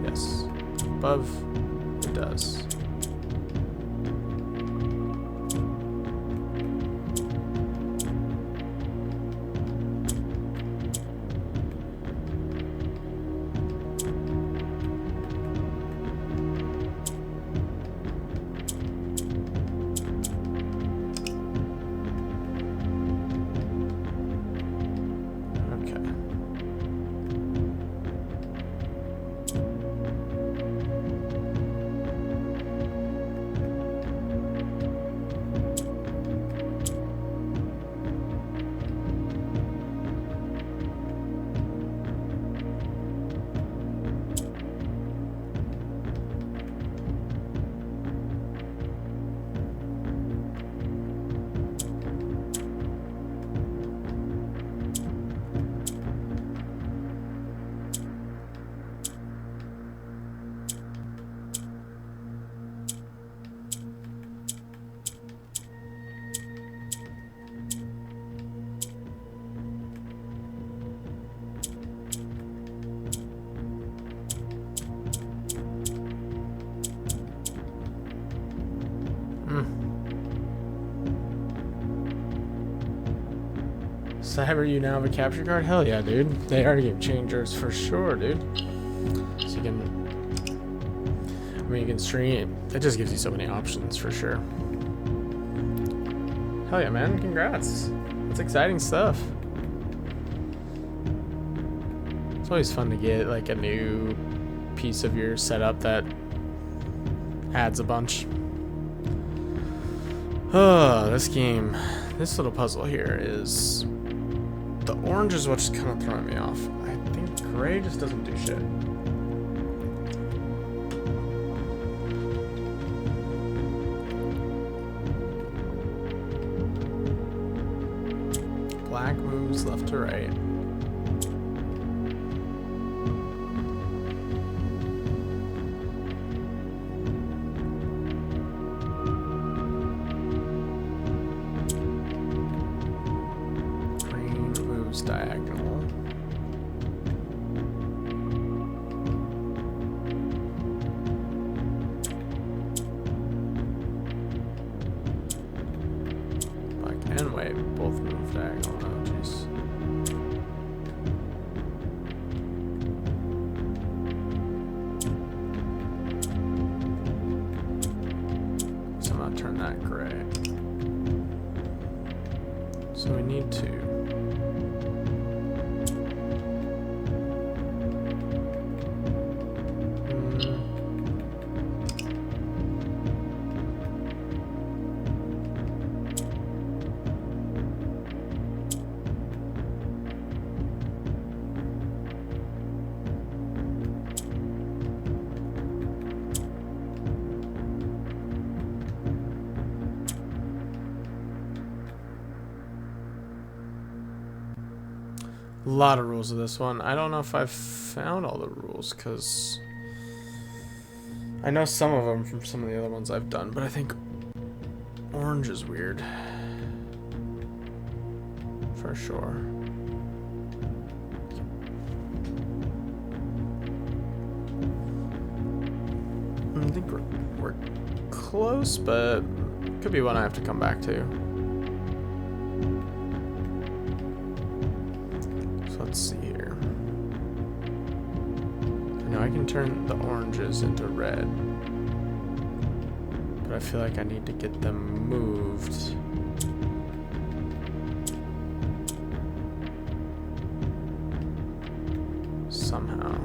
Yes, above it does. Cyber, you now have a capture card? Hell yeah, dude. They are game changers for sure, dude. So you can, I mean, you can stream. It just gives you so many options for sure. Hell yeah, man. Congrats. That's exciting stuff. It's always fun to get like a new piece of your setup that adds a bunch. Oh, this game, this little puzzle here is, the orange is what's kind of throwing me off. I think gray just doesn't do shit. Black moves left to right. Diagonal. Black and white both move diagonal. Oh, jeez. Somehow turn that gray. So we need to. A lot of rules of this one. I don't know if I've found all the rules, because I know some of them from some of the other ones I've done, but I think orange is weird. For sure. I think we're close, but could be one I have to come back to. Let's see here. Now I can turn the oranges into red, but I feel like I need to get them moved. Somehow.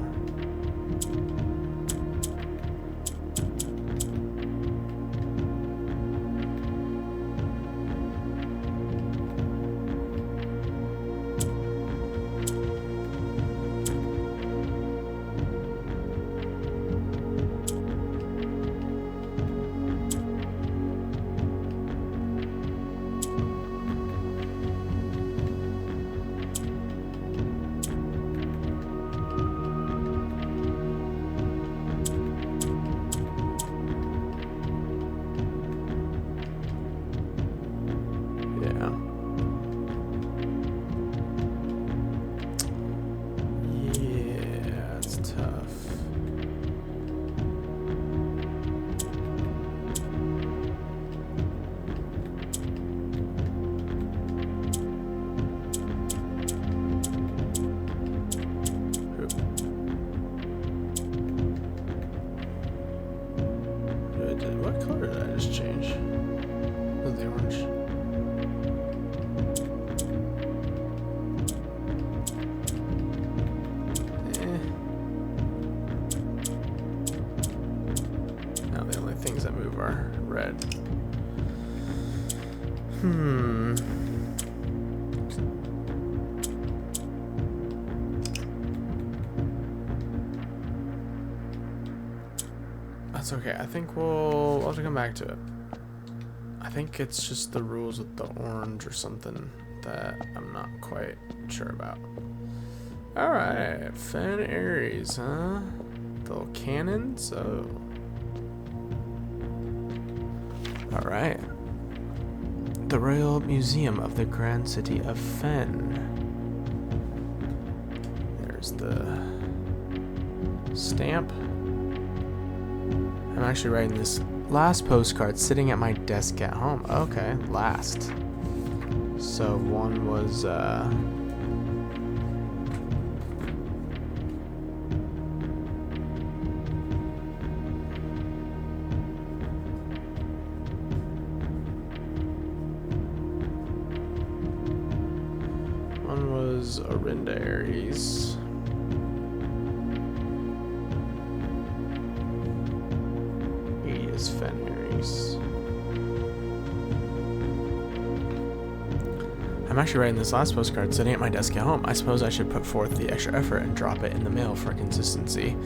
Or did I just change? Was the orange? Now the only things that move are red. That's okay. I think we'll have to come back to it. I think it's just the rules with the orange or something that I'm not quite sure about. Alright, Fen Ares, huh? The little cannons? Oh. Alright. The Royal Museum of the Grand City of Fen. There's the stamp. I'm actually writing this last postcard sitting at my desk at home. Okay, last. So one was, Orinda Ares. He is Fen Ares. I'm actually writing this last postcard sitting at my desk at home. I suppose I should put forth the extra effort and drop it in the mail for consistency.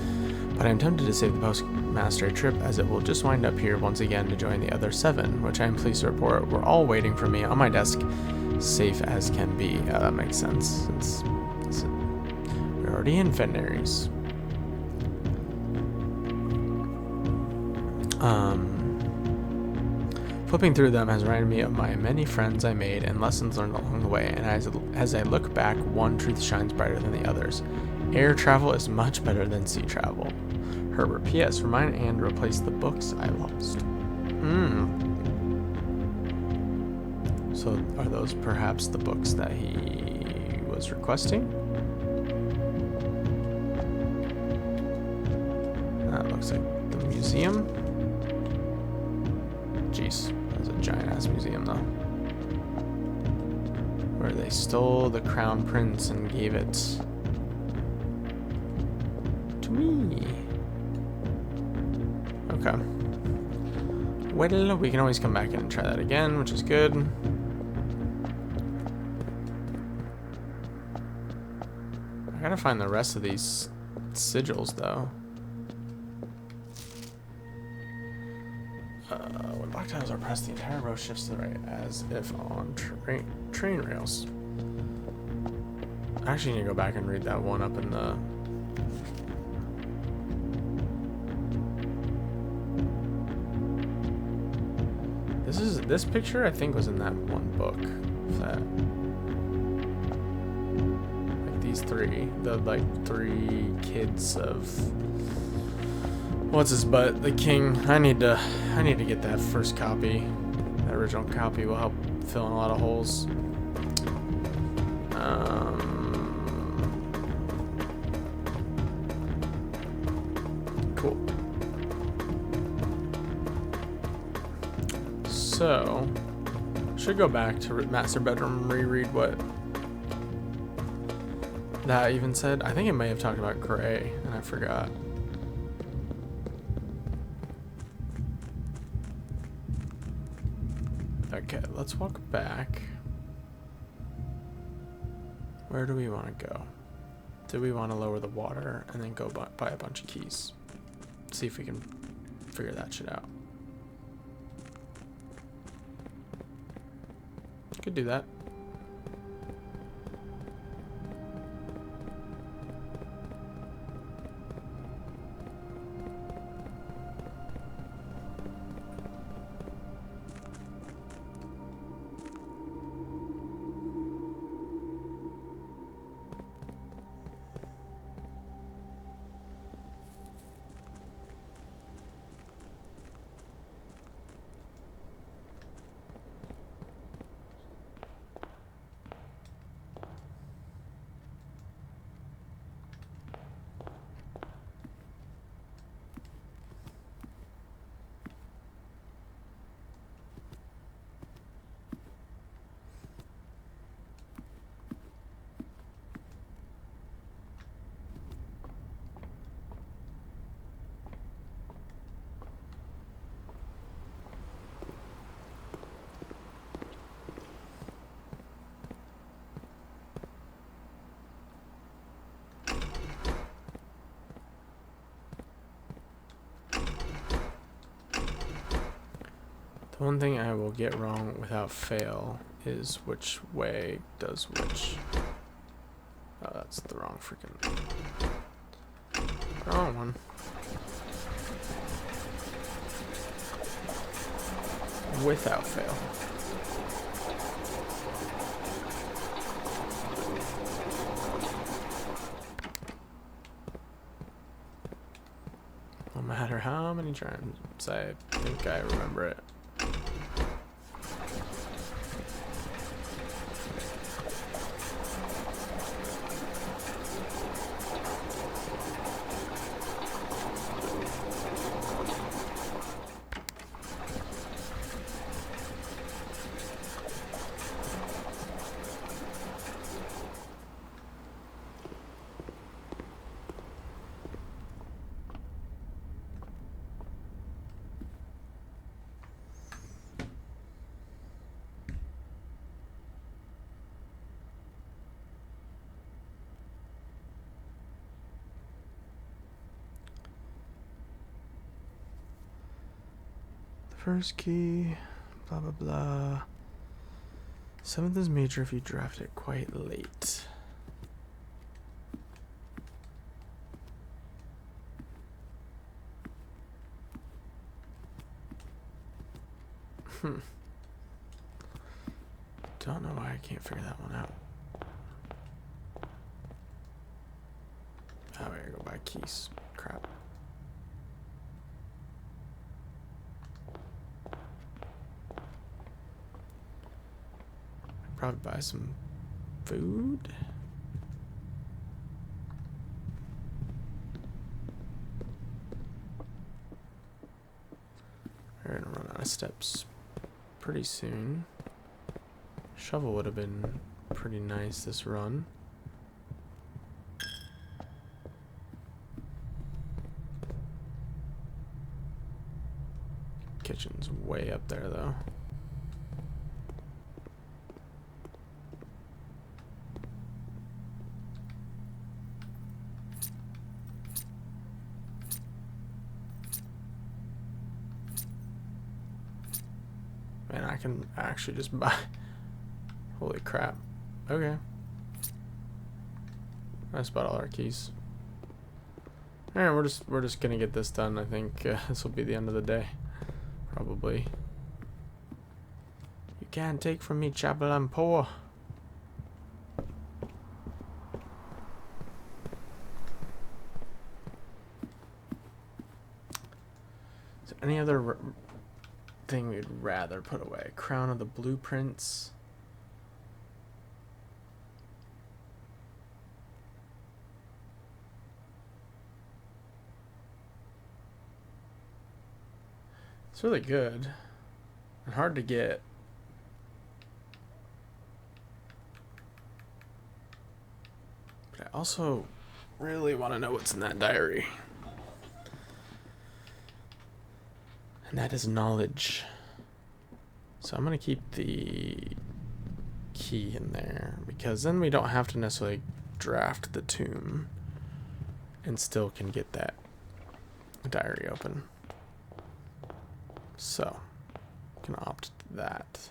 But I'm tempted to save the postmaster trip, as it will just wind up here once again to join the other 7, which I am pleased to report were all waiting for me on my desk, safe as can be. That makes sense, since we're already in Fen Ares. Flipping through them has reminded me of my many friends I made and lessons learned along the way, and as I look back, one truth shines brighter than the others. Air travel is much better than sea travel. Herbert. P.S. Remind Anne to replace the books I lost. So are those perhaps the books that he was requesting? That looks like the museum. Jeez, that was a giant-ass museum, though. Where they stole the crown prince and gave it to me. Okay. Well, we can always come back and try that again, which is good. I gotta find the rest of these sigils, though. When locked tiles are pressed, the entire row shifts to the right, as if on train rails. I actually need to go back and read that one up in the... This picture, I think, was in that one book. That, like these three, the like 3 kids of what's his butt, the king. I need to get that first copy. That original copy will help fill in a lot of holes. Cool. So, should go back to Master Bedroom, reread what that even said. I think it may have talked about gray, and I forgot. Okay, let's walk back. Where do we want to go? Do we want to lower the water and then go buy a bunch of keys? See if we can figure that shit out. Could do that. The one thing I will get wrong without fail is which way does which. Oh, that's the wrong freaking... wrong one. Without fail. No matter how many times I think I remember it. First key, blah blah blah. 7th is major if you draft it quite late. Don't know why I can't figure that one out. Oh, I gotta go buy keys. Crap. Probably buy some food. We're gonna run out of steps pretty soon. Shovel would have been pretty nice this run. Kitchen's way up there though. Man, I can actually just buy. Holy crap. Okay. That's about all our keys. Alright, we're just gonna get this done. I think this will be the end of the day. Probably. You can't take from me, Chapel, I'm poor. Is there any other thing we'd rather put away? Crown of the Blueprints. It's really good and hard to get. But I also really want to know what's in that diary. And that is knowledge. So I'm going to keep the key in there because then we don't have to necessarily draft the tomb and still can get that diary open. So, I'm gonna opt that.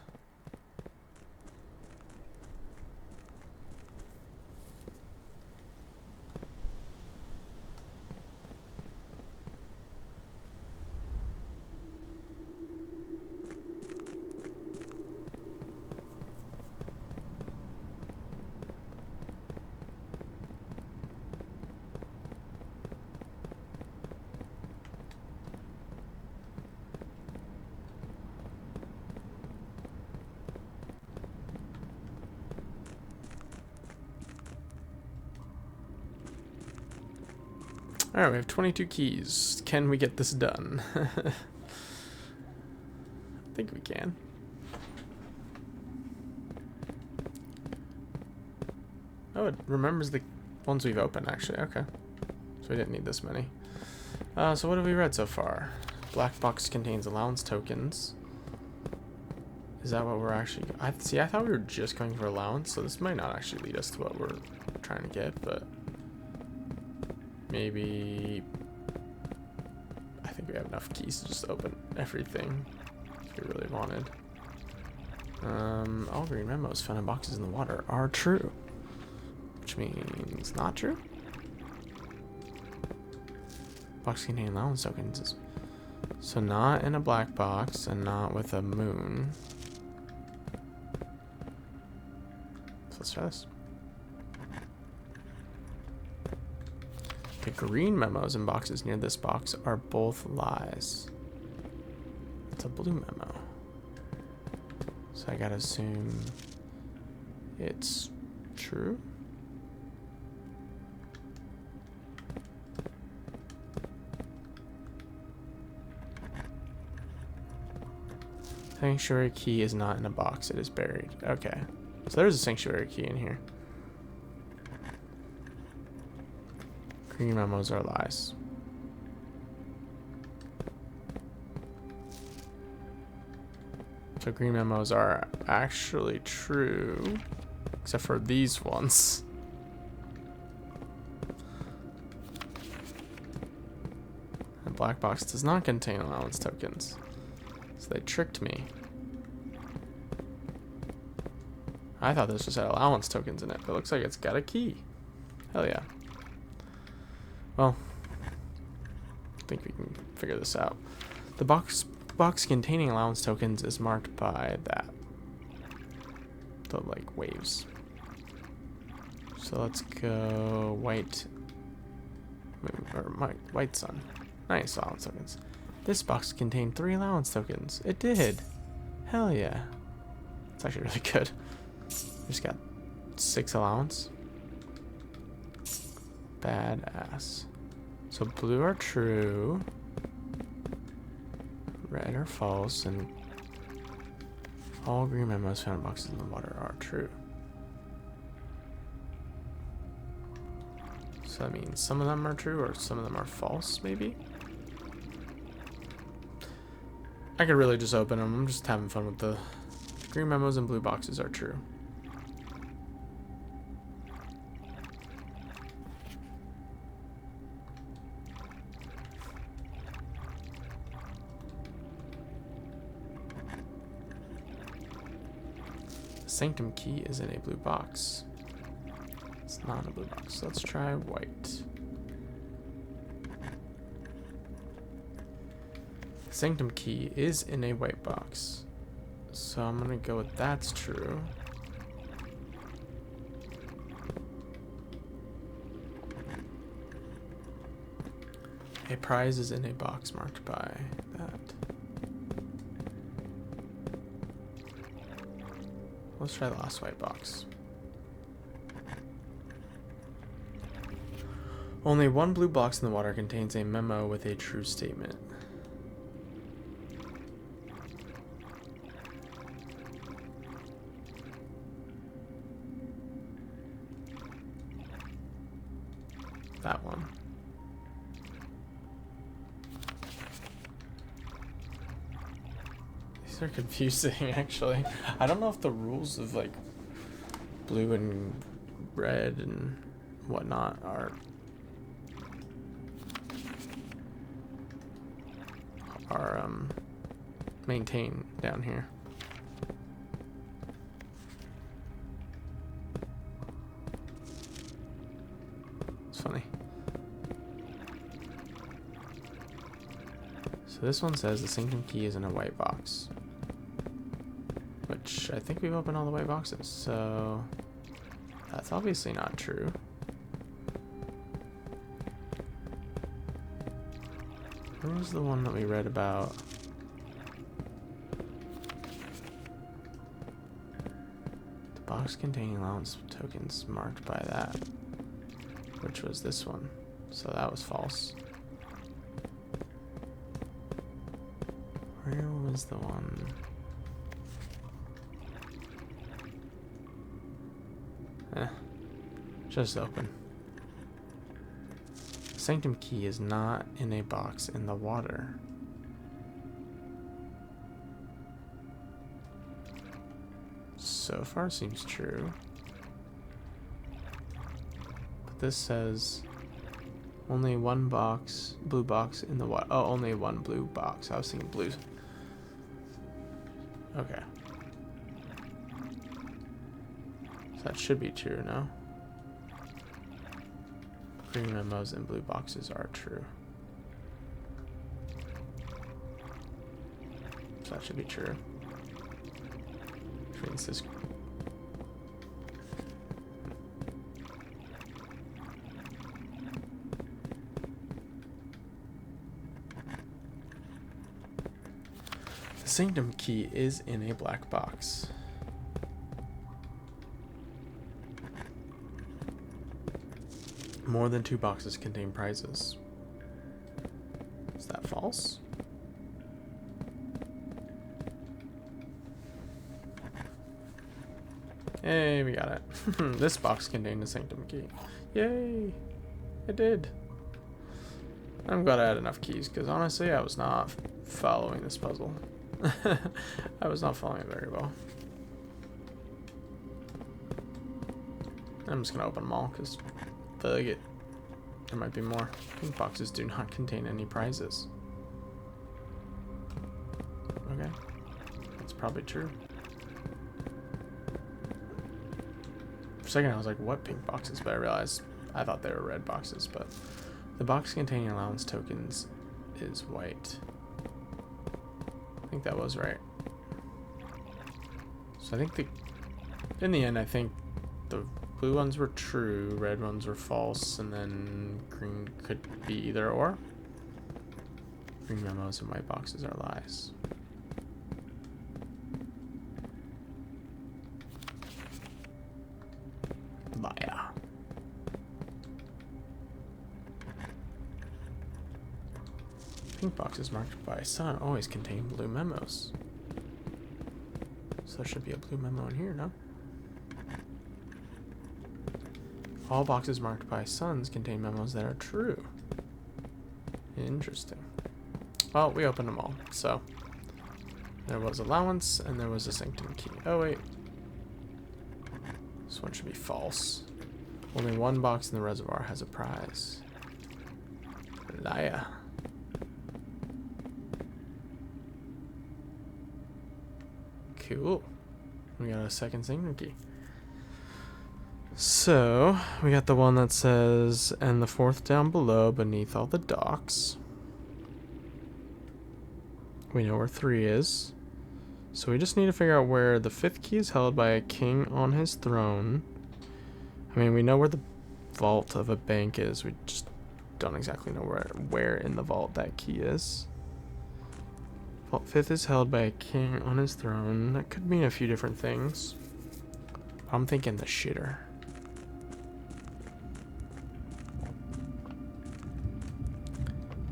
Alright, we have 22 keys. Can we get this done? I think we can. Oh, it remembers the ones we've opened, actually. Okay. So we didn't need this many. So what have we read so far? Black box contains allowance tokens. Is that what we're actually... I thought we were just going for allowance, so this might not actually lead us to what we're trying to get, but... Maybe... I think we have enough keys to just open everything. we really wanted. All green memos found in boxes in the water are true. Which means not true? Box containing allowance tokens is... So not in a black box and not with a moon. So let's try this. The green memos in boxes near this box are both lies. It's a blue memo. So I gotta assume it's true. Sanctuary key is not in a box, it is buried. Okay. So there's a sanctuary key in here. Green memos are lies. So green memos are actually true, except for these ones. The black box does not contain allowance tokens. So they tricked me. I thought this just had allowance tokens in it, but it looks like it's got a key. Hell yeah. Well, I think we can figure this out. The box containing allowance tokens is marked by that. The like waves. So let's go white moon, or white sun. Nice allowance tokens. This box contained 3 allowance tokens. It did. Hell yeah. It's actually really good. We just got 6 allowance. Badass. So blue are true. Red are false. And all green memos found in boxes in the water are true. So that means some of them are true or some of them are false, maybe? I could really just open them. I'm just having fun with the green memos and blue boxes are true. The sanctum key is in a blue box. It's not in a blue box. Let's try white. Sanctum key is in a white box. So I'm gonna go with that's true. A prize is in a box marked by that. Let's try the last white box. Only one blue box in the water contains a memo with a true statement. That one. These are confusing, actually. I don't know if the rules of like blue and red and whatnot are maintained down here. It's funny. So this one says the sanctum key is in a white box, which I think we've opened all the white boxes, so that's obviously not true. Where was the one that we read about? The box containing allowance tokens marked by that, which was this one, so that was false. Where was the one? Just open. Sanctum key is not in a box in the water. So far seems true. But this says only one box, blue box in the water. Oh, only one blue box. I was thinking blue. Okay. So that should be true, no? Green memos and blue boxes are true. So that should be true. Which means this. The Sanctum key is in a black box. More than 2 boxes contain prizes. Is that false? Hey, we got it. This box contained the Sanctum key. Yay! It did. I'm glad I had enough keys, because honestly, I was not following this puzzle. I was not following it very well. I'm just going to open them all, because I feel like there might be more. Pink boxes do not contain any prizes. Okay. That's probably true. For a second I was like, what pink boxes? But I realized I thought they were red boxes, but the box containing allowance tokens is white. I think that was right. So I think in the end, I think the blue ones were true, red ones were false, and then green could be either or. Green memos and white boxes are lies. Liar. Pink boxes marked by sun always contain blue memos. So there should be a blue memo in here, no? All boxes marked by suns contain memos that are true. Interesting. Well, we opened them all, so there was allowance and there was a Sanctum key. Oh wait, this one should be false. Only one box in the reservoir has a prize. Liar. Cool. We got a second Sanctum key. So, we got the one that says, and the fourth down below beneath all the docks. We know where 3 is. So we just need to figure out where the 5th key is held by a king on his throne. I mean, we know where the vault of a bank is. We just don't exactly know where in the vault that key is. Vault 5th is held by a king on his throne. That could mean a few different things. I'm thinking the shitter.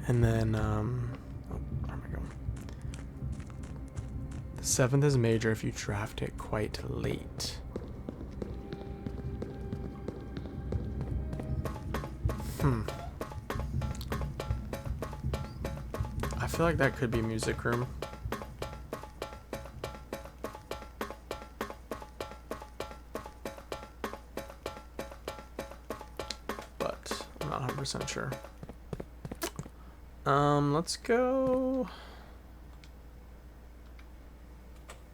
And then, where am I going? The 7th is major if you draft it quite late. I feel like that could be music room. But I'm not 100% sure. Let's go.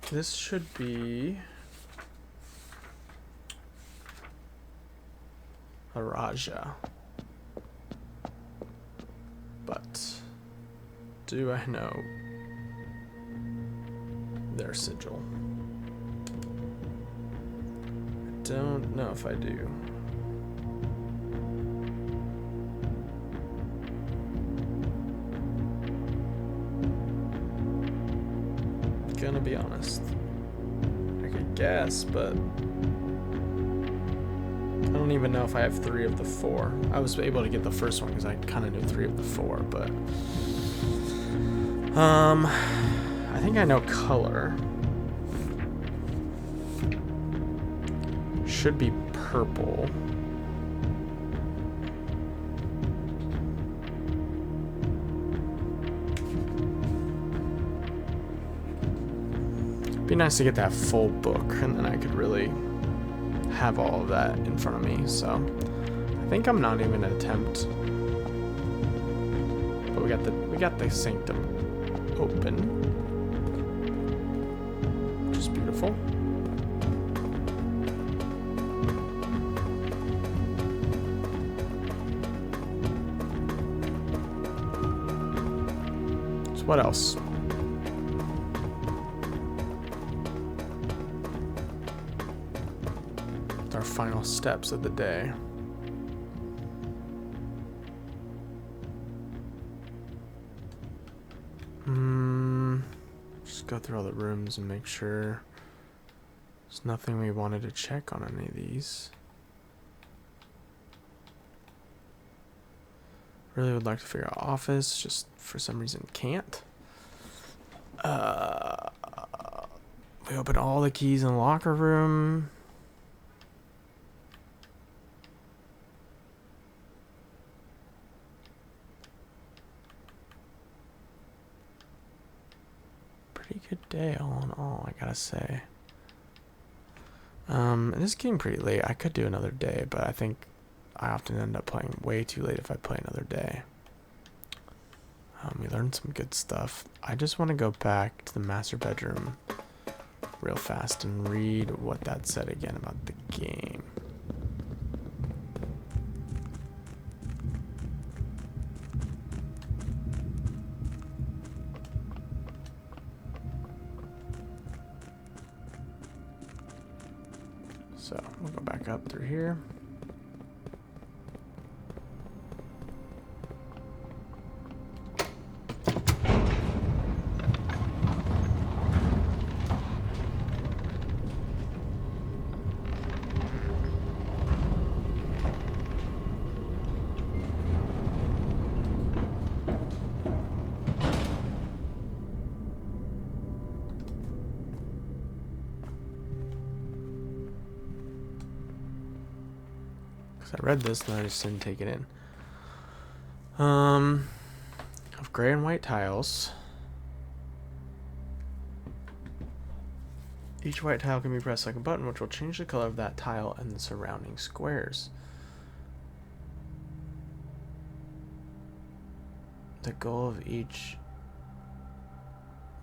This should be a Raja. But do I know their sigil? I don't know if I do. Gonna be honest. I could guess, but I don't even know if I have 3 of the 4. I was able to get the first one because I kind of knew 3 of the 4, but I think I know color. Should be purple. Be nice to get that full book, and then I could really have all of that in front of me. So I think I'm not even gonna attempt. But we got the Sanctum open. Beautiful. So what else? Our final steps of the day. Just go through all the rooms and make sure there's nothing we wanted to check on any of these. Really would like to figure out office, just for some reason can't. We open all the keys in the locker room. Pretty good day all in all, I gotta say. It is getting pretty late. I could do another day, but I think I often end up playing way too late if I play another day. We learned some good stuff. I just want to go back to the master bedroom real fast and read what that said again about the game. So we'll go back up through here. I read this and I just didn't take it in. Of gray and white tiles. Each white tile can be pressed like a button, which will change the color of that tile and the surrounding squares. The goal of each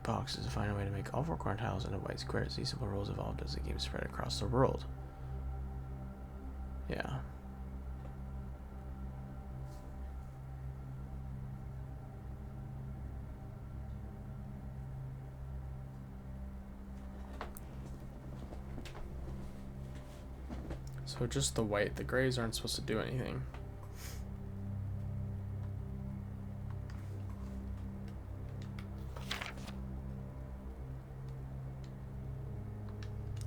box is to find a way to make all 4 corner tiles into white squares. These simple rules evolved as the game spread across the world. Yeah. So just the white. The grays aren't supposed to do anything.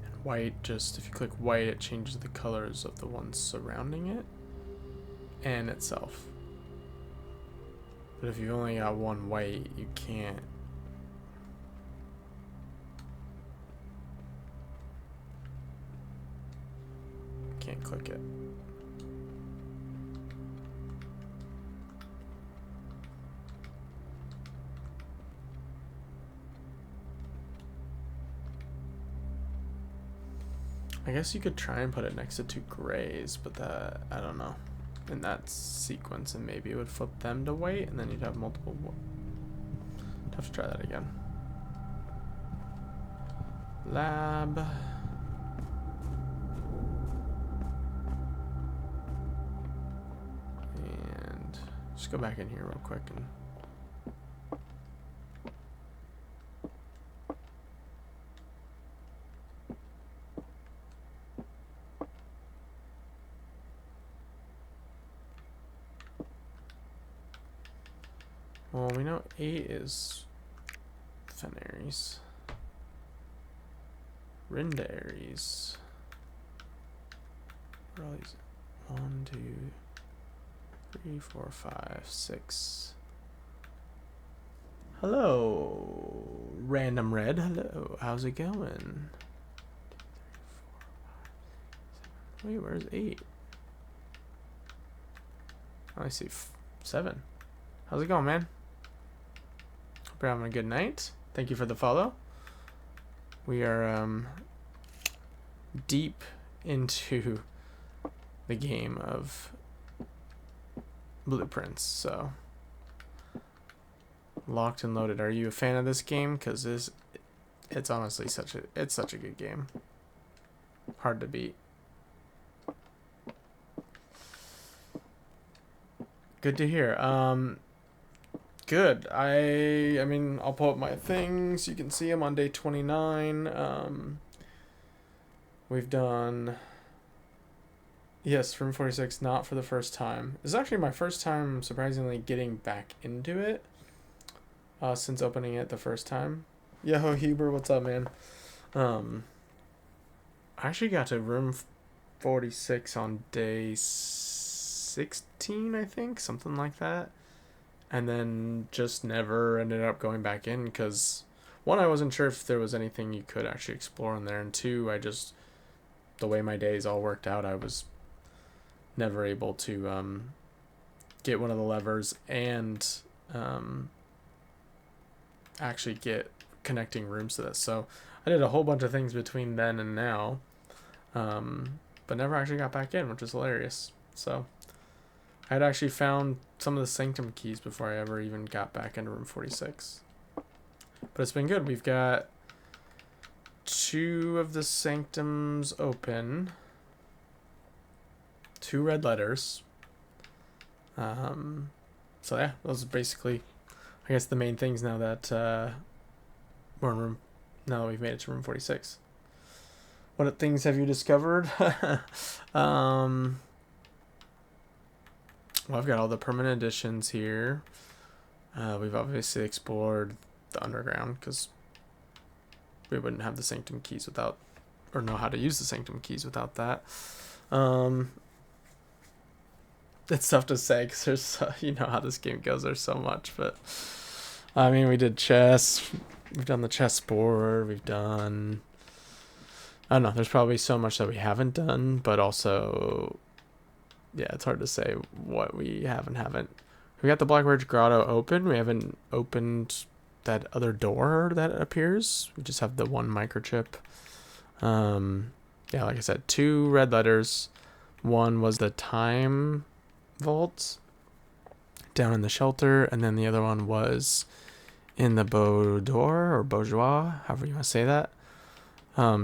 And white, just if you click white, it changes the colors of the ones surrounding it and itself. But if you've only got one white, you can't. Can't click it. I guess you could try and put it next to 2 grays, but that, I don't know. In that sequence, and maybe it would flip them to white, and then you'd have multiple. I'd have to try that again. Lab. Just go back in here real quick and well, we know 8 is Fenaries. Rendaries. What are all these? 1, 2, 3, 4, 5, 6. Hello, Random Red. Hello, how's it going? 2, 3, 4, 5, 6, 7. Wait, where's 8? Oh, I see 7. How's it going, man? Hope you're having a good night. Thank you for the follow. We are deep into the game of Blueprints, so locked and loaded. Are you a fan of this game? Because this It's honestly it's such a good game. Hard to beat. Good to hear. Good. I mean, I'll pull up my things. You can see them on day 29. We've done... Yes, Room 46, not for the first time. This is actually my first time, surprisingly, getting back into it. Since opening it the first time. Yo, Huber, what's up, man? I actually got to Room 46 on day 16, I think. Something like that. And then just never ended up going back in because, one, I wasn't sure if there was anything you could actually explore in there. And two, the way my days all worked out, I was never able to get one of the levers and actually get connecting rooms to this. So I did a whole bunch of things between then and now, but never actually got back in, which is hilarious. So I had actually found some of the Sanctum keys before I ever even got back into Room 46. But it's been good. We've got 2 of the Sanctums open. 2 red letters. So yeah, those are basically, I guess, the main things now that we're in now that we've made it to Room 46. What things have you discovered? Well, I've got all the permanent additions here. We've obviously explored the underground because we wouldn't have the Sanctum keys without, or know how to use the Sanctum keys without that. It's tough to say because there's, you know how this game goes. There's so much, but I mean, we did chess. We've done the chessboard. We've done, I don't know. There's probably so much that we haven't done, but also, yeah, it's hard to say what we have and haven't. We got the Blackbird Grotto open. We haven't opened that other door that appears. We just have the one microchip. Yeah, like I said, 2 red letters. One was the time vault down in the shelter, and then the other one was in the Boudoir or Bourgeois, however you want to say that.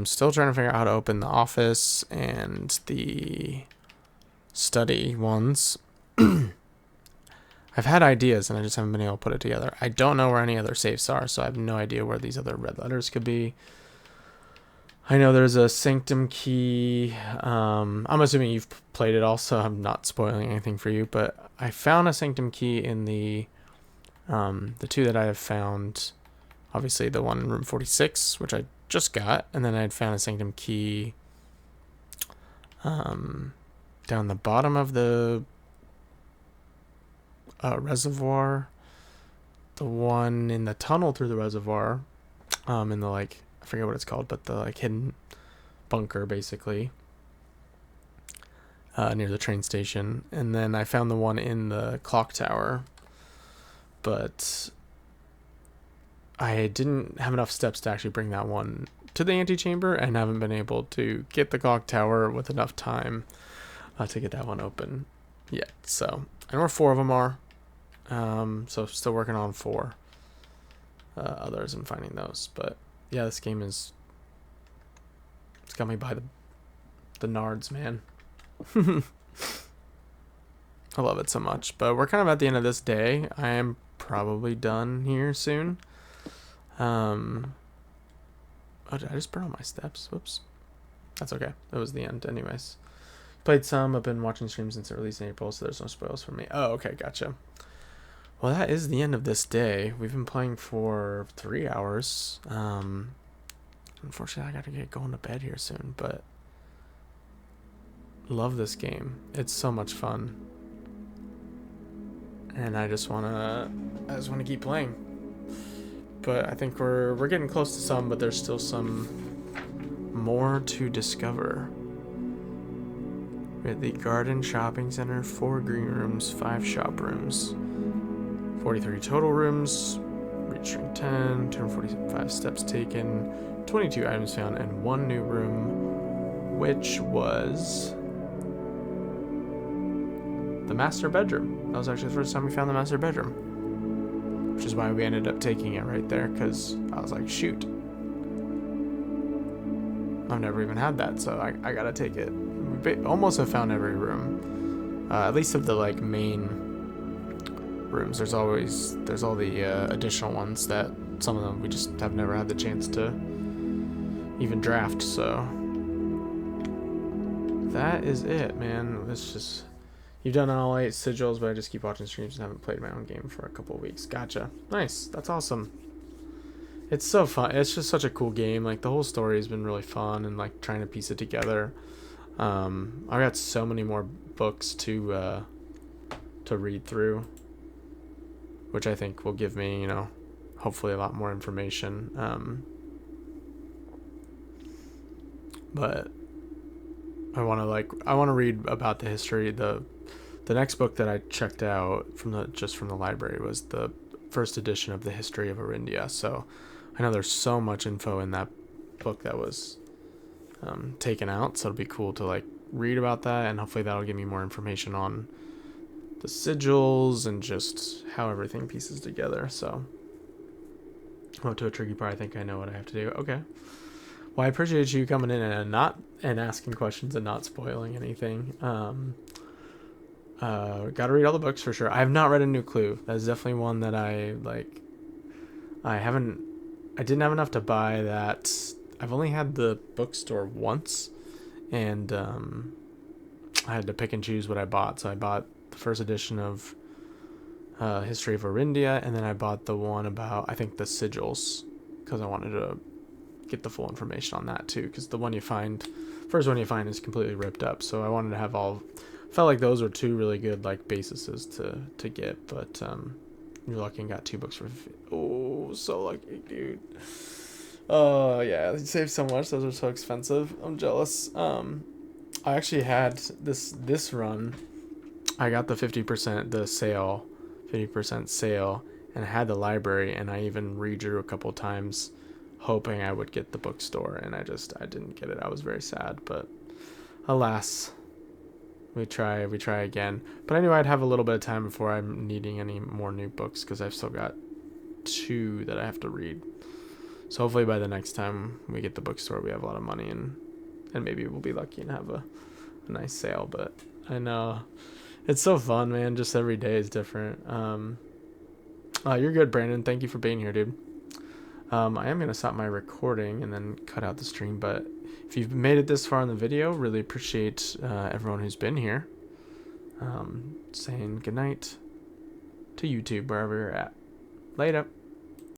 Still trying to figure out how to open the office and the study ones. I've had ideas and I just haven't been able to put it together. I don't know where any other safes are, so I have no idea where these other red letters could be. I know there's a Sanctum key. I'm assuming you've played it also. I'm not spoiling anything for you, but I found a Sanctum key in the 2 that I have found. Obviously the one in Room 46, which I just got, and then I had found a Sanctum key down the bottom of the reservoir. The one in the tunnel through the reservoir, in the, like, I forget what it's called, but the, like, hidden bunker, basically, near the train station. And then I found the one in the clock tower, but I didn't have enough steps to actually bring that one to the antechamber, and haven't been able to get the clock tower with enough time to get that one open yet. So I know where 4 of them are, so still working on 4 others and finding those. But yeah, this game it's got me by the nards, man. I love it so much. But we're kind of at the end of this day. I am probably done here soon. Oh, did I just burn all my steps? Whoops. That's okay. It was the end anyways. Played some. I've been watching streams since it released in April, so there's no spoils for me. Oh, okay, gotcha. Well, that is the end of this day. We've been playing for 3 hours. Unfortunately, I gotta get going to bed here soon, but love this game. It's so much fun, and I just wanna keep playing. But I think we're getting close to some, but there's still some more to discover. We had the Garden Shopping Center, 4 green rooms, 5 shop rooms, 43 total rooms, reach ring 10, 245 steps taken, 22 items found, and 1 new room, which was the master bedroom. That was actually the first time we found the master bedroom, which is why we ended up taking it right there, because I was like, shoot, I've never even had that, so I gotta take it. Almost have found every room, at least of the like main rooms. There's all the additional ones that some of them we just have never had the chance to even draft. So that is it, man. Let's just. You've done all 8 sigils, but I just keep watching streams and haven't played my own game for a couple of weeks. Gotcha. Nice. That's awesome. It's so fun. It's just such a cool game. Like, the whole story has been really fun, and like trying to piece it together. I've got so many more books to read through, which I think will give me, you know, hopefully a lot more information. But I want to read about the history. The next book that I checked out from the library was the first edition of the History of Arindia. So I know there's so much info in that book that was taken out. So it'll be cool to like read about that, and hopefully that'll give me more information on the sigils and just how everything pieces together. So to a tricky part, I think I know what I have to do. Okay. Well, I appreciate you coming in and asking questions and not spoiling anything. Gotta read all the books for sure. I have not read A New Clue. That's definitely one that I like. I didn't have enough to buy that. I've only had the bookstore once, and I had to pick and choose what I bought. So I bought the first edition of History of Arindia, and then I bought the one about, I think, the sigils, because I wanted to get the full information on that too, because the first one you find is completely ripped up. So I wanted to have felt like those were 2 really good like bases to get, but you're lucky and got 2 books for so lucky, dude. Oh yeah, you saved so much. Those are so expensive. I'm jealous. I actually had this run. I got the 50% sale, and I had the library, and I even redrew a couple times, hoping I would get the bookstore, and I didn't get it. I was very sad, but alas. We try again. But I knew I'd have a little bit of time before I'm needing any more new books, because I've still got 2 that I have to read. So hopefully by the next time we get the bookstore, we have a lot of money, and maybe we'll be lucky and have a nice sale. But I know it's so fun, man. Just every day is different. You're good, Brandon. Thank you for being here, dude. I am going to stop my recording and then cut out the stream, but if you've made it this far in the video, really appreciate everyone who's been here. Saying goodnight to YouTube, wherever you're at. Later.